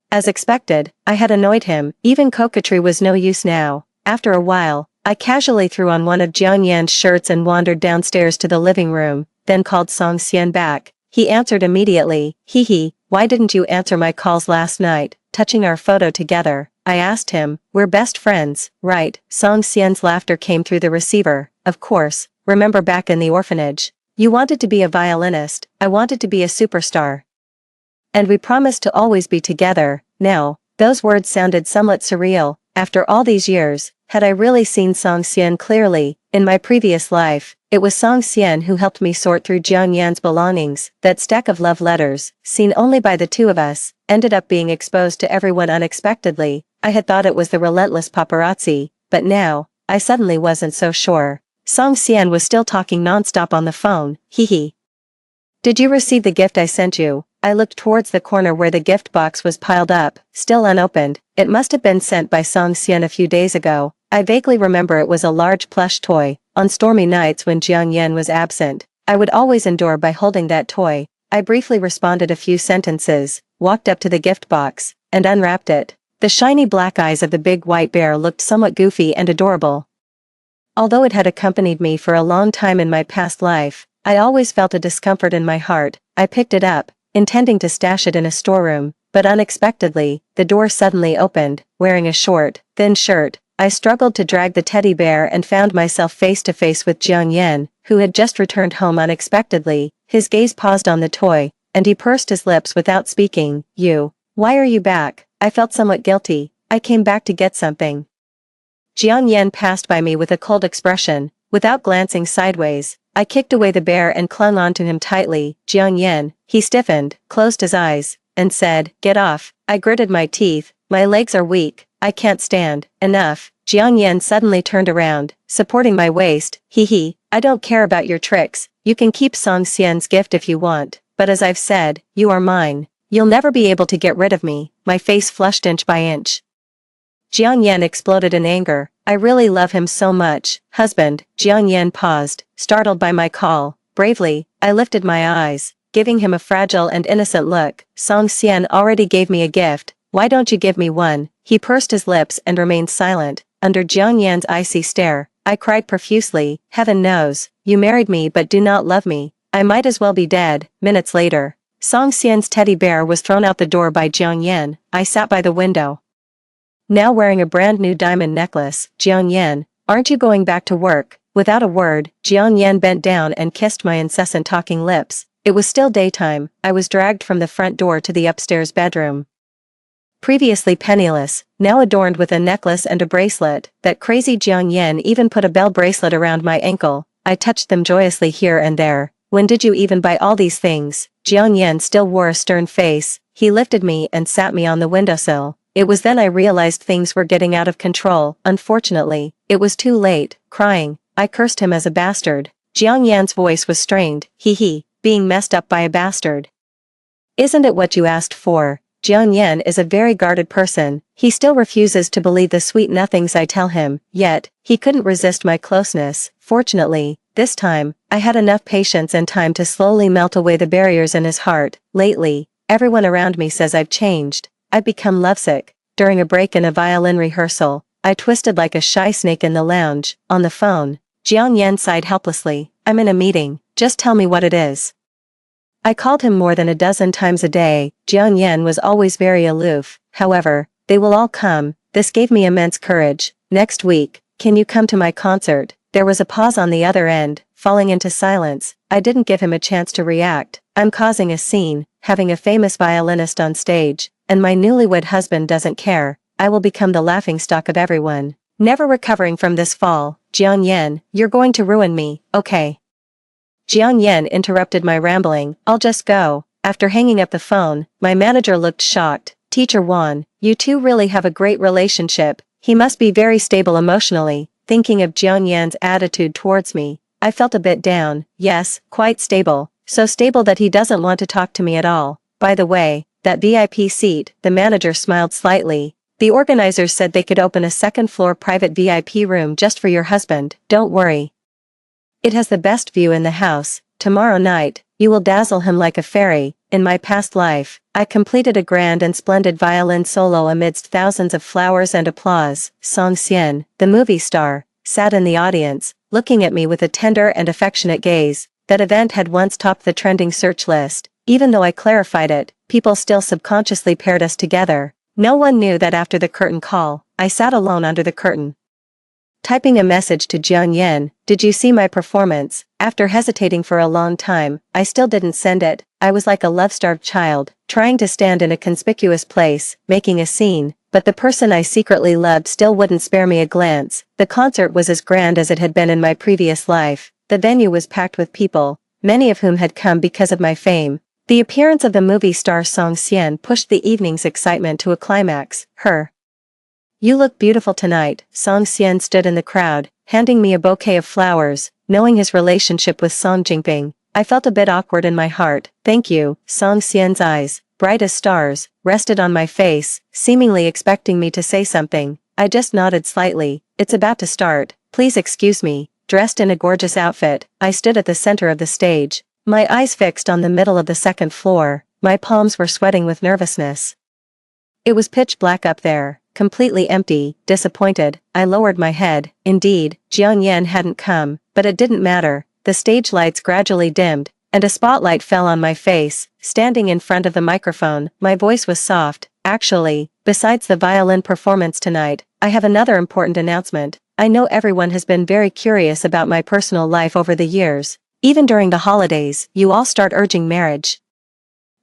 As expected, I had annoyed him. Even coquetry was no use now. After a while, I casually threw on one of Jiang Yan's shirts and wandered downstairs to the living room, then called Song Xian back. He answered immediately. Hee hee, why didn't you answer my calls last night, touching our photo together? I asked him. We're best friends, right? Song Xian's laughter came through the receiver. Of course, remember back in the orphanage? You wanted to be a violinist, I wanted to be a superstar. And we promised to always be together. Now, those words sounded somewhat surreal. After all these years, had I really seen Song Xian clearly? In my previous life, it was Song Xian who helped me sort through Jiang Yan's belongings. That stack of love letters, seen only by the two of us, ended up being exposed to everyone unexpectedly. I had thought it was the relentless paparazzi, but now, I suddenly wasn't so sure. Song Xian was still talking nonstop on the phone. Hee hee. Did you receive the gift I sent you? I looked towards the corner where the gift box was piled up, still unopened. It must have been sent by Song Xian a few days ago. I vaguely remember it was a large plush toy. On stormy nights when Jiang Yan was absent, I would always endure by holding that toy. I briefly responded a few sentences, walked up to the gift box, and unwrapped it. The shiny black eyes of the big white bear looked somewhat goofy and adorable. Although it had accompanied me for a long time in my past life, I always felt a discomfort in my heart. I picked it up, intending to stash it in a storeroom, but unexpectedly, the door suddenly opened. Wearing a short, thin shirt, I struggled to drag the teddy bear and found myself face to face with Jiang Yan, who had just returned home unexpectedly. His gaze paused on the toy, and he pursed his lips without speaking. Why are you back? I felt somewhat guilty. I came back to get something. Jiang Yan passed by me with a cold expression. Without glancing sideways, I kicked away the bear and clung onto him tightly. Jiang Yan, he stiffened, closed his eyes, and said, get off. I gritted my teeth. My legs are weak. I can't stand. Enough. Jiang Yan suddenly turned around, supporting my waist. Hee hee, I don't care about your tricks. You can keep Song Xian's gift if you want, but as I've said, you are mine. You'll never be able to get rid of me. My face flushed inch by inch. Jiang Yan exploded in anger. I really love him so much. Husband. Jiang Yan paused, startled by my call. Bravely, I lifted my eyes, giving him a fragile and innocent look. Song Xian already gave me a gift. Why don't you give me one? He pursed his lips and remained silent. Under Jiang Yan's icy stare, I cried profusely. Heaven knows, you married me but do not love me. I might as well be dead. Minutes later, Song Xian's teddy bear was thrown out the door by Jiang Yan. I sat by the window. Now wearing a brand new diamond necklace. Jiang Yan, aren't you going back to work? Without a word, Jiang Yan bent down and kissed my incessant talking lips. It was still daytime. I was dragged from the front door to the upstairs bedroom. Previously penniless, now adorned with a necklace and a bracelet, that crazy Jiang Yan even put a bell bracelet around my ankle. I touched them joyously here and there. When did you even buy all these things? Jiang Yan still wore a stern face. He lifted me and sat me on the windowsill. It was then I realized things were getting out of control. Unfortunately, it was too late. Crying, I cursed him as a bastard. Jiang Yan's voice was strained. Hee, being messed up by a bastard. Isn't it what you asked for? Jiang Yan is a very guarded person. He still refuses to believe the sweet nothings I tell him, yet, he couldn't resist my closeness. Fortunately, this time, I had enough patience and time to slowly melt away the barriers in his heart. Lately, everyone around me says I've changed. I've become lovesick. During a break in a violin rehearsal, I twisted like a shy snake in the lounge. On the phone, Jiang Yan sighed helplessly. I'm in a meeting, just tell me what it is. I called him more than a dozen times a day. Jiang Yan was always very aloof. However, they will all come. This gave me immense courage. Next week, can you come to my concert? There was a pause on the other end, falling into silence. I didn't give him a chance to react. I'm causing a scene, having a famous violinist on stage, and my newlywed husband doesn't care. I will become the laughingstock of everyone. Never recovering from this fall. Jiang Yan, you're going to ruin me, okay? Jiang Yan interrupted my rambling. I'll just go. After hanging up the phone, my manager looked shocked. Teacher Wan, you two really have a great relationship. He must be very stable emotionally. Thinking of Jiang Yan's attitude towards me, I felt a bit down. Yes, quite stable. So stable that he doesn't want to talk to me at all. By the way, that VIP seat, the manager smiled slightly. The organizers said they could open a second-floor private VIP room just for your husband. Don't worry. It has the best view in the house. Tomorrow night, you will dazzle him like a fairy. In my past life, I completed a grand and splendid violin solo amidst thousands of flowers and applause. Song Xian, the movie star, sat in the audience, looking at me with a tender and affectionate gaze. That event had once topped the trending search list. Even though I clarified it, people still subconsciously paired us together. No one knew that after the curtain call, I sat alone under the curtain, typing a message to Jiang Yan. Did you see my performance? After hesitating for a long time, I still didn't send it. I was like a love-starved child, trying to stand in a conspicuous place, making a scene, but the person I secretly loved still wouldn't spare me a glance. The concert was as grand as it had been in my previous life. The venue was packed with people, many of whom had come because of my fame. The appearance of the movie star Song Xian pushed the evening's excitement to a climax. You look beautiful tonight. Song Xian stood in the crowd, handing me a bouquet of flowers. Knowing his relationship with Song Jingping, I felt a bit awkward in my heart. Thank you. Song Xian's eyes, bright as stars, rested on my face, seemingly expecting me to say something. I just nodded slightly. It's about to start. Please excuse me. Dressed in a gorgeous outfit, I stood at the center of the stage, my eyes fixed on the middle of the second floor. My palms were sweating with nervousness. It was pitch black up there, completely empty. Disappointed, I lowered my head. Indeed, Jiang Yan hadn't come, but it didn't matter. The stage lights gradually dimmed, and a spotlight fell on my face. Standing in front of the microphone, my voice was soft. Actually, besides the violin performance tonight, I have another important announcement. I know everyone has been very curious about my personal life over the years. Even during the holidays, you all start urging marriage.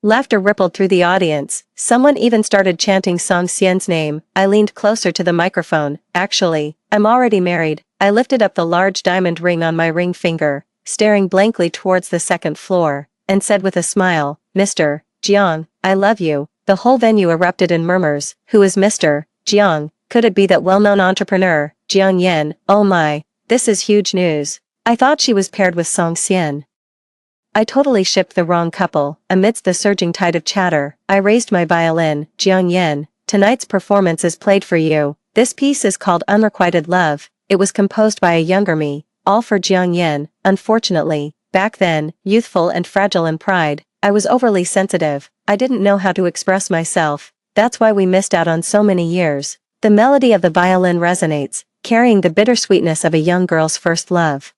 Laughter rippled through the audience. Someone even started chanting Song Xian's name. I leaned closer to the microphone. Actually, I'm already married. I lifted up the large diamond ring on my ring finger, staring blankly towards the second floor, and said with a smile, Mr. Jiang, I love you. The whole venue erupted in murmurs. Who is Mr. Jiang? Could it be that well-known entrepreneur, Jiang Yan? Oh my, this is huge news. I thought she was paired with Song Xian. I totally shipped the wrong couple. Amidst the surging tide of chatter, I raised my violin. Jiang Yan, tonight's performance is played for you. This piece is called Unrequited Love. It was composed by a younger me, all for Jiang Yan. Unfortunately, back then, youthful and fragile in pride, I was overly sensitive. I didn't know how to express myself. That's why we missed out on so many years. The melody of the violin resonates, carrying the bittersweetness of a young girl's first love.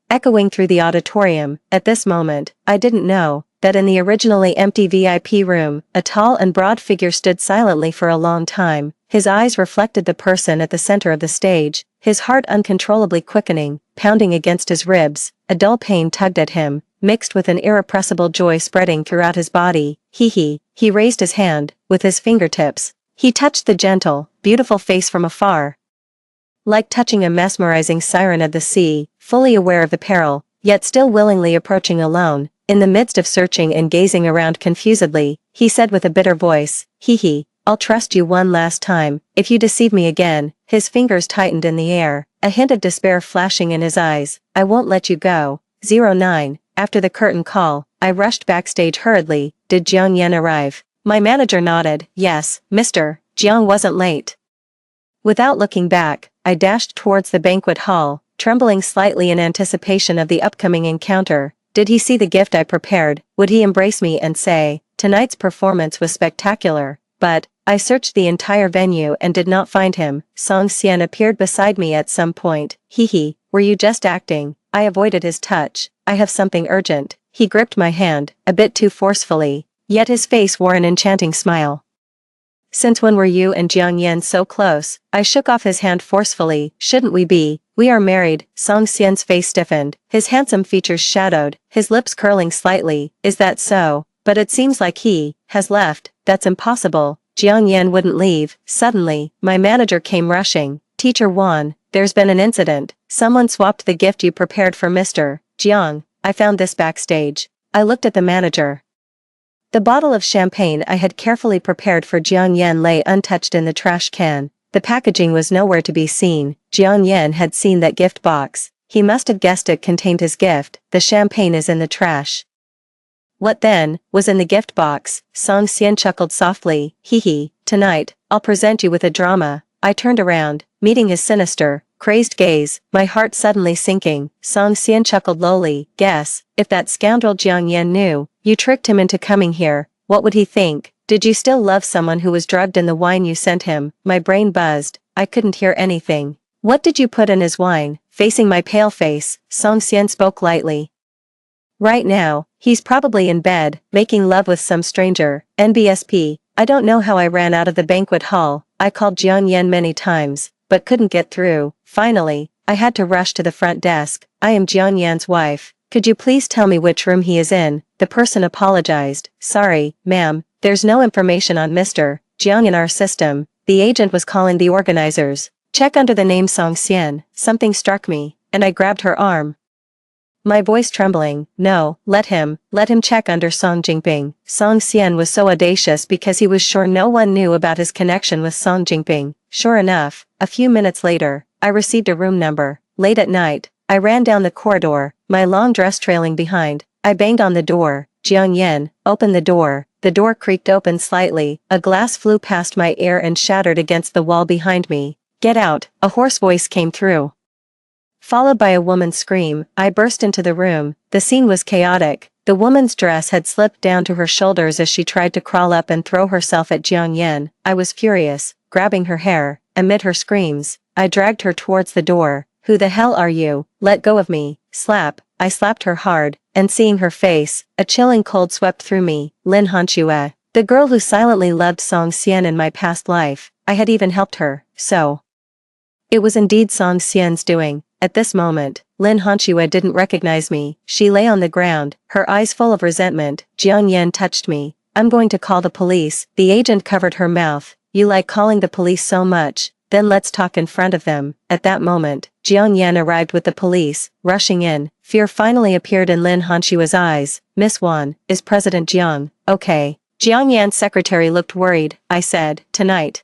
Echoing through the auditorium, at this moment, I didn't know that in the originally empty VIP room, a tall and broad figure stood silently for a long time. His eyes reflected the person at the center of the stage, his heart uncontrollably quickening, pounding against his ribs. A dull pain tugged at him, mixed with an irrepressible joy spreading throughout his body. He raised his hand, with his fingertips, He touched the gentle, beautiful face from afar. Like touching a mesmerizing siren of the sea, fully aware of the peril, yet still willingly approaching alone. In the midst of searching and gazing around confusedly, he said with a bitter voice, "Hee, I'll trust you one last time. If you deceive me again," his fingers tightened in the air, a hint of despair flashing in his eyes, "I won't let you go." 09. After the curtain call, I rushed backstage hurriedly. Did Jiang Yan arrive? My manager nodded. Yes, Mr. Jiang wasn't late. Without looking back, I dashed towards the banquet hall, trembling slightly in anticipation of the upcoming encounter. Did he see the gift I prepared? Would he embrace me and say, "Tonight's performance was spectacular"? But I searched the entire venue and did not find him. Song Xian appeared beside me at some point. Hee, were you just acting? I avoided his touch. I have something urgent. He gripped my hand, a bit too forcefully, yet his face wore an enchanting smile. Since when were you and Jiang Yan so close? I shook off his hand forcefully. Shouldn't we be? We are married. Song Xian's face stiffened, his handsome features shadowed, his lips curling slightly. Is that so? But it seems like he has left. That's impossible. Jiang Yan wouldn't leave. Suddenly, my manager came rushing. Teacher Wan, there's been an incident. Someone swapped the gift you prepared for Mr. Jiang. I found this backstage. I looked at the manager. The bottle of champagne I had carefully prepared for Jiang Yan lay untouched in the trash can. The packaging was nowhere to be seen. Jiang Yan had seen that gift box. He must have guessed it contained his gift. The champagne is in the trash. What then was in the gift box? Song Xian chuckled softly. Hee, tonight, I'll present you with a drama. I turned around, meeting his sinister, crazed gaze, my heart suddenly sinking. Song Xian chuckled lowly. Guess, if that scoundrel Jiang Yan knew you tricked him into coming here, what would he think? Did you still love someone who was drugged in the wine you sent him? My brain buzzed. I couldn't hear anything. What did you put in his wine? Facing my pale face, Song Xian spoke lightly. Right now, he's probably in bed, making love with some stranger. NBSP. I don't know how I ran out of the banquet hall. I called Jiang Yan many times, but couldn't get through. Finally, I had to rush to the front desk. I am Jiang Yan's wife. Could you please tell me which room he is in? The person apologized. Sorry, ma'am, there's no information on Mr. Jiang in our system. The agent was calling the organizers. Check under the name Song Xian. Something struck me, and I grabbed her arm. My voice trembling. No, let him check under Song Jingping. Song Xian was so audacious because he was sure no one knew about his connection with Song Jingping. Sure enough, a few minutes later, I received a room number. Late at night, I ran down the corridor, my long dress trailing behind. I banged on the door. Jiang Yan, open the door. The door creaked open slightly. A glass flew past my ear and shattered against the wall behind me. Get out, a hoarse voice came through. Followed by a woman's scream, I burst into the room. The scene was chaotic. The woman's dress had slipped down to her shoulders as she tried to crawl up and throw herself at Jiang Yan. I was furious, grabbing her hair. Amid her screams, I dragged her towards the door. Who the hell are you? Let go of me. Slap. I slapped her hard, and seeing her face, a chilling cold swept through me. Lin Hanxue, the girl who silently loved Song Xian in my past life. I had even helped her, so. It was indeed Song Xian's doing. At this moment, Lin Hanxue didn't recognize me. She lay on the ground, her eyes full of resentment. Jiang Yan touched me. I'm going to call the police. The agent covered her mouth. You like calling the police so much, then let's talk in front of them. At that moment, Jiang Yan arrived with the police, rushing in. Fear finally appeared in Lin Hanxue's eyes. Miss Wan, is President Jiang okay? Jiang Yan's secretary looked worried. I said, tonight.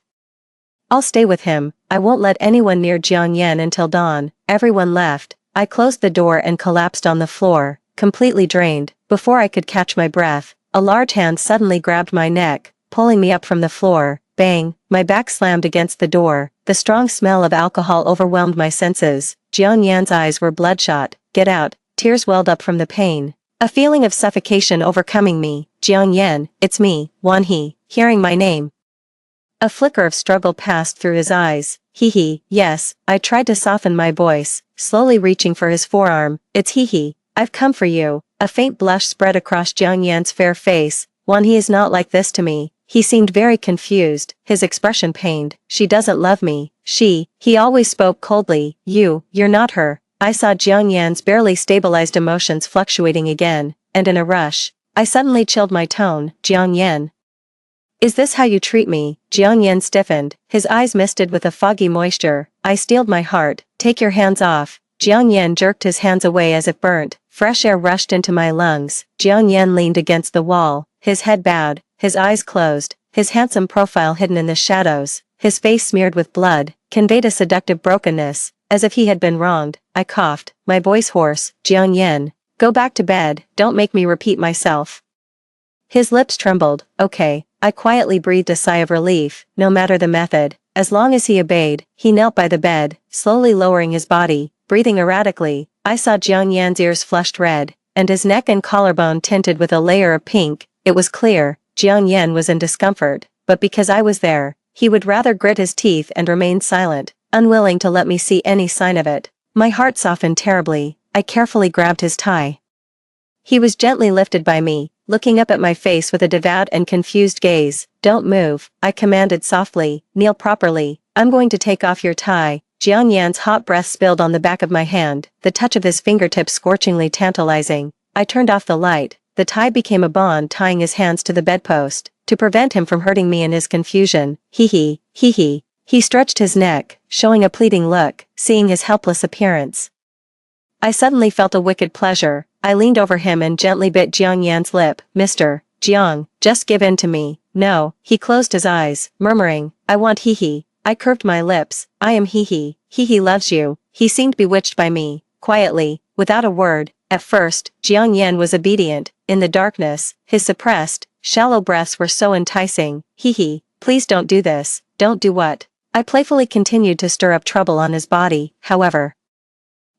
I'll stay with him. I won't let anyone near Jiang Yan until dawn. Everyone left. I closed the door and collapsed on the floor, completely drained. Before I could catch my breath, a large hand suddenly grabbed my neck, pulling me up from the floor. Bang, my back slammed against the door. The strong smell of alcohol overwhelmed my senses. Jiang Yan's eyes were bloodshot. Get out. Tears welled up from the pain. A feeling of suffocation overcoming me. Jiang Yan, it's me, Wan He, hearing my name. A flicker of struggle passed through his eyes. Hee, yes, I tried to soften my voice, slowly reaching for his forearm. It's Hee, I've come for you. A faint blush spread across Jiang Yan's fair face. Wan He is not like this to me. He seemed very confused, his expression pained. She doesn't love me. He always spoke coldly. You're not her. I saw Jiang Yan's barely stabilized emotions fluctuating again, and in a rush, I suddenly chilled my tone. Jiang Yan. Is this how you treat me? Jiang Yan stiffened, his eyes misted with a foggy moisture. I steeled my heart. Take your hands off. Jiang Yan jerked his hands away as if burnt. Fresh air rushed into my lungs. Jiang Yan leaned against the wall, his head bowed, his eyes closed, his handsome profile hidden in the shadows, his face smeared with blood, conveyed a seductive brokenness, as if he had been wronged. I coughed, my voice hoarse. Jiang Yan, go back to bed, don't make me repeat myself. His lips trembled. Okay. I quietly breathed a sigh of relief. No matter the method, as long as he obeyed. He knelt by the bed, slowly lowering his body, breathing erratically. I saw Jiang Yan's ears flushed red, and his neck and collarbone tinted with a layer of pink. It was clear, Jiang Yan was in discomfort, but because I was there, he would rather grit his teeth and remain silent, unwilling to let me see any sign of it. My heart softened terribly. I carefully grabbed his tie. He was gently lifted by me, looking up at my face with a devout and confused gaze. Don't move, I commanded softly. Kneel properly. I'm going to take off your tie. Jiang Yan's hot breath spilled on the back of my hand, the touch of his fingertips scorchingly tantalizing. I turned off the light. The tie became a bond tying his hands to the bedpost, to prevent him from hurting me in his confusion. Hee. He stretched his neck, showing a pleading look, seeing his helpless appearance. I suddenly felt a wicked pleasure. I leaned over him and gently bit Jiang Yan's lip. Mr. Jiang, just give in to me. No. He closed his eyes, murmuring, I want hee. I curved my lips. I am hee. Hee loves you. He seemed bewitched by me. Quietly, without a word. At first, Jiang Yan was obedient. In the darkness, his suppressed, shallow breaths were so enticing. Hee, please don't do this. Don't do what? I playfully continued to stir up trouble on his body. However,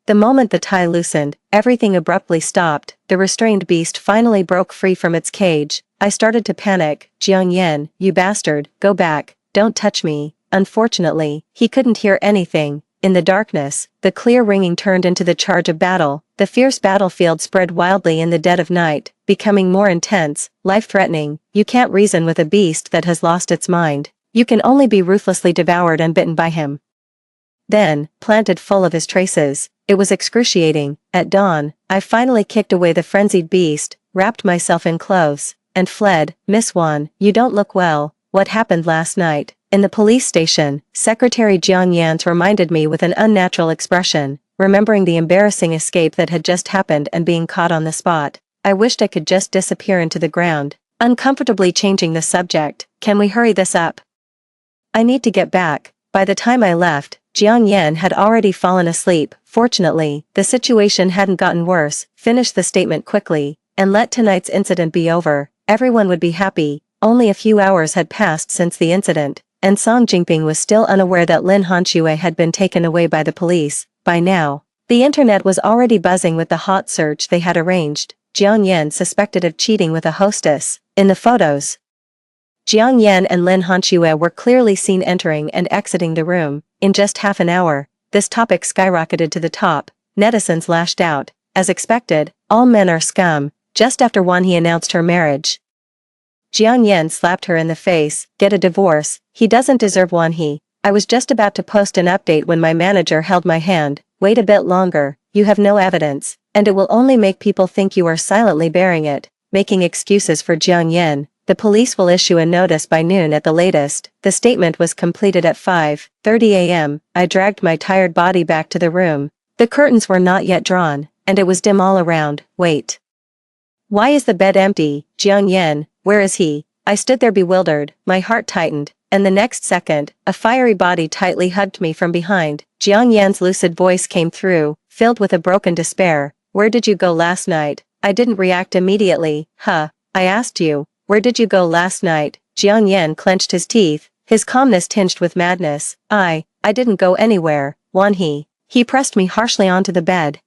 the moment the tie loosened, everything abruptly stopped. The restrained beast finally broke free from its cage. I started to panic. Jiang Yan, you bastard, go back, don't touch me. Unfortunately, he couldn't hear anything. In the darkness, the clear ringing turned into the charge of battle. The fierce battlefield spread wildly in the dead of night, becoming more intense, life-threatening. You can't reason with a beast that has lost its mind. You can only be ruthlessly devoured and bitten by him. Then, planted full of his traces, it was excruciating. At dawn, I finally kicked away the frenzied beast, wrapped myself in clothes, and fled. Miss Wan, you don't look well. What happened last night? In the police station, Secretary Jiang Yans reminded me with an unnatural expression, remembering the embarrassing escape that had just happened and being caught on the spot. I wished I could just disappear into the ground. Uncomfortably changing the subject, can we hurry this up? I need to get back. By the time I left, Jiang Yan had already fallen asleep. Fortunately, the situation hadn't gotten worse. Finish the statement quickly, and let tonight's incident be over. Everyone would be happy. Only a few hours had passed since the incident, and Song Jingping was still unaware that Lin Hanxue had been taken away by the police. By now, the internet was already buzzing with the hot search they had arranged. Jiang Yan suspected of cheating with a hostess. In the photos, Jiang Yan and Lin Hanxue were clearly seen entering and exiting the room. In just half an hour, this topic skyrocketed to the top. Netizens lashed out. As expected, all men are scum. Just after Wan He announced her marriage, Jiang Yan slapped her in the face. Get a divorce. He doesn't deserve Wan He. I was just about to post an update when my manager held my hand. Wait a bit longer. You have no evidence, and it will only make people think you are silently bearing it. Making excuses for Jiang Yan. The police will issue a notice by noon at the latest. The statement was completed at 5:30 a.m. I dragged my tired body back to the room. The curtains were not yet drawn, and it was dim all around. Wait. Why is the bed empty? Jiang Yan, where is he? I stood there bewildered, my heart tightened, and the next second, a fiery body tightly hugged me from behind. Jiang Yan's lucid voice came through, filled with a broken despair. Where did you go last night? I didn't react immediately. I asked you. Where did you go last night? Jiang Yan clenched his teeth, his calmness tinged with madness. I didn't go anywhere. Wan He. He pressed me harshly onto the bed,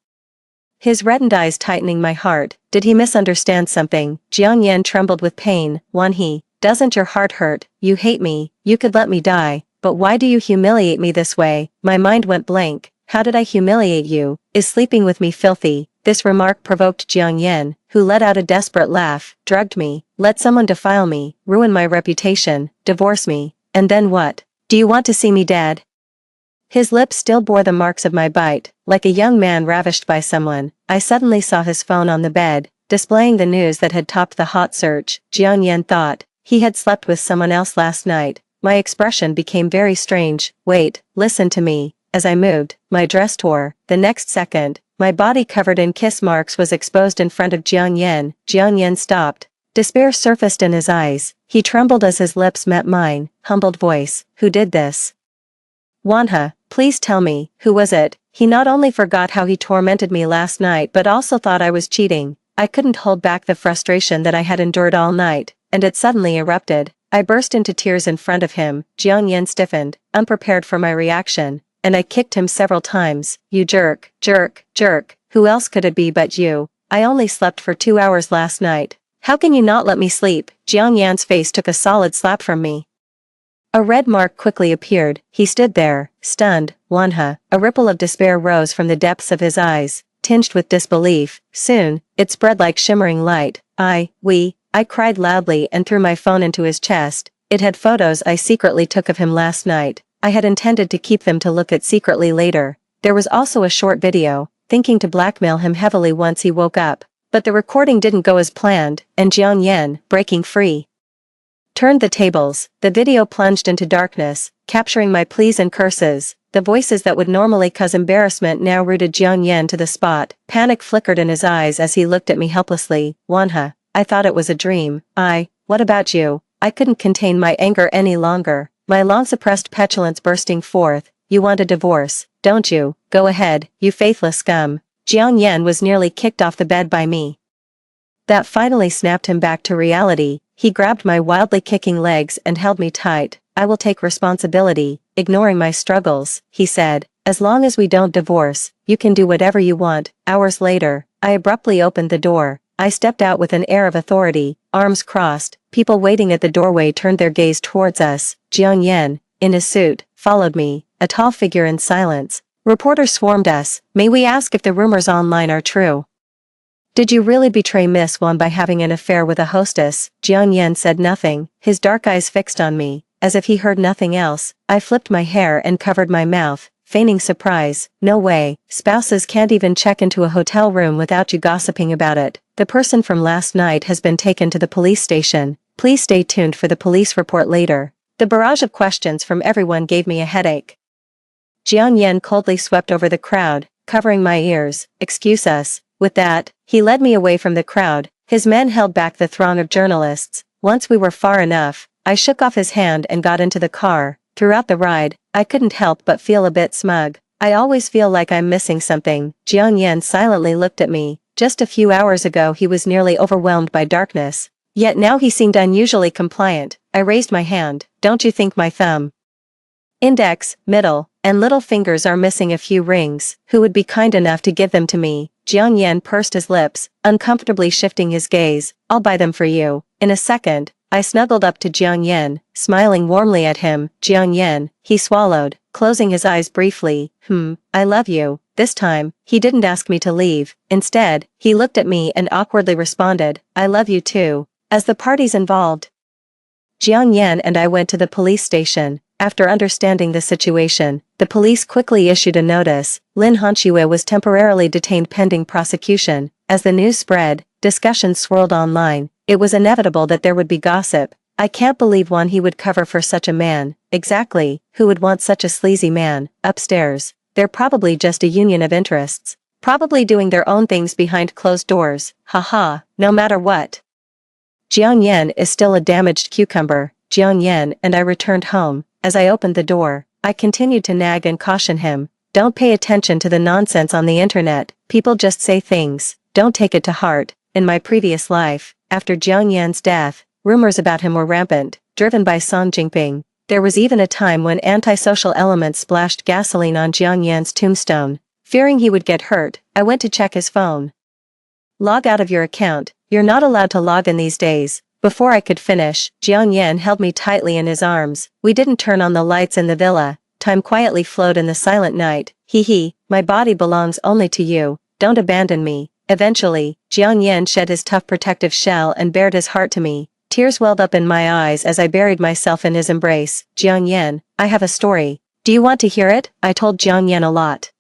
his reddened eyes tightening my heart. Did he misunderstand something? Jiang Yan trembled with pain. Wan He, doesn't your heart hurt? You hate me. You could let me die. But why do you humiliate me this way? My mind went blank. How did I humiliate you? Is sleeping with me filthy? This remark provoked Jiang Yan, who let out a desperate laugh. Drugged me, let someone defile me, ruin my reputation, divorce me, and then what? Do you want to see me dead? His lips still bore the marks of my bite. Like a young man ravished by someone, I suddenly saw his phone on the bed, displaying the news that had topped the hot search. Jiang Yan thought, He had slept with someone else last night. My expression became very strange. Wait, listen to me. As I moved, my dress tore. The next second, my body covered in kiss marks was exposed in front of Jiang Yan. Jiang Yan stopped. Despair surfaced in his eyes. He trembled as his lips met mine. Humbled voice. Who did this? Wanha, please tell me, who was it? He not only forgot how he tormented me last night but also thought I was cheating. I couldn't hold back the frustration that I had endured all night, and it suddenly erupted. I burst into tears in front of him. Jiang Yan stiffened, unprepared for my reaction, and I kicked him several times. You jerk, jerk, jerk. Who else could it be but you? I only slept for 2 hours last night. How can you not let me sleep? Jiang Yan's face took a solid slap from me. A red mark quickly appeared. He stood there, stunned. Wanha, a ripple of despair rose from the depths of his eyes, tinged with disbelief. Soon, it spread like shimmering light. I cried loudly and threw my phone into his chest. It had photos I secretly took of him last night. I had intended to keep them to look at secretly later. There was also a short video, thinking to blackmail him heavily once he woke up. But the recording didn't go as planned, and Jiang Yan, breaking free, turned the tables. The video plunged into darkness, capturing my pleas and curses. The voices that would normally cause embarrassment now rooted Jiang Yan to the spot. Panic flickered in his eyes as he looked at me helplessly. Wanha, I thought it was a dream. What about you? I couldn't contain my anger any longer, my long-suppressed petulance bursting forth. You want a divorce, don't you? Go ahead, you faithless scum. Jiang Yan was nearly kicked off the bed by me. That finally snapped him back to reality. He grabbed my wildly kicking legs and held me tight. I will take responsibility. Ignoring my struggles, he said, as long as we don't divorce, you can do whatever you want. Hours later, I abruptly opened the door. I stepped out with an air of authority, arms crossed. People waiting at the doorway turned their gaze towards us. Jiang Yan, in his suit, followed me, a tall figure in silence. Reporters swarmed us. May we ask if the rumors online are true? Did you really betray Miss Wan by having an affair with a hostess? Jiang Yan said nothing, his dark eyes fixed on me, as if he heard nothing else. I flipped my hair and covered my mouth, feigning surprise. No way, spouses can't even check into a hotel room without you gossiping about it. The person from last night has been taken to the police station. Please stay tuned for the police report later. The barrage of questions from everyone gave me a headache. Jiang Yan coldly swept over the crowd, covering my ears. Excuse us. With that, he led me away from the crowd. His men held back the throng of journalists. Once we were far enough, I shook off his hand and got into the car. Throughout the ride, I couldn't help but feel a bit smug. I always feel like I'm missing something. Jiang Yan silently looked at me. Just a few hours ago he was nearly overwhelmed by darkness. Yet now he seemed unusually compliant. I raised my hand. Don't you think my thumb, index, middle, and little fingers are missing a few rings? Who would be kind enough to give them to me? Jiang Yan pursed his lips, uncomfortably shifting his gaze. I'll buy them for you. In a second, I snuggled up to Jiang Yan, smiling warmly at him. Jiang Yan, he swallowed, closing his eyes briefly. I love you. This time, he didn't ask me to leave. Instead, he looked at me and awkwardly responded, I love you too. As the parties involved, Jiang Yan and I went to the police station. After understanding the situation, the police quickly issued a notice. Lin Hanxue was temporarily detained pending prosecution. As the news spread, discussions swirled online. It was inevitable that there would be gossip. I can't believe he would cover for such a man. Exactly, who would want such a sleazy man? Upstairs, they're probably just a union of interests. Probably doing their own things behind closed doors. Haha, no matter what. Jiang Yan is still a damaged cucumber. Jiang Yan and I returned home. As I opened the door, I continued to nag and caution him. Don't pay attention to the nonsense on the internet. People just say things. Don't take it to heart. In my previous life, after Jiang Yan's death, rumors about him were rampant, driven by Song Jingping. There was even a time when antisocial elements splashed gasoline on Jiang Yan's tombstone. Fearing he would get hurt, I went to check his phone. Log out of your account. You're not allowed to log in these days. Before I could finish, Jiang Yan held me tightly in his arms. We didn't turn on the lights in the villa. Time quietly flowed in the silent night. My body belongs only to you. Don't abandon me. Eventually, Jiang Yan shed his tough protective shell and bared his heart to me. Tears welled up in my eyes as I buried myself in his embrace. Jiang Yan, I have a story. Do you want to hear it? I told Jiang Yan a lot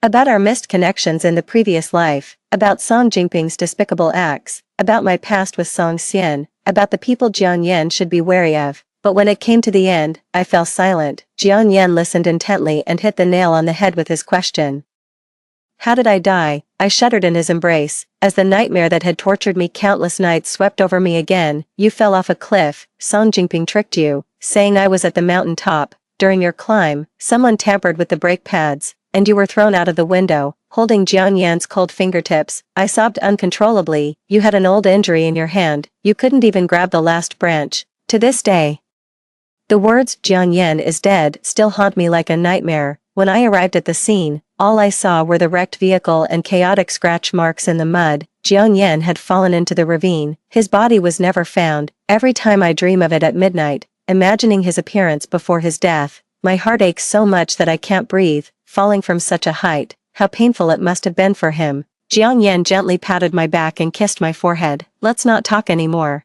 about our missed connections in the previous life, about Song Jingping's despicable acts, about my past with Song Xian. about the people Jiang Yan should be wary of. But when it came to the end, I fell silent. Jiang Yan listened intently and hit the nail on the head with his question. How did I die? I shuddered in his embrace, as the nightmare that had tortured me countless nights swept over me again. You fell off a cliff. Song Jingping tricked you, saying I was at the mountain top. During your climb, someone tampered with the brake pads, and you were thrown out of the window. Holding Jiang Yan's cold fingertips, I sobbed uncontrollably. You had an old injury in your hand. You couldn't even grab the last branch. To this day, the words Jiang Yan is dead still haunt me like a nightmare. When I arrived at the scene, all I saw were the wrecked vehicle and chaotic scratch marks in the mud. Jiang Yan had fallen into the ravine. His body was never found. Every time I dream of it at midnight, imagining his appearance before his death, my heart aches so much that I can't breathe. Falling from such a height, how painful it must have been for him. Jiang Yan gently patted my back and kissed my forehead. Let's not talk anymore.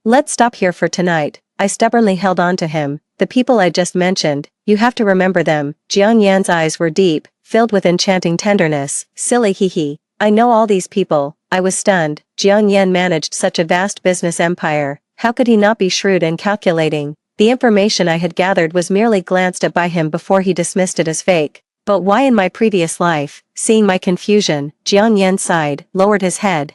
Let's stop here for tonight. I stubbornly held on to him. The people I just mentioned, you have to remember them. Jiang Yan's eyes were deep, filled with enchanting tenderness. Silly hee. I know all these people. I was stunned. Jiang Yan managed such a vast business empire. How could he not be shrewd and calculating? The information I had gathered was merely glanced at by him before he dismissed it as fake. But why in my previous life? Seeing my confusion, Jiang Yan sighed, lowered his head,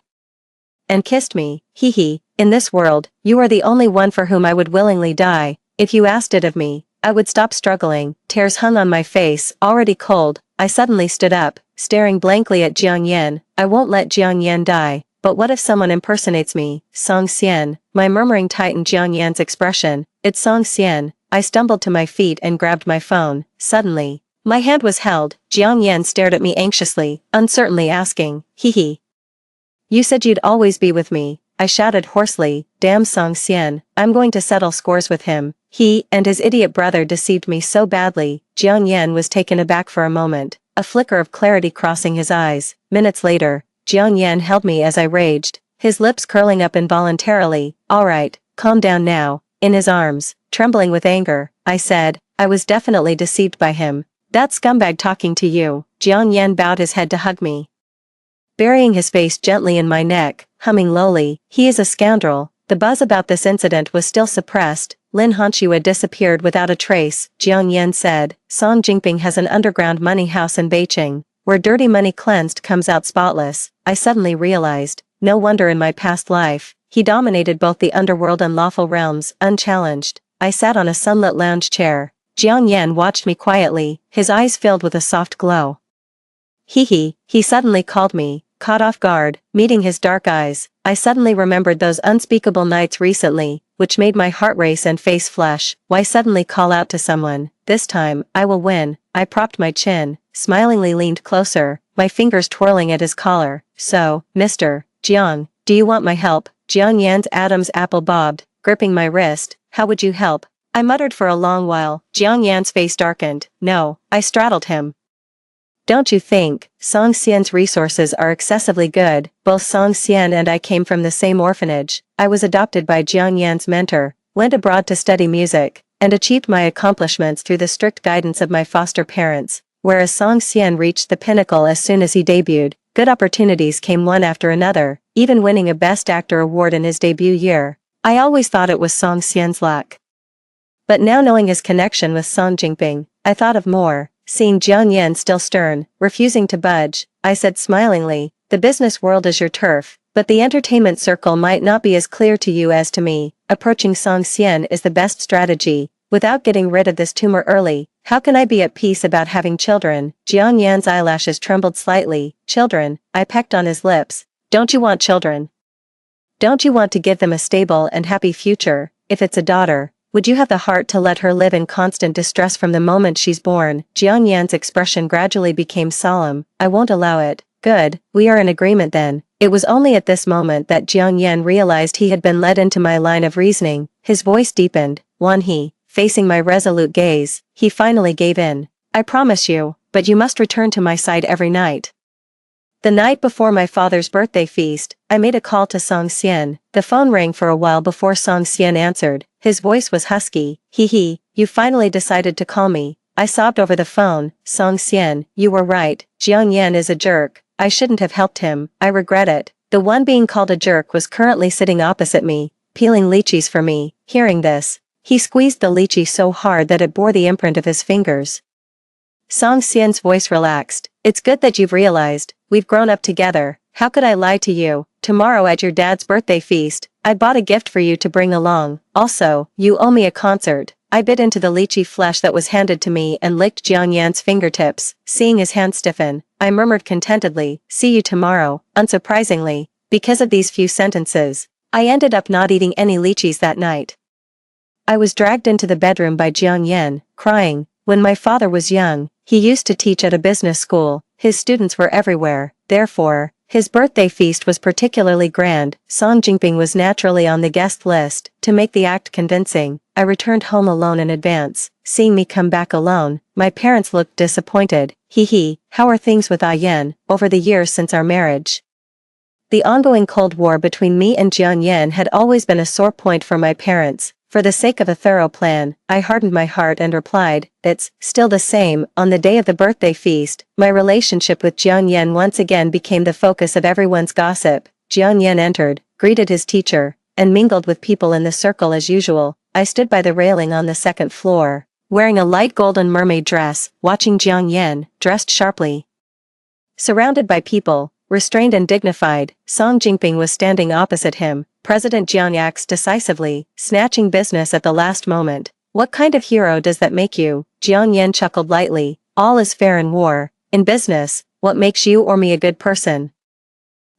and kissed me. Hee. In this world, you are the only one for whom I would willingly die. If you asked it of me, I would stop struggling. Tears hung on my face, already cold. I suddenly stood up, staring blankly at Jiang Yan. I won't let Jiang Yan die. But what if someone impersonates me? Song Xian. My murmuring tightened Jiang Yan's expression. It's Song Xian. I stumbled to my feet and grabbed my phone. Suddenly, my hand was held. Jiang Yan stared at me anxiously, uncertainly asking, Hee. You said you'd always be with me. I shouted hoarsely. Damn Song Xian. I'm going to settle scores with him. He and his idiot brother deceived me so badly. Jiang Yan was taken aback for a moment, a flicker of clarity crossing his eyes. Minutes later, Jiang Yan held me as I raged, his lips curling up involuntarily. All right, calm down now. In his arms, trembling with anger, I said, I was definitely deceived by him. That scumbag talking to you. Jiang Yan bowed his head to hug me, burying his face gently in my neck, humming lowly, he is a scoundrel. The buzz about this incident was still suppressed. Lin Hanxue disappeared without a trace. Jiang Yan said, Song Jingping has an underground money house in Beijing, where dirty money cleansed comes out spotless. I suddenly realized, no wonder in my past life, he dominated both the underworld and lawful realms, unchallenged. I sat on a sunlit lounge chair. Jiang Yan watched me quietly, his eyes filled with a soft glow. He suddenly called me, caught off guard, meeting his dark eyes. I suddenly remembered those unspeakable nights recently, which made my heart race and face flush. Why suddenly call out to someone? This time, I will win. I propped my chin, smilingly leaned closer, my fingers twirling at his collar. So, Mr. Jiang, do you want my help? Jiang Yan's Adam's apple bobbed, gripping my wrist. How would you help? I muttered for a long while. Jiang Yan's face darkened. No, I straddled him. Don't you think? Song Xian's resources are excessively good. Both Song Xian and I came from the same orphanage. I was adopted by Jiang Yan's mentor, went abroad to study music, and achieved my accomplishments through the strict guidance of my foster parents, whereas Song Xian reached the pinnacle as soon as he debuted. Good opportunities came one after another, even winning a Best Actor award in his debut year. I always thought it was Song Xian's luck. But now knowing his connection with Song Jingping, I thought of more. Seeing Jiang Yan still stern, refusing to budge, I said smilingly, the business world is your turf, but the entertainment circle might not be as clear to you as to me. Approaching Song Xian is the best strategy. Without getting rid of this tumor early, how can I be at peace about having children? Jiang Yan's eyelashes trembled slightly. Children, I pecked on his lips. Don't you want children? Don't you want to give them a stable and happy future? If it's a daughter, would you have the heart to let her live in constant distress from the moment she's born? Jiang Yan's expression gradually became solemn. I won't allow it. Good, we are in agreement then. It was only at this moment that Jiang Yan realized he had been led into my line of reasoning. His voice deepened. Wan He, facing my resolute gaze, he finally gave in. I promise you, but you must return to my side every night. The night before my father's birthday feast, I made a call to Song Xian. The phone rang for a while before Song Xian answered. His voice was husky. You finally decided to call me. I sobbed over the phone. Song Xian, you were right. Jiang Yan is a jerk. I shouldn't have helped him. I regret it. The one being called a jerk was currently sitting opposite me, peeling lychees for me. Hearing this, he squeezed the lychee so hard that it bore the imprint of his fingers. Song Xian's voice relaxed. It's good that you've realized, we've grown up together. How could I lie to you? Tomorrow at your dad's birthday feast, I bought a gift for you to bring along. Also, you owe me a concert. I bit into the lychee flesh that was handed to me and licked Jiang Yan's fingertips. Seeing his hand stiffen, I murmured contentedly, see you tomorrow. Unsurprisingly, because of these few sentences, I ended up not eating any lychees that night. I was dragged into the bedroom by Jiang Yan, crying. When my father was young, he used to teach at a business school. His students were everywhere, therefore, his birthday feast was particularly grand. Song Jingping was naturally on the guest list. To make the act convincing, I returned home alone in advance. Seeing me come back alone, my parents looked disappointed. Hee, how are things with Yan, over the years since our marriage? The ongoing Cold War between me and Jiang Yan had always been a sore point for my parents. For the sake of a thorough plan, I hardened my heart and replied, it's still the same. On the day of the birthday feast, my relationship with Jiang Yan once again became the focus of everyone's gossip. Jiang Yan entered, greeted his teacher, and mingled with people in the circle as usual. I stood by the railing on the second floor, wearing a light golden mermaid dress, watching Jiang Yan, dressed sharply. Surrounded by people, restrained and dignified, Song Jingping was standing opposite him. President Jiang acts decisively, snatching business at the last moment. What kind of hero does that make you? Jiang Yan chuckled lightly. All is fair in war. In business, what makes you or me a good person?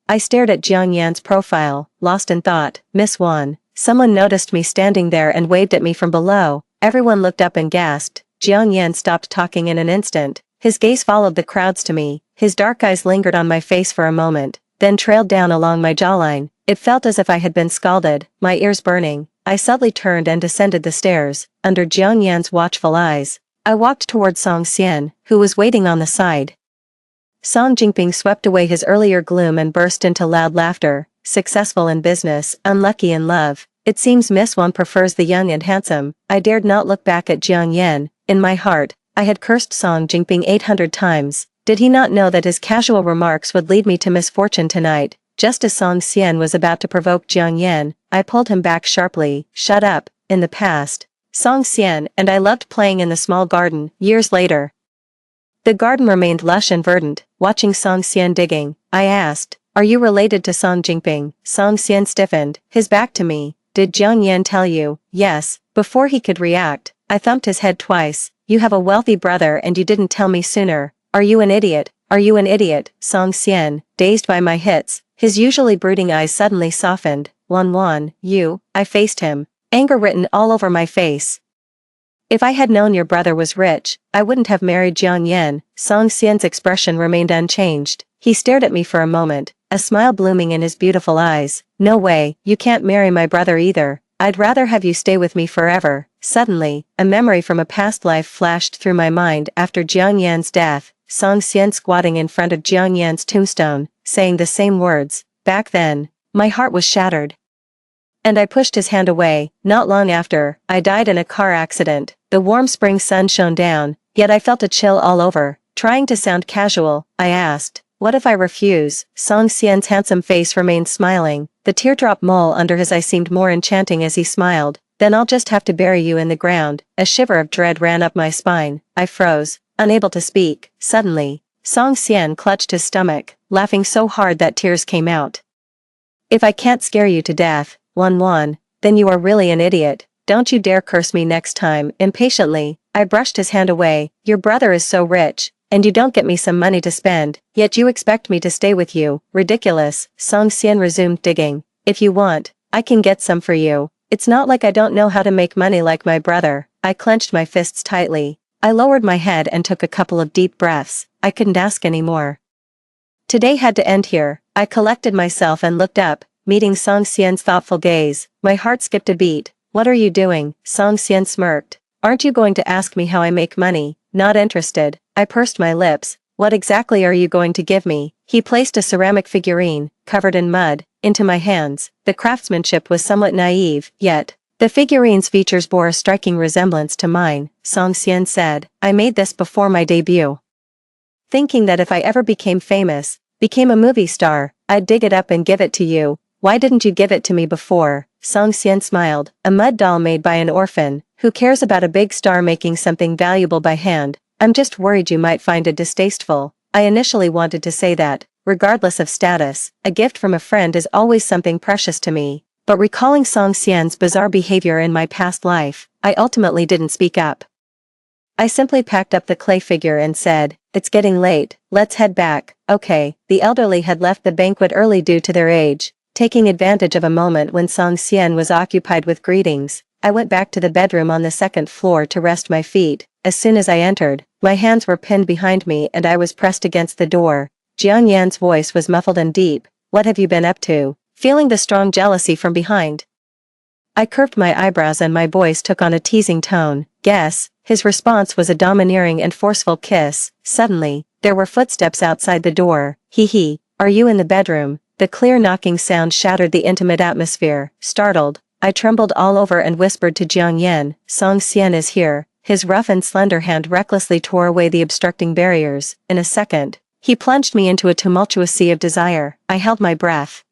I stared at Jiang Yan's profile, lost in thought. Miss Wan. Someone noticed me standing there and waved at me from below. Everyone looked up and gasped. Jiang Yan stopped talking in an instant. His gaze followed the crowds to me. His dark eyes lingered on my face for a moment, then trailed down along my jawline. It felt as if I had been scalded, my ears burning. I subtly turned and descended the stairs, under Jiang Yan's watchful eyes. I walked toward Song Xian, who was waiting on the side. Song Jingping swept away his earlier gloom and burst into loud laughter. Successful in business, unlucky in love. It seems Miss Wan prefers the young and handsome. I dared not look back at Jiang Yan. In my heart, I had cursed Song Jingping 800 times. Did he not know that his casual remarks would lead me to misfortune tonight? Just as Song Xian was about to provoke Jiang Yan, I pulled him back sharply. Shut up. In the past, Song Xian and I loved playing in the small garden. Years later, the garden remained lush and verdant. Watching Song Xian digging, I asked, are you related to Song Jingping? Song Xian stiffened, his back to me. Did Jiang Yan tell you? Yes. Before he could react, I thumped his head twice. You have a wealthy brother and you didn't tell me sooner. Are you an idiot? Are you an idiot? Song Xian, dazed by my hits, his usually brooding eyes suddenly softened. Wan, you, I faced him, anger written all over my face. If I had known your brother was rich, I wouldn't have married Jiang Yan. Song Xian's expression remained unchanged. He stared at me for a moment, a smile blooming in his beautiful eyes. No way, you can't marry my brother either. I'd rather have you stay with me forever. Suddenly, a memory from a past life flashed through my mind after Jiang Yan's death. Song Xian squatting in front of Jiang Yan's tombstone, saying the same words. Back then, my heart was shattered. And I pushed his hand away. Not long after, I died in a car accident. The warm spring sun shone down, yet I felt a chill all over. Trying to sound casual, I asked, what if I refuse? Song Xian's handsome face remained smiling. The teardrop mole under his eye seemed more enchanting as he smiled. Then I'll just have to bury you in the ground. A shiver of dread ran up my spine. I froze, unable to speak. Suddenly, Song Xian clutched his stomach, laughing so hard that tears came out. If I can't scare you to death, Wan, then you are really an idiot. Don't you dare curse me next time. Impatiently, I brushed his hand away. Your brother is so rich, and you don't get me some money to spend, yet you expect me to stay with you. Ridiculous. Song Xian resumed digging. If you want, I can get some for you. It's not like I don't know how to make money like my brother. I clenched my fists tightly. I lowered my head and took a couple of deep breaths. I couldn't ask any more. Today had to end here. I collected myself and looked up, meeting Song Xian's thoughtful gaze. My heart skipped a beat. What are you doing? Song Xian smirked. Aren't you going to ask me how I make money? Not interested. I pursed my lips. What exactly are you going to give me? He placed a ceramic figurine, covered in mud, into my hands. The craftsmanship was somewhat naive, yet the figurine's features bore a striking resemblance to mine. Song Xian said, I made this before my debut, thinking that if I ever became famous, became a movie star, I'd dig it up and give it to you. Why didn't you give it to me before? Song Xian smiled. A mud doll made by an orphan. Who cares about a big star making something valuable by hand? I'm just worried you might find it distasteful. I initially wanted to say that, regardless of status, a gift from a friend is always something precious to me. But recalling Song Xian's bizarre behavior in my past life, I ultimately didn't speak up. I simply packed up the clay figure and said, "It's getting late, let's head back." Okay, the elderly had left the banquet early due to their age. Taking advantage of a moment when Song Xian was occupied with greetings, I went back to the bedroom on the second floor to rest my feet. As soon as I entered, my hands were pinned behind me and I was pressed against the door. Jiang Yan's voice was muffled and deep. "What have you been up to?" Feeling the strong jealousy from behind, I curved my eyebrows and my voice took on a teasing tone. "Guess." His response was a domineering and forceful kiss. Suddenly, there were footsteps outside the door. "Hee hee, are you in the bedroom?" The clear knocking sound shattered the intimate atmosphere. Startled, I trembled all over and whispered to Jiang Yan, "Song Xian is here." His rough and slender hand recklessly tore away the obstructing barriers. In a second, he plunged me into a tumultuous sea of desire. I held my breath,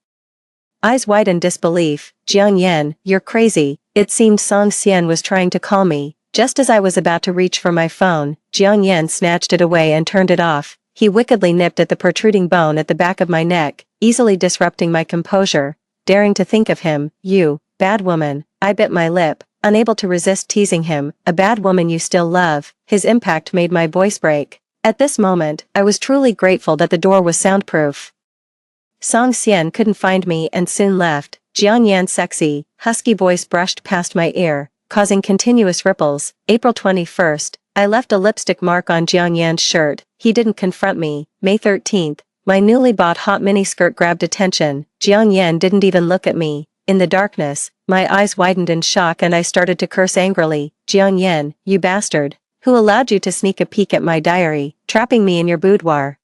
eyes wide in disbelief. "Jiang Yan, you're crazy." It seemed Song Xian was trying to call me. Just as I was about to reach for my phone, Jiang Yan snatched it away and turned it off. He wickedly nipped at the protruding bone at the back of my neck, easily disrupting my composure. Daring to think of him, "You, bad woman." I bit my lip, unable to resist teasing him. "A bad woman you still love." His impact made my voice break. At this moment, I was truly grateful that the door was soundproof. Song Xian couldn't find me and soon left. Jiang Yan's sexy, husky voice brushed past my ear, causing continuous ripples. April 21st, I left a lipstick mark on Jiang Yan's shirt. He didn't confront me. May 13th, my newly bought hot miniskirt grabbed attention. Jiang Yan didn't even look at me. In the darkness, my eyes widened in shock and I started to curse angrily. "Jiang Yan, you bastard. Who allowed you to sneak a peek at my diary, trapping me in your boudoir?"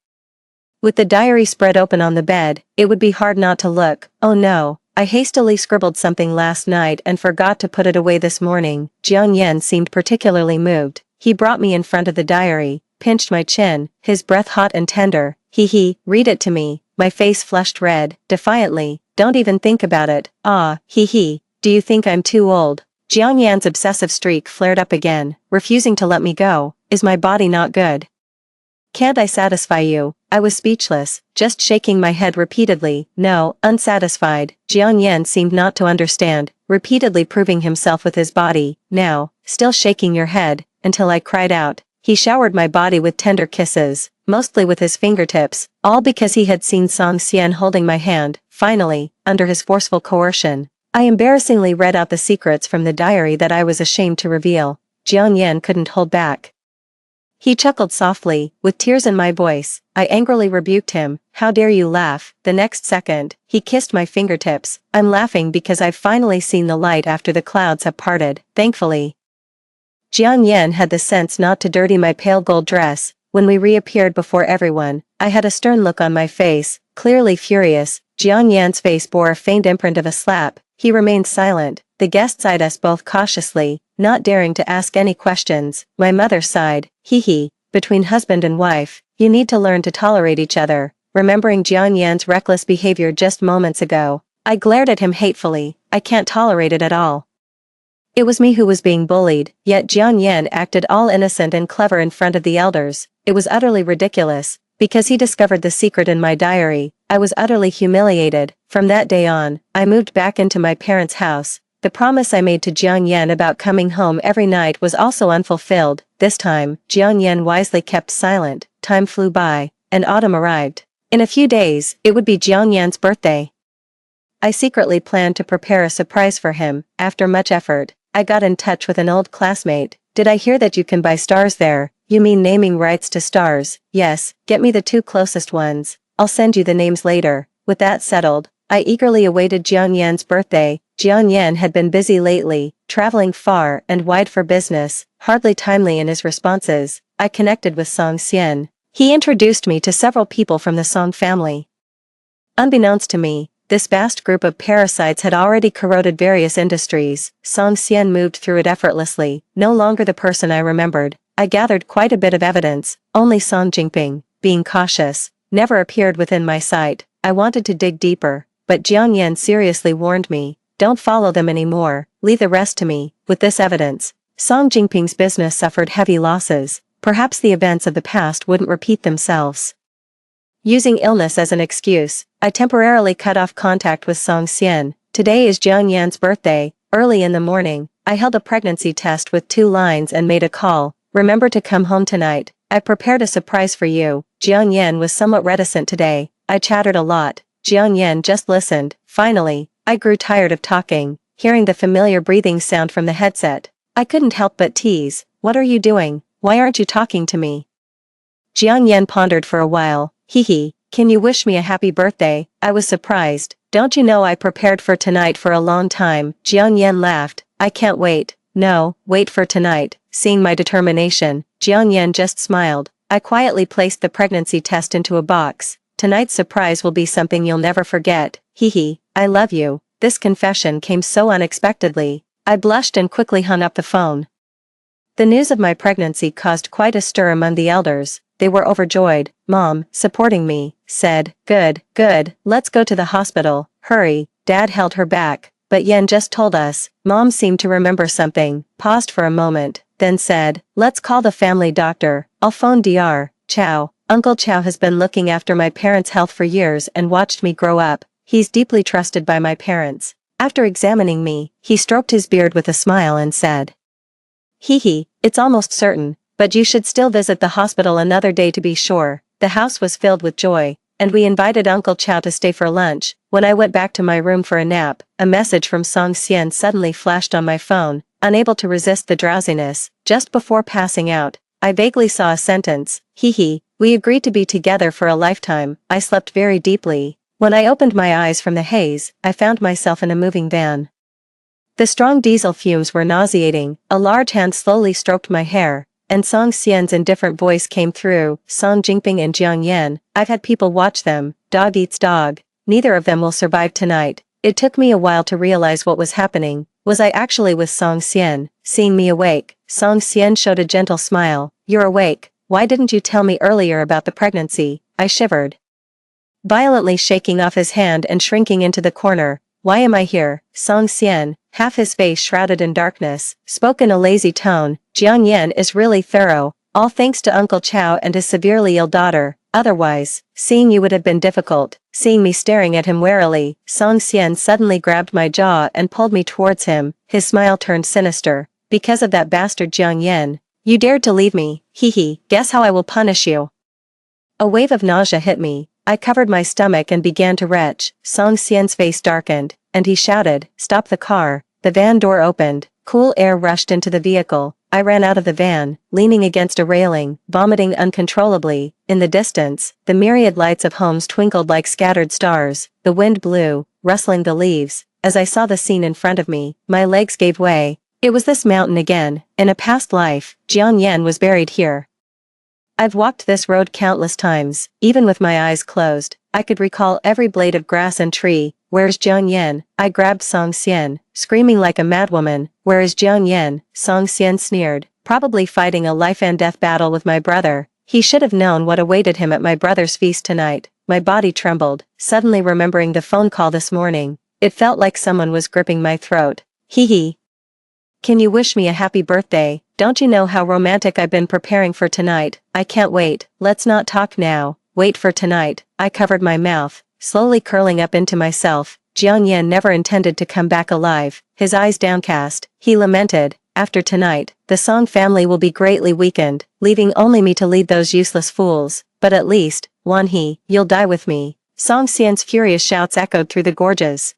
With the diary spread open on the bed, it would be hard not to look. Oh no, I hastily scribbled something last night and forgot to put it away this morning. Jiang Yan seemed particularly moved. He brought me in front of the diary, pinched my chin, his breath hot and tender. "Hee hee, read it to me." My face flushed red, defiantly. "Don't even think about it." "Ah, hee hee, do you think I'm too old?" Jiang Yan's obsessive streak flared up again, refusing to let me go. "Is my body not good? Can't I satisfy you?" I was speechless, just shaking my head repeatedly. "No, unsatisfied." Jiang Yan seemed not to understand, repeatedly proving himself with his body. "Now," still shaking your head, until I cried out. He showered my body with tender kisses, mostly with his fingertips, all because he had seen Song Xian holding my hand. Finally, under his forceful coercion, I embarrassingly read out the secrets from the diary that I was ashamed to reveal. Jiang Yan couldn't hold back. He chuckled softly, with tears in my voice. I angrily rebuked him. "How dare you laugh?" The next second, he kissed my fingertips. "I'm laughing because I've finally seen the light after the clouds have parted, thankfully." Jiang Yan had the sense not to dirty my pale gold dress. When we reappeared before everyone, I had a stern look on my face, clearly furious. Jiang Yan's face bore a faint imprint of a slap. He remained silent. The guests eyed us both cautiously, not daring to ask any questions. My mother sighed. "Hee hee, between husband and wife, you need to learn to tolerate each other." Remembering Jiang Yan's reckless behavior just moments ago, I glared at him hatefully. "I can't tolerate it at all." It was me who was being bullied, yet Jiang Yan acted all innocent and clever in front of the elders. It was utterly ridiculous. Because he discovered the secret in my diary, I was utterly humiliated. From that day on, I moved back into my parents' house. The promise I made to Jiang Yan about coming home every night was also unfulfilled. This time, Jiang Yan wisely kept silent. Time flew by, and autumn arrived. In a few days, it would be Jiang Yan's birthday. I secretly planned to prepare a surprise for him. After much effort, I got in touch with an old classmate. "Did I hear that you can buy stars there?" "You mean naming rights to stars?" "Yes, get me the 2 closest ones. I'll send you the names later." With that settled, I eagerly awaited Jiang Yan's birthday. Jiang Yan had been busy lately, traveling far and wide for business, hardly timely in his responses. I connected with Song Xian. He introduced me to several people from the Song family. Unbeknownst to me, this vast group of parasites had already corroded various industries. Song Xian moved through it effortlessly, no longer the person I remembered. I gathered quite a bit of evidence. Only Song Jingping, being cautious, never appeared within my sight. I wanted to dig deeper, but Jiang Yan seriously warned me, don't follow them anymore, leave the rest to me. With this evidence, Song Jingping's business suffered heavy losses. Perhaps the events of the past wouldn't repeat themselves. Using illness as an excuse, I temporarily cut off contact with Song Xian. Today is Jiang Yan's birthday. Early in the morning, I held a pregnancy test with 2 lines and made a call. Remember to come home tonight. I prepared a surprise for you. Jiang Yan was somewhat reticent today. I chattered a lot. Jiang Yan just listened. Finally, I grew tired of talking, hearing the familiar breathing sound from the headset. I couldn't help but tease. What are you doing? Why aren't you talking to me? Jiang Yan pondered for a while. Hee, can you wish me a happy birthday? I was surprised. Don't you know I prepared for tonight for a long time? Jiang Yan laughed. I can't wait. No, wait for tonight. Seeing my determination, Jiang Yan just smiled. I quietly placed the pregnancy test into a box. Tonight's surprise will be something you'll never forget. Hee, I love you. This confession came so unexpectedly. I blushed and quickly hung up the phone. The news of my pregnancy caused quite a stir among the elders. They were overjoyed. Mom, supporting me, said, good, let's go to the hospital, hurry. Dad held her back. But Yan just told us. Mom seemed to remember something, paused for a moment, then said, let's call the family doctor. I'll phone Dr. Chow. Uncle Chow has been looking after my parents' health for years and watched me grow up. He's deeply trusted by my parents. After examining me, he stroked his beard with a smile and said, Hee, it's almost certain, but you should still visit the hospital another day to be sure. The house was filled with joy, and we invited Uncle Chow to stay for lunch. When I went back to my room for a nap, a message from Song Xian suddenly flashed on my phone. Unable to resist the drowsiness, just before passing out, I vaguely saw a sentence. Hee, we agreed to be together for a lifetime. I slept very deeply. When I opened my eyes from the haze, I found myself in a moving van. The strong diesel fumes were nauseating. A large hand slowly stroked my hair, and Song Xian's indifferent voice came through. Song Jingping and Jiang Yan, I've had people watch them. Dog eats dog. Neither of them will survive tonight. It took me a while to realize what was happening. Was I actually with Song Xian? Seeing me awake, Song Xian showed a gentle smile. You're awake. Why didn't you tell me earlier about the pregnancy? I shivered, violently shaking off his hand and shrinking into the corner. Why am I here? Song Xian, half his face shrouded in darkness, spoke in a lazy tone. Jiang Yan is really thorough, all thanks to Uncle Chow and his severely ill daughter. Otherwise, seeing you would have been difficult. Seeing me staring at him warily, Song Xian suddenly grabbed my jaw and pulled me towards him. His smile turned sinister. Because of that bastard Jiang Yan, you dared to leave me. Hee, guess how I will punish you. A wave of nausea hit me. I covered my stomach and began to retch. Song Xian's face darkened, and he shouted, stop the car. The van door opened. Cool air rushed into the vehicle. I ran out of the van, leaning against a railing, vomiting uncontrollably. In the distance, the myriad lights of homes twinkled like scattered stars. The wind blew, rustling the leaves. As I saw the scene in front of me, my legs gave way. It was this mountain again. In a past life, Jiang Yan was buried here. I've walked this road countless times. Even with my eyes closed, I could recall every blade of grass and tree. Where's Jiang Yan? I grabbed Song Xian, screaming like a madwoman. Where is Jiang Yan? Song Xian sneered, probably fighting a life and death battle with my brother. He should have known what awaited him at my brother's feast tonight. My body trembled, suddenly remembering the phone call this morning. It felt like someone was gripping my throat. Hee. Can you wish me a happy birthday? Don't you know how romantic I've been preparing for tonight? I can't wait. Let's not talk now. Wait for tonight. I covered my mouth, slowly curling up into myself. Jiang Yan never intended to come back alive. His eyes downcast, he lamented, after tonight, the Song family will be greatly weakened, leaving only me to lead those useless fools. But at least, Wan He, you'll die with me. Song Xian's furious shouts echoed through the gorges.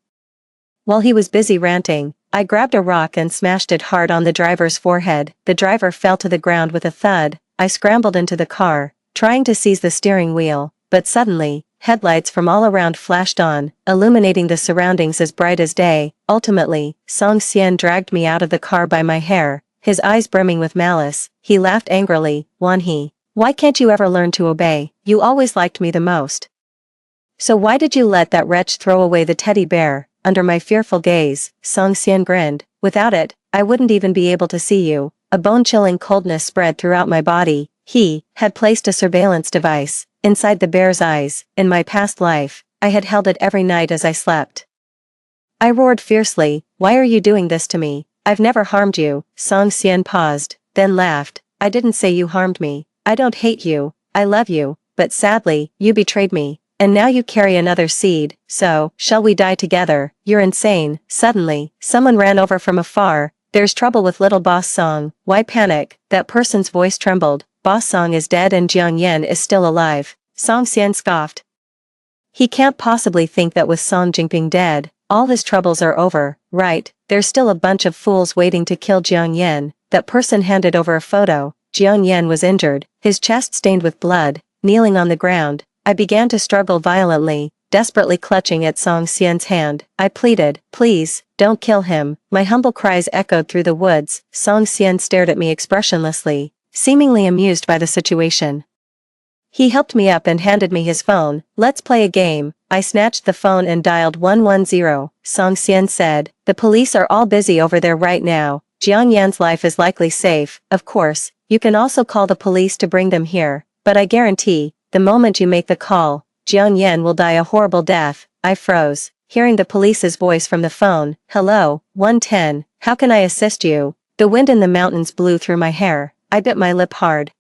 While he was busy ranting, I grabbed a rock and smashed it hard on the driver's forehead. The driver fell to the ground with a thud. I scrambled into the car, trying to seize the steering wheel, but suddenly, headlights from all around flashed on, illuminating the surroundings as bright as day. Ultimately, Song Xian dragged me out of the car by my hair, his eyes brimming with malice. He laughed angrily. Wan He, why can't you ever learn to obey? You always liked me the most. So why did you let that wretch throw away the teddy bear? Under my fearful gaze, Song Xian grinned. Without it, I wouldn't even be able to see you. A bone-chilling coldness spread throughout my body. He had placed a surveillance device inside the bear's eyes. In my past life, I had held it every night as I slept. I roared fiercely, "Why are you doing this to me? I've never harmed you." Song Xian paused, then laughed. "I didn't say you harmed me. I don't hate you, I love you, but sadly, you betrayed me. And now you carry another seed, so, shall we die together? You're insane." Suddenly, someone ran over from afar. "There's trouble with little Boss Song." "Why panic?" That person's voice trembled. "Boss Song is dead and Jiang Yan is still alive." Song Xian scoffed. He can't possibly think that with Song Jingping dead, all his troubles are over, right? There's still a bunch of fools waiting to kill Jiang Yan. That person handed over a photo. Jiang Yan was injured, his chest stained with blood, kneeling on the ground. I began to struggle violently, desperately clutching at Song Xian's hand. I pleaded, "Please, don't kill him." My humble cries echoed through the woods. Song Xian stared at me expressionlessly, seemingly amused by the situation. He helped me up and handed me his phone. "Let's play a game." I snatched the phone and dialed 110. Song Xian said, "The police are all busy over there right now. Jiang Yan's life is likely safe. Of course, you can also call the police to bring them here. But I guarantee, the moment you make the call, Jiang Yan will die a horrible death." I froze, hearing the police's voice from the phone. "Hello, 110, how can I assist you?" The wind in the mountains blew through my hair. I bit my lip hard.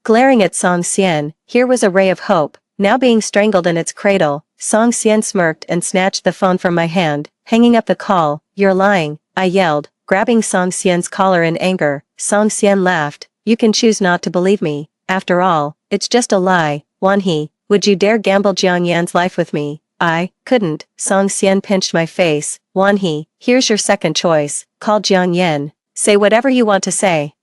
Glaring at Song Xian, here was a ray of hope, now being strangled in its cradle. Song Xian smirked and snatched the phone from my hand, hanging up the call. "You're lying," I yelled, grabbing Song Xian's collar in anger. Song Xian laughed. "You can choose not to believe me. After all, it's just a lie." Wan He, "Would you dare gamble Jiang Yan's life with me?" "I couldn't." Song Xian pinched my face. "Wan He, here's your second choice. Call Jiang Yan. Say whatever you want to say."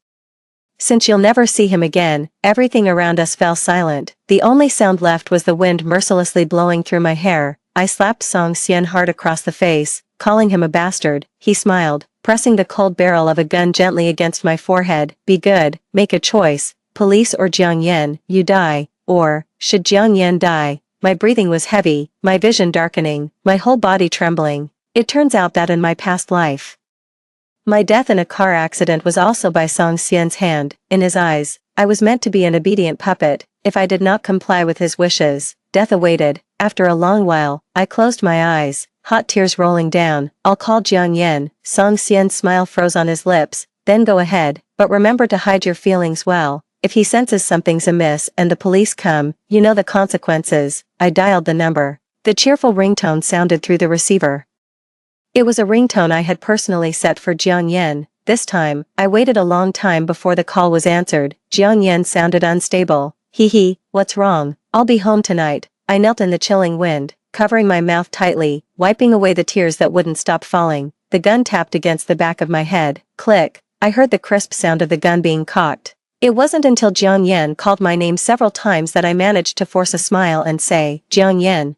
Since you'll never see him again, everything around us fell silent. The only sound left was the wind mercilessly blowing through my hair. I slapped Song Xian hard across the face, calling him a bastard. He smiled, pressing the cold barrel of a gun gently against my forehead. "Be good, make a choice. Police or Jiang Yan, you die. Or, should Jiang Yan die?" My breathing was heavy, my vision darkening, my whole body trembling. It turns out that in my past life, my death in a car accident was also by Song Xian's hand. In his eyes, I was meant to be an obedient puppet. If I did not comply with his wishes, death awaited. After a long while, I closed my eyes, hot tears rolling down. "I'll call Jiang Yan." Song Xian's smile froze on his lips. "Then go ahead, but remember to hide your feelings well. If he senses something's amiss and the police come, you know the consequences." I dialed the number. The cheerful ringtone sounded through the receiver. It was a ringtone I had personally set for Jiang Yan. This time, I waited a long time before the call was answered. Jiang Yan sounded unstable. "Hee, what's wrong? I'll be home tonight." I knelt in the chilling wind, covering my mouth tightly, wiping away the tears that wouldn't stop falling. The gun tapped against the back of my head. Click. I heard the crisp sound of the gun being cocked. It wasn't until Jiang Yan called my name several times that I managed to force a smile and say, "Jiang Yan.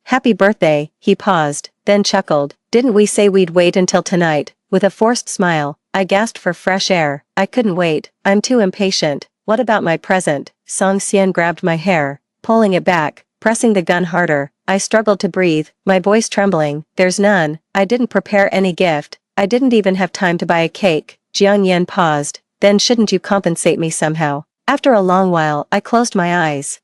Happy birthday." He paused, then chuckled. "Didn't we say we'd wait until tonight?" With a forced smile, I gasped for fresh air. I couldn't wait. I'm too impatient. "What about my present?" Song Xian grabbed my hair, pulling it back, pressing the gun harder. I struggled to breathe, my voice trembling. "There's none. I didn't prepare any gift. I didn't even have time to buy a cake." Jiang Yan paused. "Then shouldn't you compensate me somehow?" After a long while, I closed my eyes.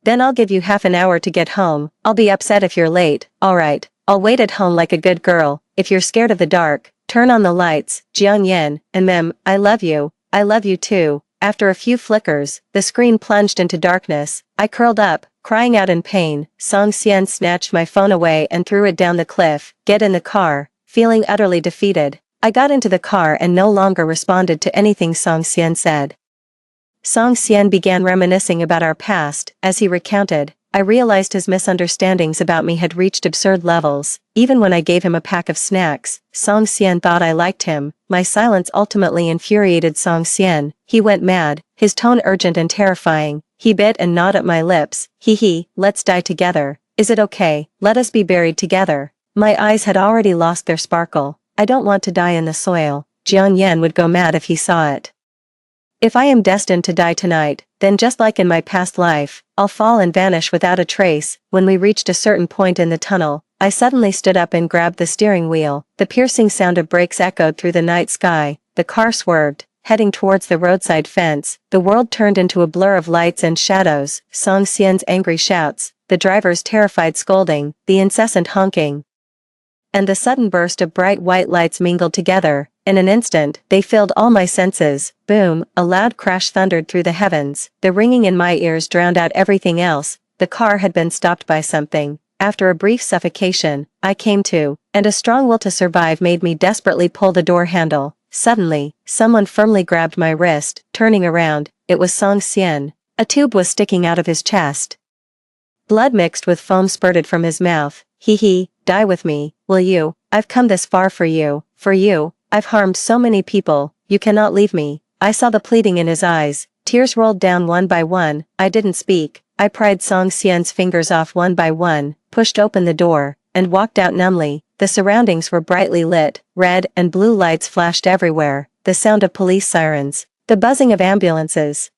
"Then I'll give you half an hour to get home. I'll be upset if you're late." "Alright, I'll wait at home like a good girl. If you're scared of the dark, turn on the lights." Jiang Yan, and I love you. "I love you too." After a few flickers, the screen plunged into darkness. I curled up, crying out in pain. Song Xian snatched my phone away and threw it down the cliff. "Get in the car." Feeling utterly defeated, I got into the car and no longer responded to anything Song Xian said. Song Xian began reminiscing about our past. As he recounted, I realized his misunderstandings about me had reached absurd levels. Even when I gave him a pack of snacks, Song Xian thought I liked him. My silence ultimately infuriated Song Xian. He went mad, his tone urgent and terrifying. He bit and gnawed at my lips. "Hee, let's die together. Is it okay? Let us be buried together." My eyes had already lost their sparkle. "I don't want to die in the soil." Jiang Yan would go mad if he saw it. "If I am destined to die tonight, then just like in my past life, I'll fall and vanish without a trace." When we reached a certain point in the tunnel, I suddenly stood up and grabbed the steering wheel. The piercing sound of brakes echoed through the night sky. The car swerved, heading towards the roadside fence. The world turned into a blur of lights and shadows. Song Xian's angry shouts, the driver's terrified scolding, the incessant honking, and the sudden burst of bright white lights mingled together. In an instant, they filled all my senses. Boom, a loud crash thundered through the heavens. The ringing in my ears drowned out everything else. The car had been stopped by something. After a brief suffocation, I came to, and a strong will to survive made me desperately pull the door handle. Suddenly, someone firmly grabbed my wrist. Turning around, it was Song Xian. A tube was sticking out of his chest. Blood mixed with foam spurted from his mouth. Hee, die with me, will you? I've come this far for you. For you, I've harmed so many people, you cannot leave me. I saw the pleading in his eyes. Tears rolled down one by one. I didn't speak. I pried Song Xian's fingers off one by one, pushed open the door, and walked out numbly. The surroundings were brightly lit. Red and blue lights flashed everywhere. The sound of police sirens. The buzzing of ambulances.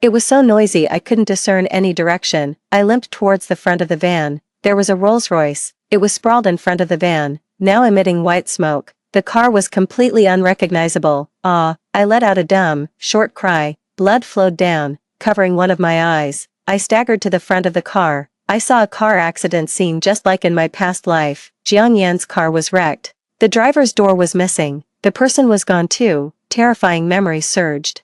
It was so noisy I couldn't discern any direction. I limped towards the front of the van. There was a Rolls-Royce. It was sprawled in front of the van, now emitting white smoke. The car was completely unrecognizable. I let out a dumb, short cry. Blood flowed down, covering one of my eyes. I staggered to the front of the car. I saw a car accident scene just like in my past life. Jiang Yan's car was wrecked. The driver's door was missing. The person was gone too. Terrifying memories surged.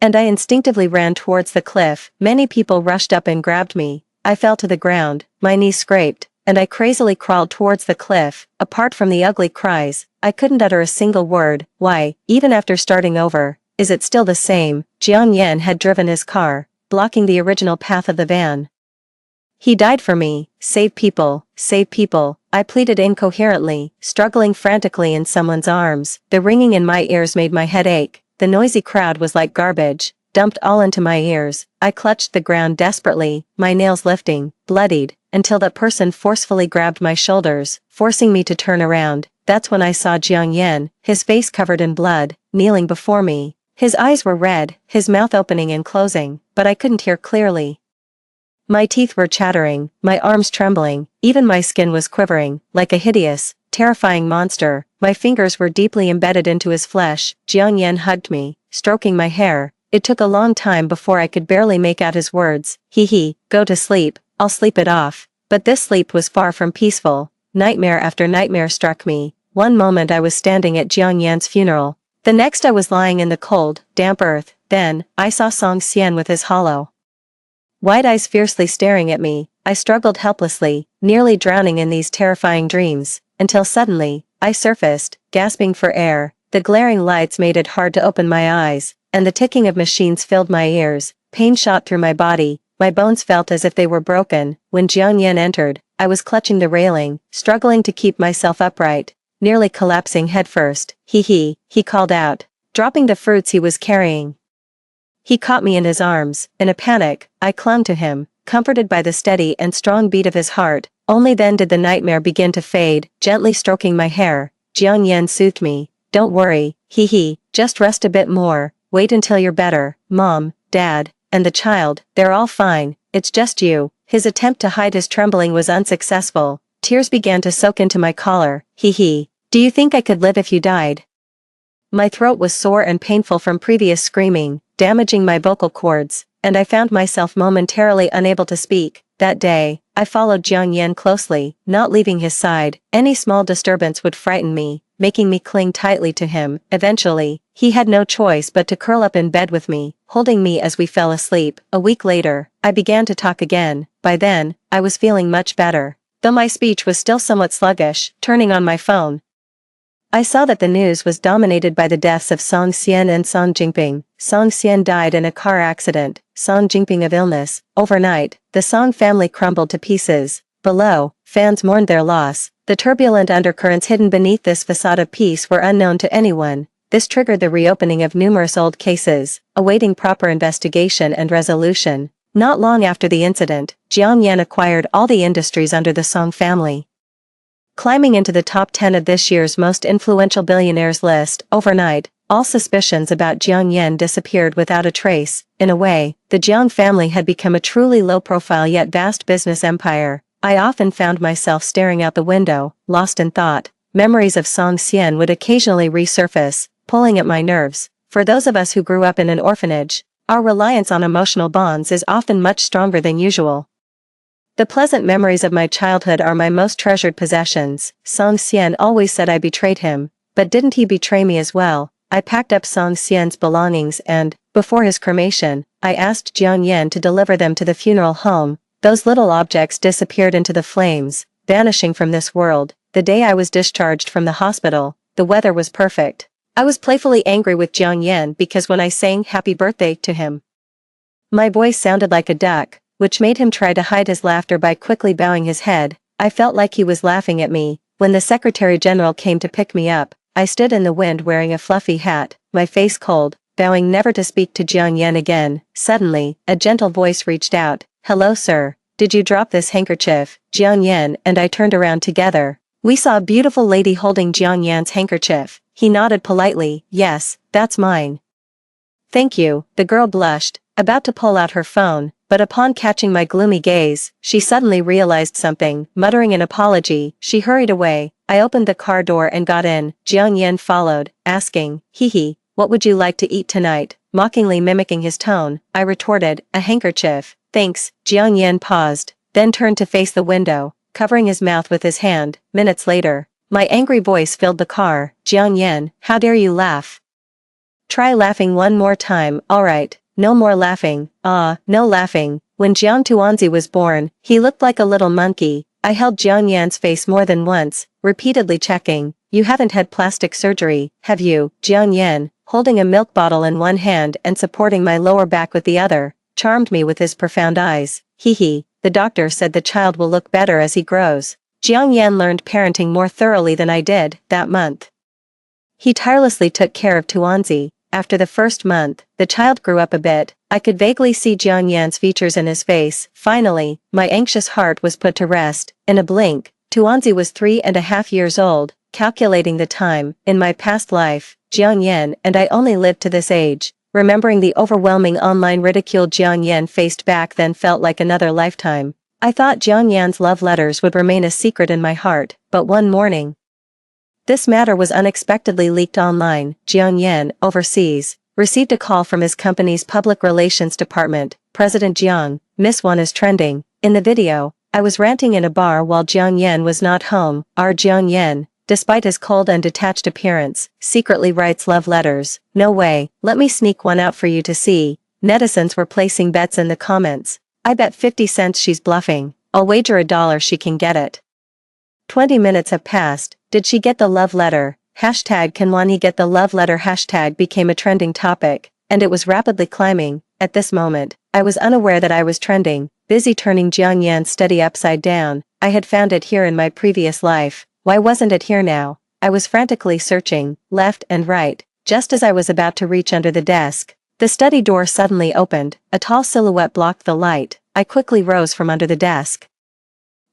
And I instinctively ran towards the cliff. Many people rushed up and grabbed me. I fell to the ground, my knees scraped, and I crazily crawled towards the cliff. Apart from the ugly cries, I couldn't utter a single word. Why, even after starting over, is it still the same? Jiang Yan had driven his car, blocking the original path of the van. He died for me. Save people, save people. I pleaded incoherently, struggling frantically in someone's arms. The ringing in my ears made my head ache. The noisy crowd was like garbage, dumped all into my ears. I clutched the ground desperately, my nails lifting, bloodied, until that person forcefully grabbed my shoulders, forcing me to turn around. That's when I saw Jiang Yan, his face covered in blood, kneeling before me. His eyes were red, his mouth opening and closing, but I couldn't hear clearly. My teeth were chattering, my arms trembling, even my skin was quivering, like a hideous, terrifying monster. My fingers were deeply embedded into his flesh. Jiang Yan hugged me, stroking my hair. It took a long time before I could barely make out his words. Go to sleep, I'll sleep it off. But this sleep was far from peaceful. Nightmare after nightmare struck me. One moment I was standing at Jiang Yan's funeral. The next I was lying in the cold, damp earth. Then, I saw Song Xian with his hollow white eyes fiercely staring at me. I struggled helplessly, nearly drowning in these terrifying dreams, until suddenly, I surfaced, gasping for air. The glaring lights made it hard to open my eyes, and the ticking of machines filled my ears. Pain shot through my body. My bones felt as if they were broken. When Jiang Yan entered, I was clutching the railing, struggling to keep myself upright, nearly collapsing headfirst. He called out, dropping the fruits he was carrying. He caught me in his arms. In a panic, I clung to him, comforted by the steady and strong beat of his heart. Only then did the nightmare begin to fade. Gently stroking my hair, Jiang Yan soothed me. Don't worry, just rest a bit more. Wait until you're better. Mom, Dad, and the child, they're all fine. It's just you. His attempt to hide his trembling was unsuccessful. Tears began to soak into my collar. Do you think I could live if you died? My throat was sore and painful from previous screaming, damaging my vocal cords, and I found myself momentarily unable to speak. That day, I followed Jiang Yan closely, not leaving his side. Any small disturbance would frighten me, making me cling tightly to him. Eventually, he had no choice but to curl up in bed with me, holding me as we fell asleep. A week later, I began to talk again. By then, I was feeling much better, though my speech was still somewhat sluggish. Turning on my phone, I saw that the news was dominated by the deaths of Song Xian and Song Jingping. Song Xian died in a car accident, Song Jingping of illness. Overnight, the Song family crumbled to pieces. Below, fans mourned their loss. The turbulent undercurrents hidden beneath this facade of peace were unknown to anyone. This triggered the reopening of numerous old cases, awaiting proper investigation and resolution. Not long after the incident, Jiang Yan acquired all the industries under the Song family, climbing into the top 10 of this year's most influential billionaires list. Overnight, all suspicions about Jiang Yan disappeared without a trace. In a way, the Jiang family had become a truly low-profile yet vast business empire. I often found myself staring out the window, lost in thought. Memories of Song Xian would occasionally resurface, pulling at my nerves. For those of us who grew up in an orphanage, our reliance on emotional bonds is often much stronger than usual. The pleasant memories of my childhood are my most treasured possessions. Song Xian always said I betrayed him, but didn't he betray me as well? I packed up Song Xian's belongings and, before his cremation, I asked Jiang Yan to deliver them to the funeral home. Those little objects disappeared into the flames, vanishing from this world. The day I was discharged from the hospital, the weather was perfect. I was playfully angry with Jiang Yan because when I sang happy birthday to him, my voice sounded like a duck, which made him try to hide his laughter by quickly bowing his head. I felt like he was laughing at me. When the Secretary General came to pick me up, I stood in the wind wearing a fluffy hat, my face cold, vowing never to speak to Jiang Yan again. Suddenly, a gentle voice reached out. "Hello sir, did you drop this handkerchief?" Jiang Yan and I turned around together. We saw a beautiful lady holding Jiang Yan's handkerchief. He nodded politely. "Yes, that's mine." "Thank you." The girl blushed, about to pull out her phone, but upon catching my gloomy gaze, she suddenly realized something. Muttering an apology, she hurried away. I opened the car door and got in. Jiang Yan followed, asking, "Hee, what would you like to eat tonight?" Mockingly mimicking his tone, I retorted, "A handkerchief, thanks." Jiang Yan paused, then turned to face the window, covering his mouth with his hand. Minutes later, my angry voice filled the car. "Jiang Yan, how dare you laugh? Try laughing one more time." "Alright, no more laughing." No laughing." When Jiang Tuanzi was born, he looked like a little monkey. I held Jiang Yan's face more than once, repeatedly checking. "You haven't had plastic surgery, have you?" Jiang Yan, holding a milk bottle in one hand and supporting my lower back with the other, charmed me with his profound eyes. "Hee, the doctor said the child will look better as he grows." Jiang Yan learned parenting more thoroughly than I did that month. He tirelessly took care of Tuanzi. After the first month, the child grew up a bit. I could vaguely see Jiang Yan's features in his face. Finally, my anxious heart was put to rest. In a blink, Tuanzi was 3.5 years old. Calculating the time, in my past life, Jiang Yan and I only lived to this age. Remembering the overwhelming online ridicule Jiang Yan faced back then felt like another lifetime. I thought Jiang Yan's love letters would remain a secret in my heart, but one morning, this matter was unexpectedly leaked online. Jiang Yan, overseas, received a call from his company's public relations department. "President Jiang, Miss Wan is trending." In the video, I was ranting in a bar while Jiang Yan was not home. Our Jiang Yan, despite his cold and detached appearance, secretly writes love letters. "No way, let me sneak one out for you to see." Netizens were placing bets in the comments. "I bet 50 cents she's bluffing. I'll wager $1 she can get it." 20 minutes have passed. Did she get the love letter? Hashtag can Wani get the love letter hashtag became a trending topic, and it was rapidly climbing. At this moment, I was unaware that I was trending, busy turning Jiang Yan's study upside down. I had found it here in my previous life. Why wasn't it here now? I was frantically searching, left and right, just as I was about to reach under the desk. The study door suddenly opened, a tall silhouette blocked the light. I quickly rose from under the desk,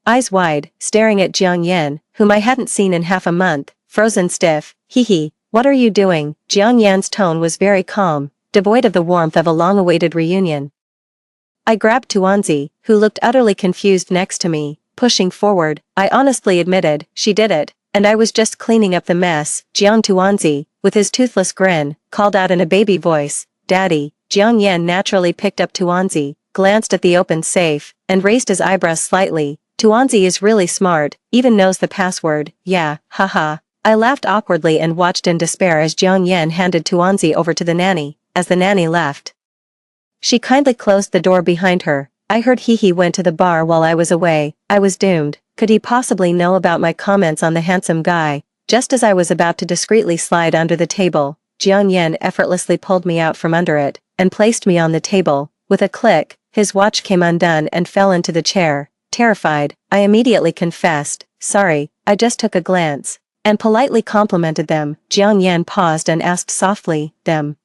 eyes wide, staring at Jiang Yan, whom I hadn't seen in half a month, frozen stiff. "Hee, what are you doing?" Jiang Yan's tone was very calm, devoid of the warmth of a long-awaited reunion. I grabbed Tuanzi, who looked utterly confused next to me, pushing forward. I honestly admitted, "She did it, and I was just cleaning up the mess." Jiang Tuanzi, with his toothless grin, called out in a baby voice, "Daddy." Jiang Yan naturally picked up Tuanzi, glanced at the open safe, and raised his eyebrows slightly. "Tuanzi is really smart, even knows the password." "Yeah, haha." I laughed awkwardly and watched in despair as Jiang Yan handed Tuanzi over to the nanny. As the nanny left, she kindly closed the door behind her. I heard Hee went to the bar while I was away. I was doomed. Could he possibly know about my comments on the handsome guy? Just as I was about to discreetly slide under the table, Jiang Yan effortlessly pulled me out from under it, and placed me on the table. With a click, his watch came undone and fell into the chair. Terrified, I immediately confessed, "Sorry, I just took a glance," and politely complimented them. Jiang Yan paused and asked softly, "Them?"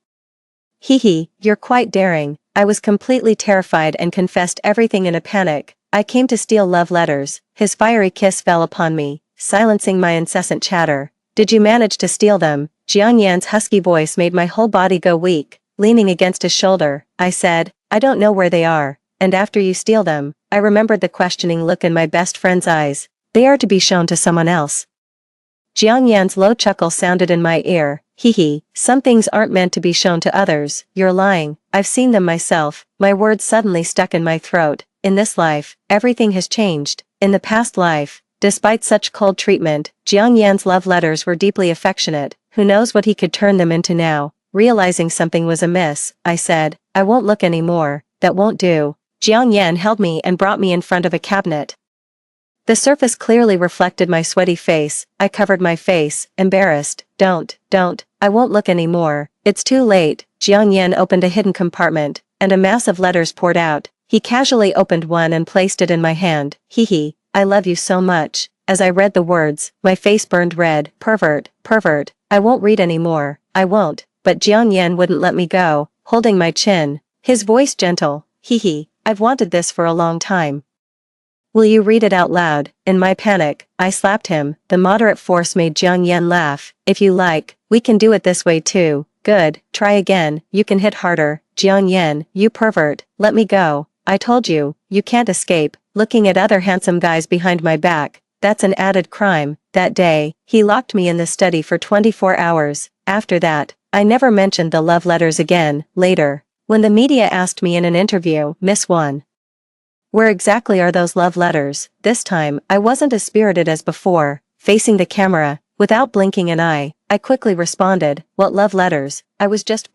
"Hee, you're quite daring." I was completely terrified and confessed everything in a panic. "I came to steal love letters." His fiery kiss fell upon me, silencing my incessant chatter. "Did you manage to steal them?" Jiang Yan's husky voice made my whole body go weak. Leaning against his shoulder, I said, "I don't know where they are." "And after you steal them?" I remembered the questioning look in my best friend's eyes. "They are to be shown to someone else." Jiang Yan's low chuckle sounded in my ear. "Hee, some things aren't meant to be shown to others." "You're lying. I've seen them myself." My words suddenly stuck in my throat. in this life, everything has changed. In the past life, despite such cold treatment, Jiang Yan's love letters were deeply affectionate. Who knows what he could turn them into now? Realizing something was amiss, I said, I won't look anymore. That won't do. Jiang Yan held me and brought me in front of a cabinet. The surface clearly reflected my sweaty face. I covered my face, embarrassed. Don't, I won't look anymore. It's too late. Jiang Yan opened a hidden compartment, and a mass of letters poured out. He casually opened one and placed it in my hand. Hee, I love you so much. As I read the words, my face burned red. Pervert. I won't read anymore. I won't. But Jiang Yan wouldn't let me go, holding my chin. His voice gentle. Hee, I've wanted this for a long time. Will you read it out loud? In my panic, I slapped him. The moderate force made Jiang Yan laugh. If you like, we can do it this way too. Good, try again. You can hit harder. Jiang Yan, you pervert, let me go. I told you, you can't escape. Looking at other handsome guys behind my back, that's an added crime. That day, he locked me in the study for 24 hours. After that, I never mentioned the love letters again. Later, when the media asked me in an interview, Miss One, where exactly are those love letters? This time, I wasn't as spirited as before. Facing the camera, without blinking an eye, I quickly responded, what love letters? I was just